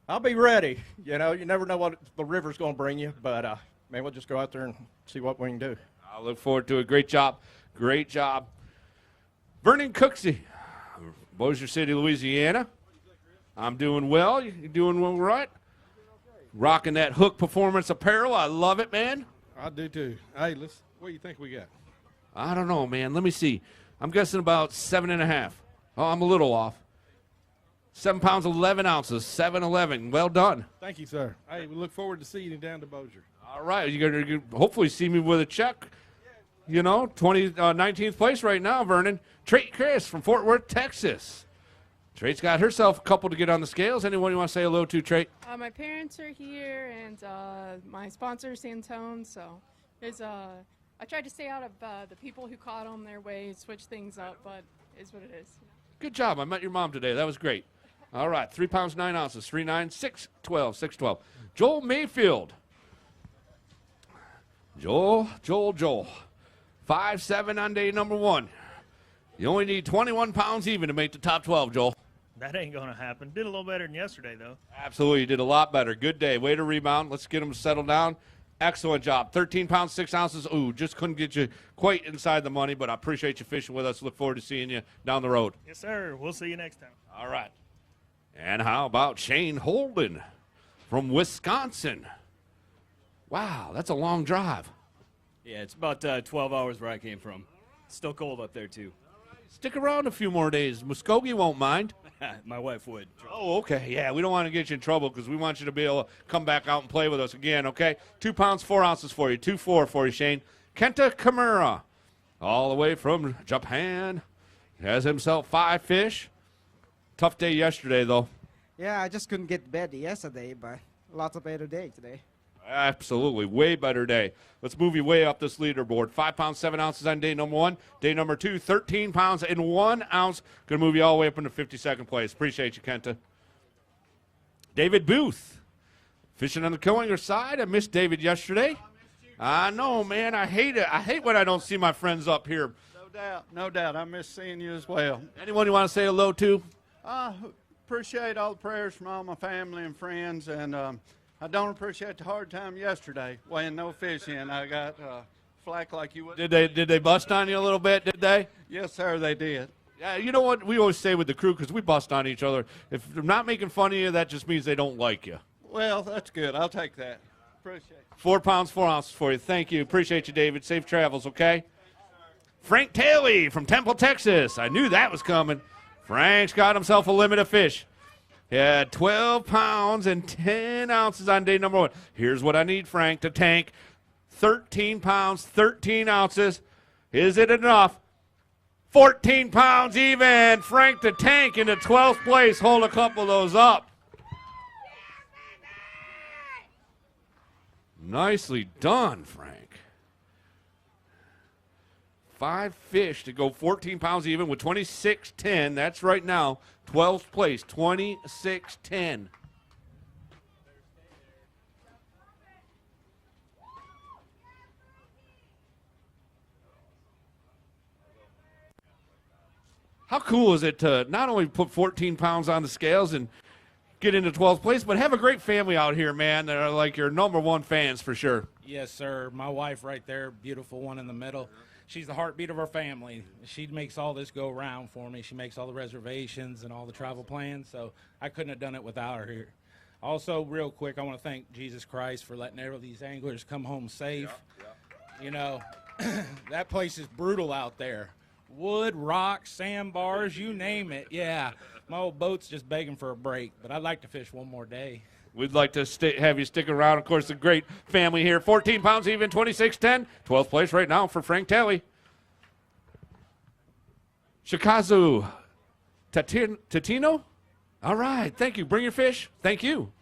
I'll be ready. You know, you never know what the river's going to bring you, but maybe we'll just go out there and see what we can do. I look forward to it. Great job. Great job. Vernon Cooksey, Bossier City, Louisiana. I'm doing well. You doing well, right? Rocking that Hook Performance apparel. I love it, man. I do too. Hey, what do you think we got? I don't know, man. Let me see. I'm guessing about 7.5. Oh, I'm a little off. 7 pounds, 11 ounces, 7-11. Well done. Thank you, sir. Hey, we look forward to seeing you down to Bossier. All right. You're going to hopefully see me with a check. You know, 19th place right now, Vernon. Trait Chris from Fort Worth, Texas. Trait's got herself a couple to get on the scales. Anyone you want to say hello to, Trait? My parents are here, and my sponsor, Santone. So I tried to stay out of the people who caught on their way, switch things up, but it's what it is. Good job. I met your mom today. That was great. All right. 3 pounds, 9 ounces. 3-9, 6-12, 6-12. Joel Mayfield. Joel. 5-7 on day number 1. You only need 21 pounds even to make the top 12, Joel. That ain't going to happen. Did a little better than yesterday, though. Absolutely. You did a lot better. Good day. Way to rebound. Let's get them settled down. Excellent job. 13 pounds, 6 ounces. Ooh, just couldn't get you quite inside the money, but I appreciate you fishing with us. Look forward to seeing you down the road. Yes, sir. We'll see you next time. All right. And how about Shane Holden from Wisconsin? Wow, that's a long drive. Yeah, it's about 12 hours where I came from. Still cold up there, too. Stick around a few more days. Muskogee won't mind. My wife would. Oh, okay. Yeah, we don't want to get you in trouble because we want you to be able to come back out and play with us again, okay? 2 pounds, 4 ounces for you. 2-4 for you, Shane. Kenta Kimura, all the way from Japan, has himself 5 fish. Tough day yesterday, though. Yeah, I just couldn't get to bed yesterday, but lots of better day today. Absolutely. Way better day. Let's move you way up this leaderboard. 5 pounds, 7 ounces on day number 1. Day number 2, 13 pounds and 1 ounce. Going to move you all the way up into 52nd place. Appreciate you, Kenta. David Booth. Fishing on the Killinger side. I missed David yesterday. I know, man. I hate it. I hate when I don't see my friends up here. No doubt. I miss seeing you as well. Anyone you want to say hello to? Appreciate all the prayers from all my family and friends, and I don't appreciate the hard time yesterday weighing no fish in. I got flack like you would. Did they bust on you a little bit, did they? Yes, sir, they did. Yeah, you know what we always say with the crew, because we bust on each other. If they're not making fun of you, that just means they don't like you. Well, that's good. I'll take that. Appreciate it. 4 pounds, 4 ounces for you. Thank you. Appreciate you, David. Safe travels, okay? Frank Taylor from Temple, Texas. I knew that was coming. Frank's got himself a limit of fish. He had 12 pounds and 10 ounces on day number 1. Here's what I need, Frank, to tank. 13 pounds, 13 ounces. Is it enough? 14 pounds even. Frank the Tank into 12th place. Hold a couple of those up. Nicely done, Frank. 5 fish to go 14 pounds even with 26.10. That's right now 12th place, 26.10. How cool is it to not only put 14 pounds on the scales and get into 12th place, but have a great family out here, man, that are like your number one fans for sure. Yes, sir. My wife right there, beautiful one in the middle. She's the heartbeat of our family. She makes all this go round for me. She makes all the reservations and all the travel plans, so I couldn't have done it without her here. Also, real quick, I want to thank Jesus Christ for letting all these anglers come home safe. You know, that place is brutal out there. Wood, rocks, sandbars, you name it. Yeah, my old boat's just begging for a break, but I'd like to fish one more day. We'd like to have you stick around. Of course, a great family here. 14 pounds even, 26.10. 12th place right now for Frank Talley. Shikazu Tatino. All right, thank you. Bring your fish. Thank you.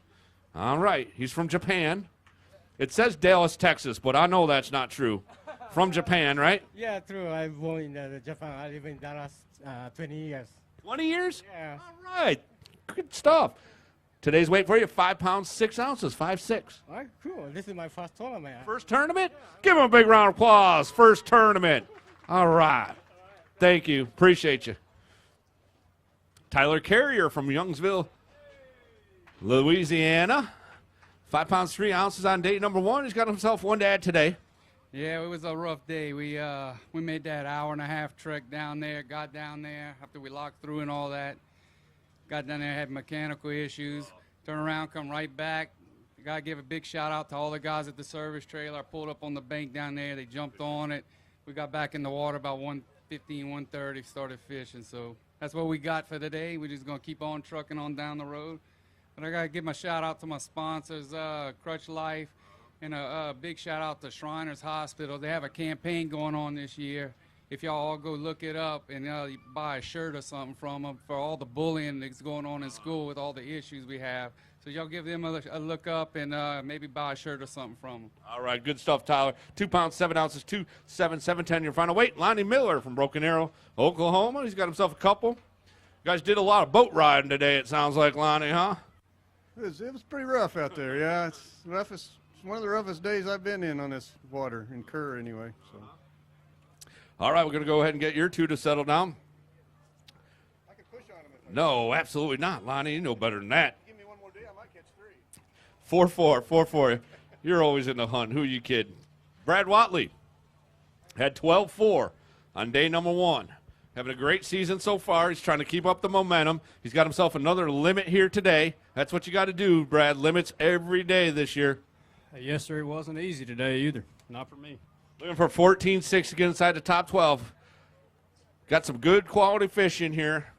All right, he's from Japan. It says Dallas, Texas, but I know that's not true. From Japan, right? Yeah, true. I was born in Japan. I live in Dallas 20 years. 20 years? Yeah. All right, good stuff. Today's weight for you, 5 pounds, 6 ounces, 5'6". All right, cool. This is my first tournament. First tournament? Give him a big round of applause. First tournament. All right. Thank you. Appreciate you. Tyler Carrier from Youngsville, Louisiana. 5 pounds, 3 ounces on day number 1. He's got himself one to add today. Yeah, it was a rough day. We made that hour-and-a-half trek down there, got down there after we locked through and all that. Got down there, had mechanical issues. Turned around, come right back. Gotta give a big shout out to all the guys at the service trailer. I pulled up on the bank down there. They jumped on it. We got back in the water about 1:15, 1:30, started fishing. So that's what we got for today. We're just gonna keep on trucking on down the road. But I gotta give my shout out to my sponsors, Crutch Life, and a big shout out to Shriners Hospital. They have a campaign going on this year. If y'all all go look it up and you buy a shirt or something from them for all the bullying that's going on in school with all the issues we have. So y'all give them a look up and maybe buy a shirt or something from them. All right, good stuff, Tyler. 2 pounds, 7 ounces, 27710 your final weight. Lonnie Miller from Broken Arrow, Oklahoma. He's got himself a couple. You guys did a lot of boat riding today, it sounds like, Lonnie, huh? It was pretty rough out there, yeah. It's roughest. It's one of the roughest days I've been in on this water, in Kerr anyway. So. All right, we're going to go ahead and get your two to settle down. I can push on them. No, absolutely not, Lonnie. You know better than that. Give me one more day, I might catch 3. 4-4. You're always in the hunt. Who are you kidding? Brad Watley had 12-4 on day number 1. Having a great season so far. He's trying to keep up the momentum. He's got himself another limit here today. That's what you got to do, Brad. Limits every day this year. Yes, sir. It wasn't easy today either. Not for me. Looking for 14-6 to get inside the top 12. Got some good quality fish in here.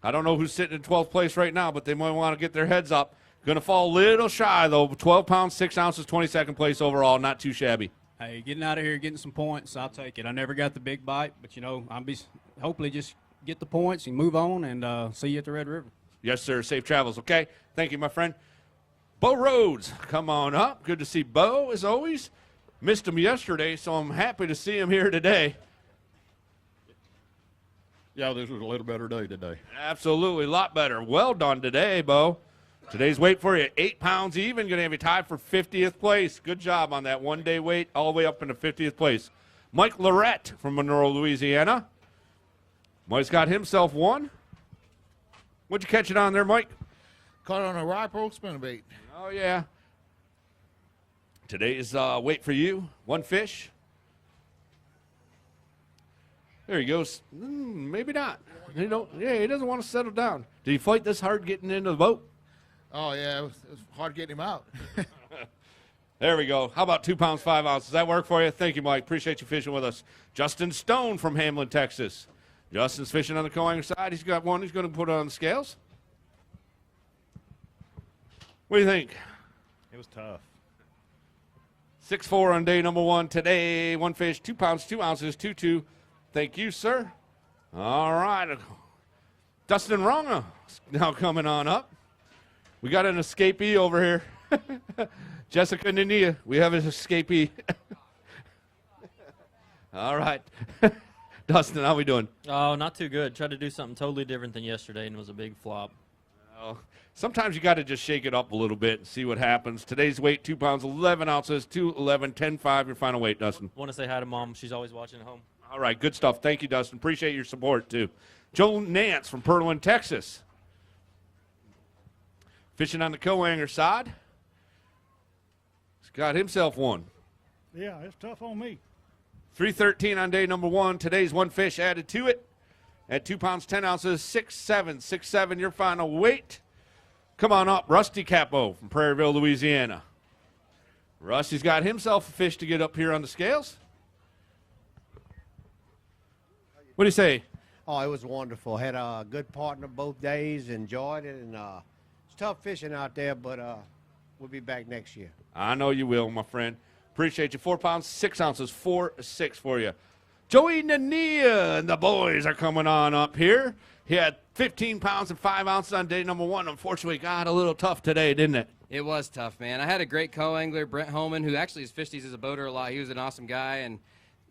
I don't know who's sitting in 12th place right now, but they might want to get their heads up. Going to fall a little shy, though. 12 pounds, 6 ounces, 22nd place overall. Not too shabby. Hey, getting out of here, getting some points, I'll take it. I never got the big bite, but, you know, hopefully just get the points and move on and see you at the Red River. Yes, sir. Safe travels, okay? Thank you, my friend. Bo Rhodes, come on up. Good to see Bo, as always. Missed him yesterday, so I'm happy to see him here today. Yeah, this was a little better day today. Absolutely, a lot better. Well done today, Bo. Today's weight for you, 8 pounds even. Going to have you tied for 50th place. Good job on that one-day weight, all the way up into 50th place. Mike Lorette from Monroe, Louisiana. Mike's got himself one. What'd you catch it on there, Mike? Caught it on a ripple spinnerbait. Oh, yeah. Today's weight for you, 1 fish. There he goes. Maybe not. He doesn't want to settle down. Did he fight this hard getting into the boat? Oh, yeah, it was hard getting him out. There we go. How about 2 pounds, 5 ounces? Does that work for you? Thank you, Mike. Appreciate you fishing with us. Justin Stone from Hamlin, Texas. Justin's fishing on the co-angler side. He's got one. He's going to put it on the scales. What do you think? It was tough. 6-4 on day number 1 today. 1 fish, 2 pounds, 2 ounces, 2-2. Thank you, sir. All right. Dustin Ronga now coming on up. We got an escapee over here. Jessica Nania, we have an escapee. All right. Dustin, how we doing? Oh, not too good. Tried to do something totally different than yesterday, and it was a big flop. Well, sometimes you got to just shake it up a little bit and see what happens. Today's weight, 2 pounds, 11 ounces, 211, 10.5, your final weight, Dustin. Want to say hi to Mom. She's always watching at home. All right, good stuff. Thank you, Dustin. Appreciate your support, too. Joe Nance from Pearland, Texas. Fishing on the Coanger side. He's got himself one. Yeah, it's tough on me. 313 on day number 1. Today's one fish added to it at 2 pounds, 10 ounces, 6'7", 6'7", your final weight. Come on up, Rusty Capo from Prairieville, Louisiana. Rusty's got himself a fish to get up here on the scales. What do you say? Oh, it was wonderful. Had a good partner both days. Enjoyed it, and it's tough fishing out there, but we'll be back next year. I know you will, my friend. Appreciate you. 4 pounds, 6 ounces, 4-6 for you. Joey Nania and the boys are coming on up here. He had 15 pounds and 5 ounces on day number 1. Unfortunately, got a little tough today, didn't it? It was tough, man. I had a great co-angler, Brent Holman, who actually has fished these as a boater a lot. He was an awesome guy, and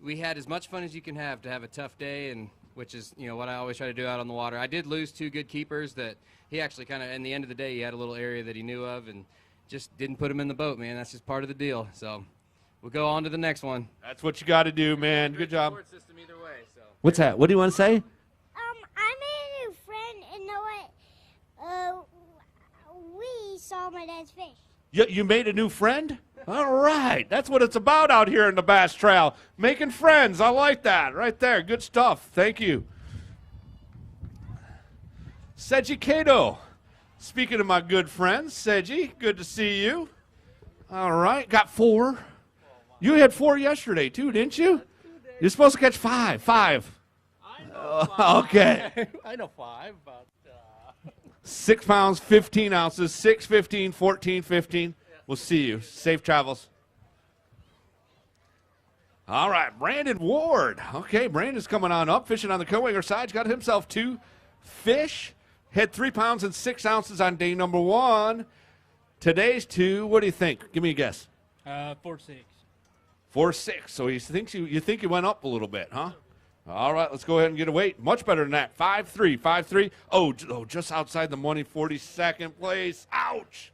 we had as much fun as you can have to have a tough day, and which is, you know, what I always try to do out on the water. I did lose 2 good keepers that he actually kind of, in the end of the day, he had a little area that he knew of and just didn't put him in the boat, man. That's just part of the deal. So we'll go on to the next one. That's what you got to do, man. Good job. Support system either way, so. What's that? What do you want to say? I made a new friend, and know what? We saw my dad's fish. You made a new friend? All right. That's what it's about out here in the Bass Trail. Making friends. I like that. Right there. Good stuff. Thank you. Seji Cato. Speaking of my good friends, Seji, good to see you. All right. Got 4. You had 4 yesterday, too, didn't you? You're supposed to catch 5. 5. I know okay. I know 5, but 6 pounds, 15 ounces, 6, 15, 14, 15. We'll see you. Safe travels. All right, Brandon Ward. Okay, Brandon's coming on up, fishing on the Coanger side. He's got himself 2 fish. Had 3 pounds and 6 ounces on day number 1. Today's 2. What do you think? Give me a guess. 4-6. 4-6. So he thinks you think he went up a little bit, huh? All right, let's go ahead and get a weight. Much better than that. 5'3", 5'3". Oh, just outside the money, 42nd place. Ouch.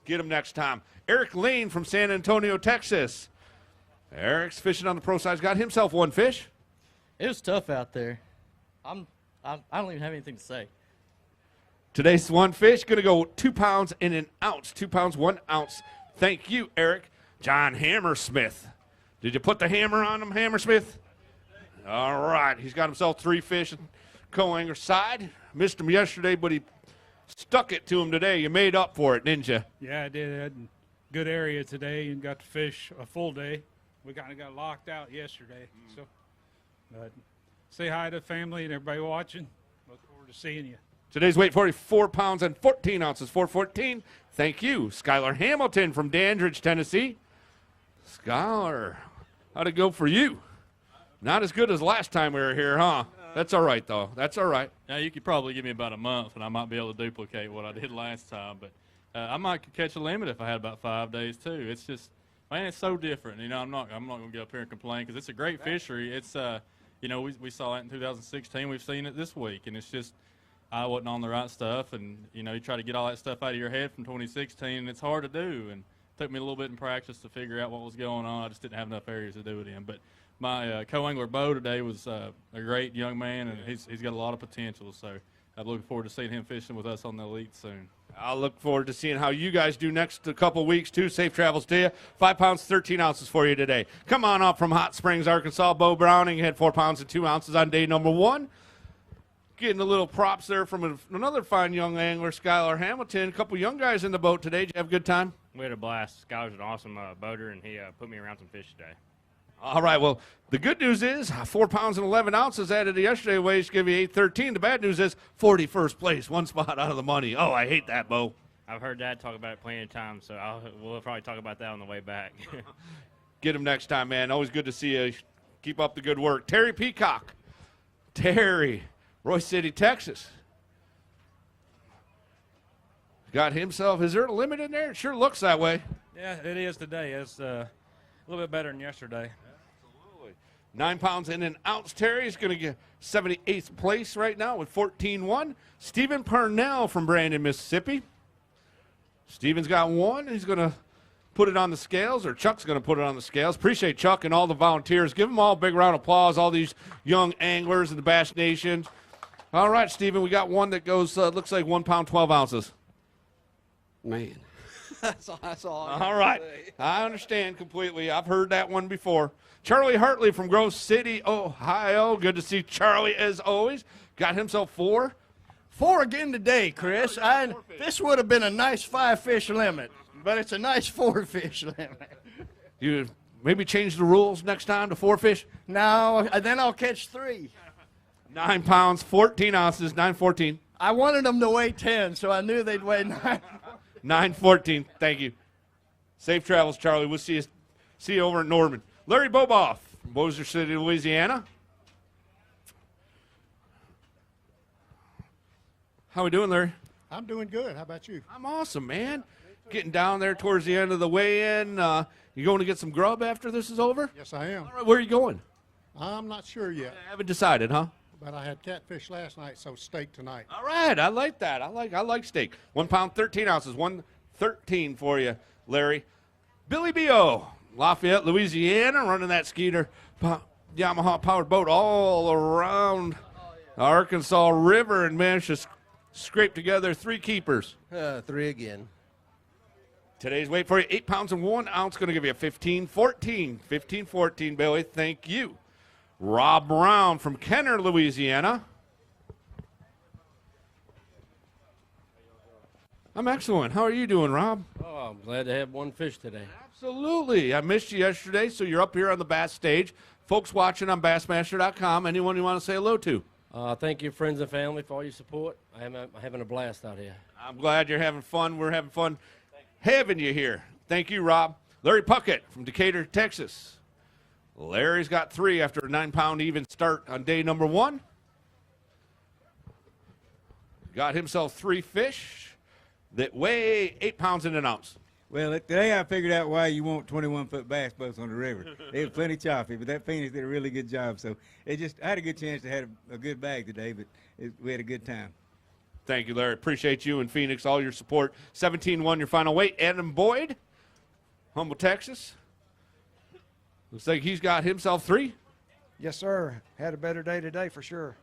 Get him next time. Eric Lane from San Antonio, Texas. Eric's fishing on the pro side. Got himself 1 fish. It was tough out there. I don't even have anything to say. Today's 1 fish going to go 2 pounds and an ounce. 2 pounds, 1 ounce. Thank you, Eric. John Hammersmith. Did you put the hammer on him, Hammersmith? All right. He's got himself 3 fish. Coanger side. Missed him yesterday, but he stuck it to him today. You made up for it, didn't you? Yeah, I did. I had a good area today and got to fish a full day. We kind of got locked out yesterday. So, but say hi to the family and everybody watching. Look forward to seeing you. Today's weight, 44 pounds and 14 ounces, 414. Thank you. Skylar Hamilton from Dandridge, Tennessee. Skylar, how'd it go for you? Not as good as last time we were here, huh? That's all right, though. That's all right. Yeah, you could probably give me about a month, and I might be able to duplicate what I did last time. But I might catch a limit if I had about 5 days too. It's just, man, it's so different. You know, I'm not going to get up here and complain because it's a great fishery. It's, you know, we saw it in 2016. We've seen it this week, and it's just I wasn't on the right stuff. And you know, you try to get all that stuff out of your head from 2016, and it's hard to do. And it took me a little bit in practice to figure out what was going on. I just didn't have enough areas to do it in, but. My co-angler Bo today was a great young man, and he's got a lot of potential. So I'm looking forward to seeing him fishing with us on the Elite soon. I'll look forward to seeing how you guys do next couple weeks, too. Safe travels to you. 5 pounds, 13 ounces for you today. Come on up from Hot Springs, Arkansas. Bo Browning had 4 pounds and 2 ounces on day number 1. Getting a little props there from another fine young angler, Skylar Hamilton. A couple young guys in the boat today. Did you have a good time? We had a blast. Skylar's an awesome boater, and he put me around some fish today. All right, well, the good news is 4 pounds and 11 ounces added to yesterday weighs give you 813. The bad news is 41st place, 1 spot out of the money. Oh, I hate that, Bo. I've heard Dad talk about it plenty of times, so we'll probably talk about that on the way back. Get him next time, man. Always good to see you. Keep up the good work. Terry Peacock Terry, Royce City, Texas. Got himself, is there a limit in there? It sure looks that way. Yeah, it is today. It's a little bit better than yesterday. 9 pounds and an ounce. Terry is going to get 78th place right now with 14-1. Stephen Parnell from Brandon, Mississippi. Stephen's got one. He's going to put it on the scales, or Chuck's going to put it on the scales. Appreciate Chuck and all the volunteers. Give them all a big round of applause, all these young anglers in the Bass Nation. All right, Stephen, we got one that goes, looks like 1 pound, 12 ounces. Man, that's all. All right. I understand completely. I've heard that one before. Charlie Hartley from Grove City, Ohio. Good to see Charlie as always. Got himself 4. 4 again today, Chris. This would have been a nice 5-fish limit, but it's a nice 4-fish limit. You maybe change the rules next time to 4 fish? No, then I'll catch 3. 9 pounds, 14 ounces, 9:14. I wanted them to weigh 10, so I knew they'd weigh 9. 9:14. Thank you. Safe travels, Charlie. We'll see you over in Norman. Larry Boboff from Bossier City, Louisiana. How we doing, Larry? I'm doing good. How about you? I'm awesome, man. Getting down there towards the end of the weigh-in. You going to get some grub after this is over? Yes, I am. All right, where are you going? I'm not sure yet. I haven't decided, huh? But I had catfish last night, so steak tonight. All right, I like that. I like steak. 1 pound, 13 ounces, 113 for you, Larry. Billy B.O., Lafayette, Louisiana, running that Skeeter Yamaha powered boat all around Arkansas River, and managed to scrape together 3 keepers. 3 again. Today's weight for you, 8 pounds and 1 ounce, going to give you a 15-14. 15-14, Billy. Thank you. Rob Brown from Kenner, Louisiana. I'm excellent. How are you doing, Rob? Oh, I'm glad to have one fish today. Absolutely. I missed you yesterday, so you're up here on the Bass stage. Folks watching on Bassmaster.com, anyone you want to say hello to? Thank you, friends and family, for all your support. I'm having a blast out here. I'm glad you're having fun. We're having fun having you here. Thank you, Rob. Larry Puckett from Decatur, Texas. Larry's got 3 after a 9 pound even start on day number 1. Got himself 3 fish that weigh 8 pounds and an ounce. Well, today I figured out why you want 21-foot bass boats on the river. They were plenty choppy, but that Phoenix did a really good job. So I had a good chance to have a good bag today, but we had a good time. Thank you, Larry. Appreciate you and Phoenix, all your support. 17-1 your final weight. Adam Boyd, Humble, Texas. Looks like he's got himself 3. Yes, sir. Had a better day today for sure.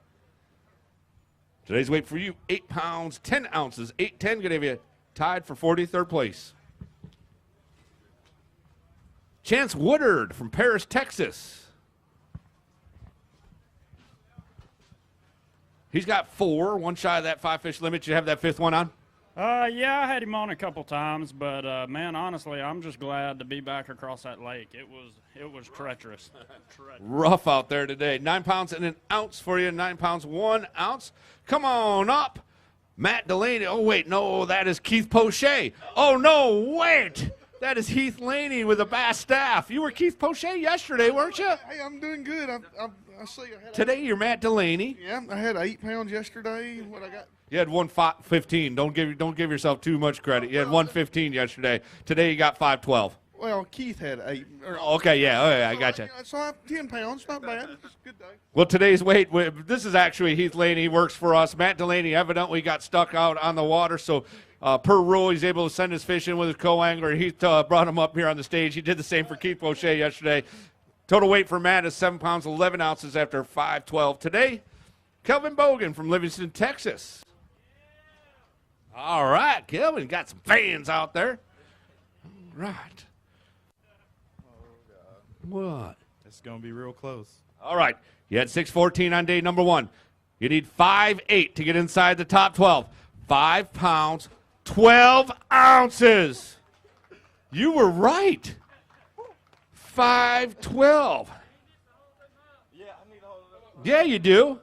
Today's weight for you, 8 pounds, 10 ounces. 8-10, going to give you tied for 43rd place. Chance Woodard from Paris, Texas. He's got 4, one shy of that 5-fish limit. You have that 5th one on? Yeah, I had him on a couple times, but man, honestly, I'm just glad to be back across that lake. It was treacherous. Rough out there today. 9 pounds and an ounce for you. 9 pounds, 1 ounce. Come on up. Matt Delaney. Oh, wait, no, that is Keith Poche. Oh, no, wait. That is Heath Laney with the Bass staff. You were Keith Poche yesterday, weren't you? Hey, I'm doing good. I see. Today you're Matt Delaney. Yeah, I had 8 pounds yesterday. What I got? You had 115. Don't give yourself too much credit. You had 115 yesterday. Today you got 512. Well, Keith had 8. Okay, yeah, I got you. So I have 10 pounds. Not bad. It's a good day. Well, today's weight, this is actually Heath Laney. He works for us. Matt Delaney evidently got stuck out on the water, so per rule, he's able to send his fish in with his co-angler. He brought him up here on the stage. He did the same for Keith Poche yesterday. Total weight for Matt is 7 pounds, 11 ounces after 512. Today, Kelvin Bogan from Livingston, Texas. All right, Kelvin, got some fans out there. All right. What? It's going to be real close. All right. You had 614 on day number 1. You need 5'8" to get inside the top 12. 5 pounds, 12 ounces. You were right. 512. Yeah, you do.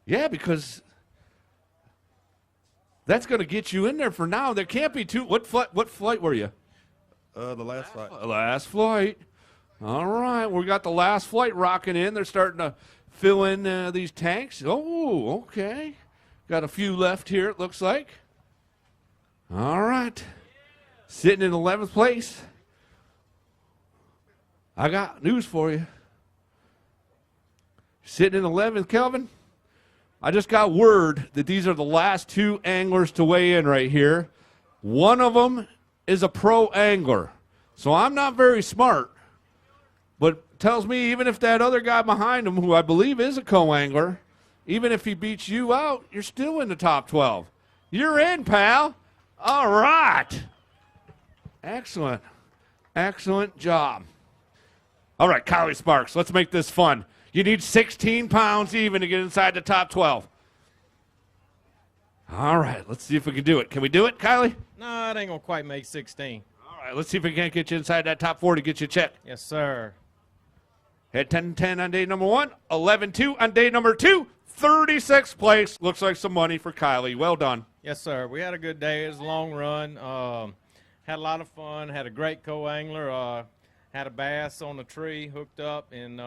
Yeah, because that's going to get you in there for now. There can't be 2. What flight were you? The last flight. Last flight. All right, we got the last flight rocking in. They're starting to fill in these tanks. Oh, okay. Got a few left here, it looks like. All right. Sitting in 11th place. I got news for you. Sitting in 11th, Kelvin. I just got word that these are the last 2 anglers to weigh in right here. One of them is a pro angler. So I'm not very smart, but tells me even if that other guy behind him, who I believe is a co-angler, even if he beats you out, you're still in the top 12. You're in, pal. All right. Excellent. Excellent job. All right, Kylie Sparks, let's make this fun. You need 16 pounds even to get inside the top 12. All right, let's see if we can do it. Can we do it, Kylie? No, it ain't going to quite make 16. All right, let's see if we can't get you inside that top 4 to get you checked. Yes, sir. Had 10-10 on day number 1, 11-2 on day number 2, 36th place. Looks like some money for Kylie. Well done. Yes, sir. We had a good day. It was a long run. Had a lot of fun. Had a great co-angler. Had a bass on the tree hooked up, and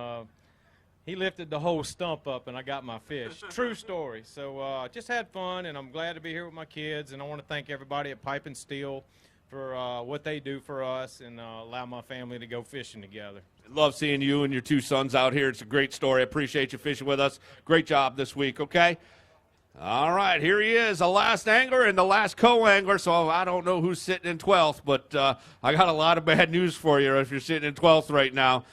he lifted the whole stump up, and I got my fish. True story. So just had fun, and I'm glad to be here with my kids, and I want to thank everybody at Pipe and Steel for what they do for us and allow my family to go fishing together. Love seeing you and your 2 sons out here. It's a great story. I appreciate you fishing with us. Great job this week, okay? All right, here he is, the last angler and the last co-angler, so I don't know who's sitting in 12th, but I got a lot of bad news for you if you're sitting in 12th right now.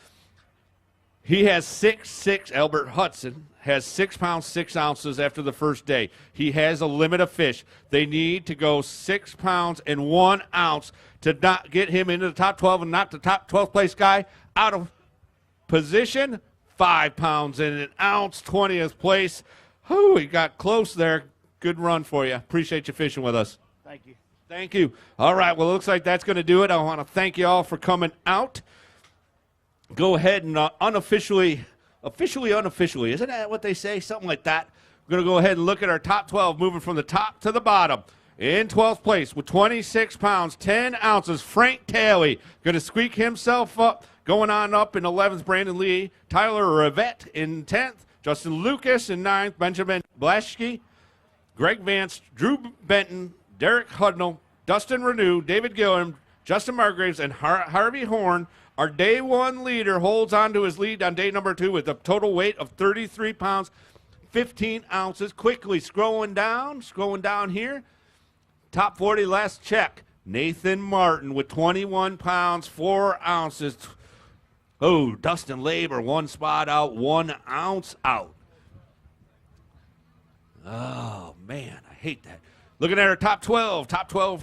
He has 6'6", Albert Hudson, has 6 pounds, 6 ounces after the first day. He has a limit of fish. They need to go 6 pounds and 1 ounce to not get him into the top 12 and knock the top 12th place guy out of position. 5 pounds and an ounce, 20th place. Whew, he got close there. Good run for you. Appreciate you fishing with us. Thank you. Thank you. All right, well, it looks like that's going to do it. I want to thank you all for coming out. Go ahead and unofficially, isn't that what they say? Something like that. We're going to go ahead and look at our top 12, moving from the top to the bottom. In 12th place with 26 pounds, 10 ounces, Frank Talley. Going to squeak himself up. Going on up in 11th, Brandon Lee. Tyler Rivette in 10th. Justin Lucas in 9th. Benjamin Blaschke. Greg Vance. Drew Benton. Derek Hudnall. Dustin Renew. David Gilliam. Justin Margraves. And Harvey Horn. Our day 1 leader holds on to his lead on day number 2 with a total weight of 33 pounds, 15 ounces. Quickly scrolling down here. Top 40, last check. Nathan Martin with 21 pounds, 4 ounces. Oh, Dustin Labor, 1 spot out, 1 ounce out. Oh, man, I hate that. Looking at our top 12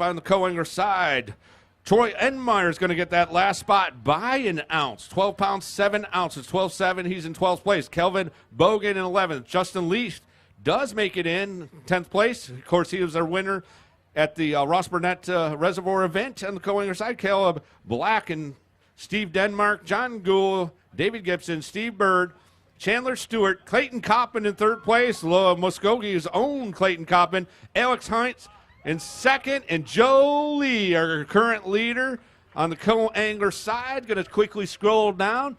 on the co-angler side. Troy Enmeyer is going to get that last spot by an ounce. 12 pounds, 7 ounces. 12-7, he's in 12th place. Kelvin Bogan in 11th. Justin Least does make it in 10th place. Of course, he was our winner at the Ross Burnett Reservoir event on the co-angler side. Caleb Black and Steve Denmark, John Gould, David Gibson, Steve Bird, Chandler Stewart, Clayton Coppin in 3rd place. Muskogee's own Clayton Coppin. Alex Heinz in 2nd, and Joe Lee, our current leader on the co-angler side. Going to quickly scroll down,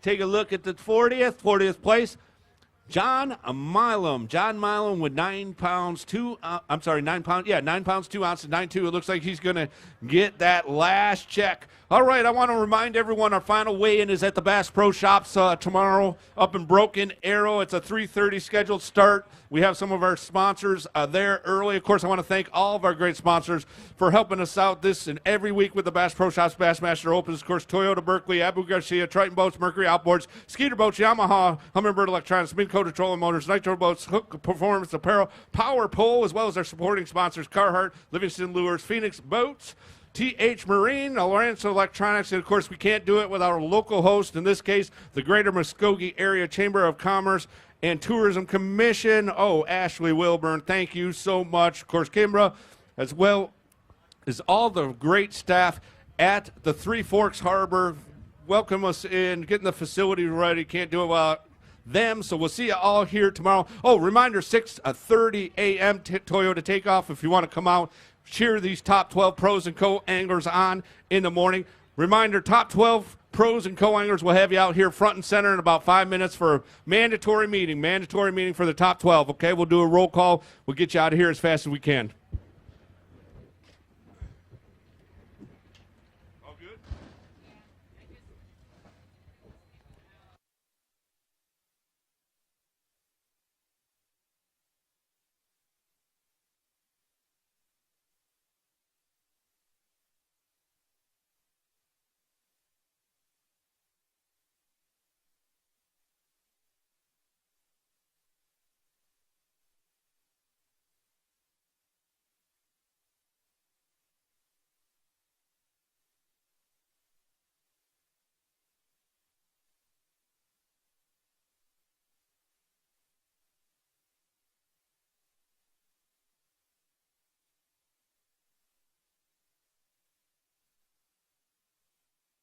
take a look at the 40th place. John Milam with 9 pounds, 2 ounces, 9.2. It looks like he's going to get that last check. All right, I want to remind everyone our final weigh-in is at the Bass Pro Shops tomorrow up in Broken Arrow. It's a 3:30 scheduled start. We have some of our sponsors there early. Of course, I want to thank all of our great sponsors for helping us out this and every week with the Bass Pro Shops Bassmaster Opens. Of course, Toyota Berkeley, Abu Garcia, Triton Boats, Mercury Outboards, Skeeter Boats, Yamaha, Humminbird Electronics, Midco Petroleum Motors, Nitro Boats, Hook Performance Apparel, Power Pole, as well as our supporting sponsors, Carhartt, Livingston Lures, Phoenix Boats, TH Marine, Lawrence Electronics, and of course we can't do it without our local host, in this case, the Greater Muskogee Area Chamber of Commerce and Tourism Commission. Oh, Ashley Wilburn, thank you so much. Of course, Kimbra, as well as all the great staff at the Three Forks Harbor. Welcome us in, getting the facility ready. Can't do it without them, so we'll see you all here tomorrow. Oh, reminder, 6:30 a.m. Toyota takeoff if you want to come out, cheer these top 12 pros and co-anglers on in the morning. Reminder, top 12 pros and co-anglers will have you out here front and center in about 5 minutes for a mandatory meeting for the top 12, okay? We'll do a roll call. We'll get you out of here as fast as we can.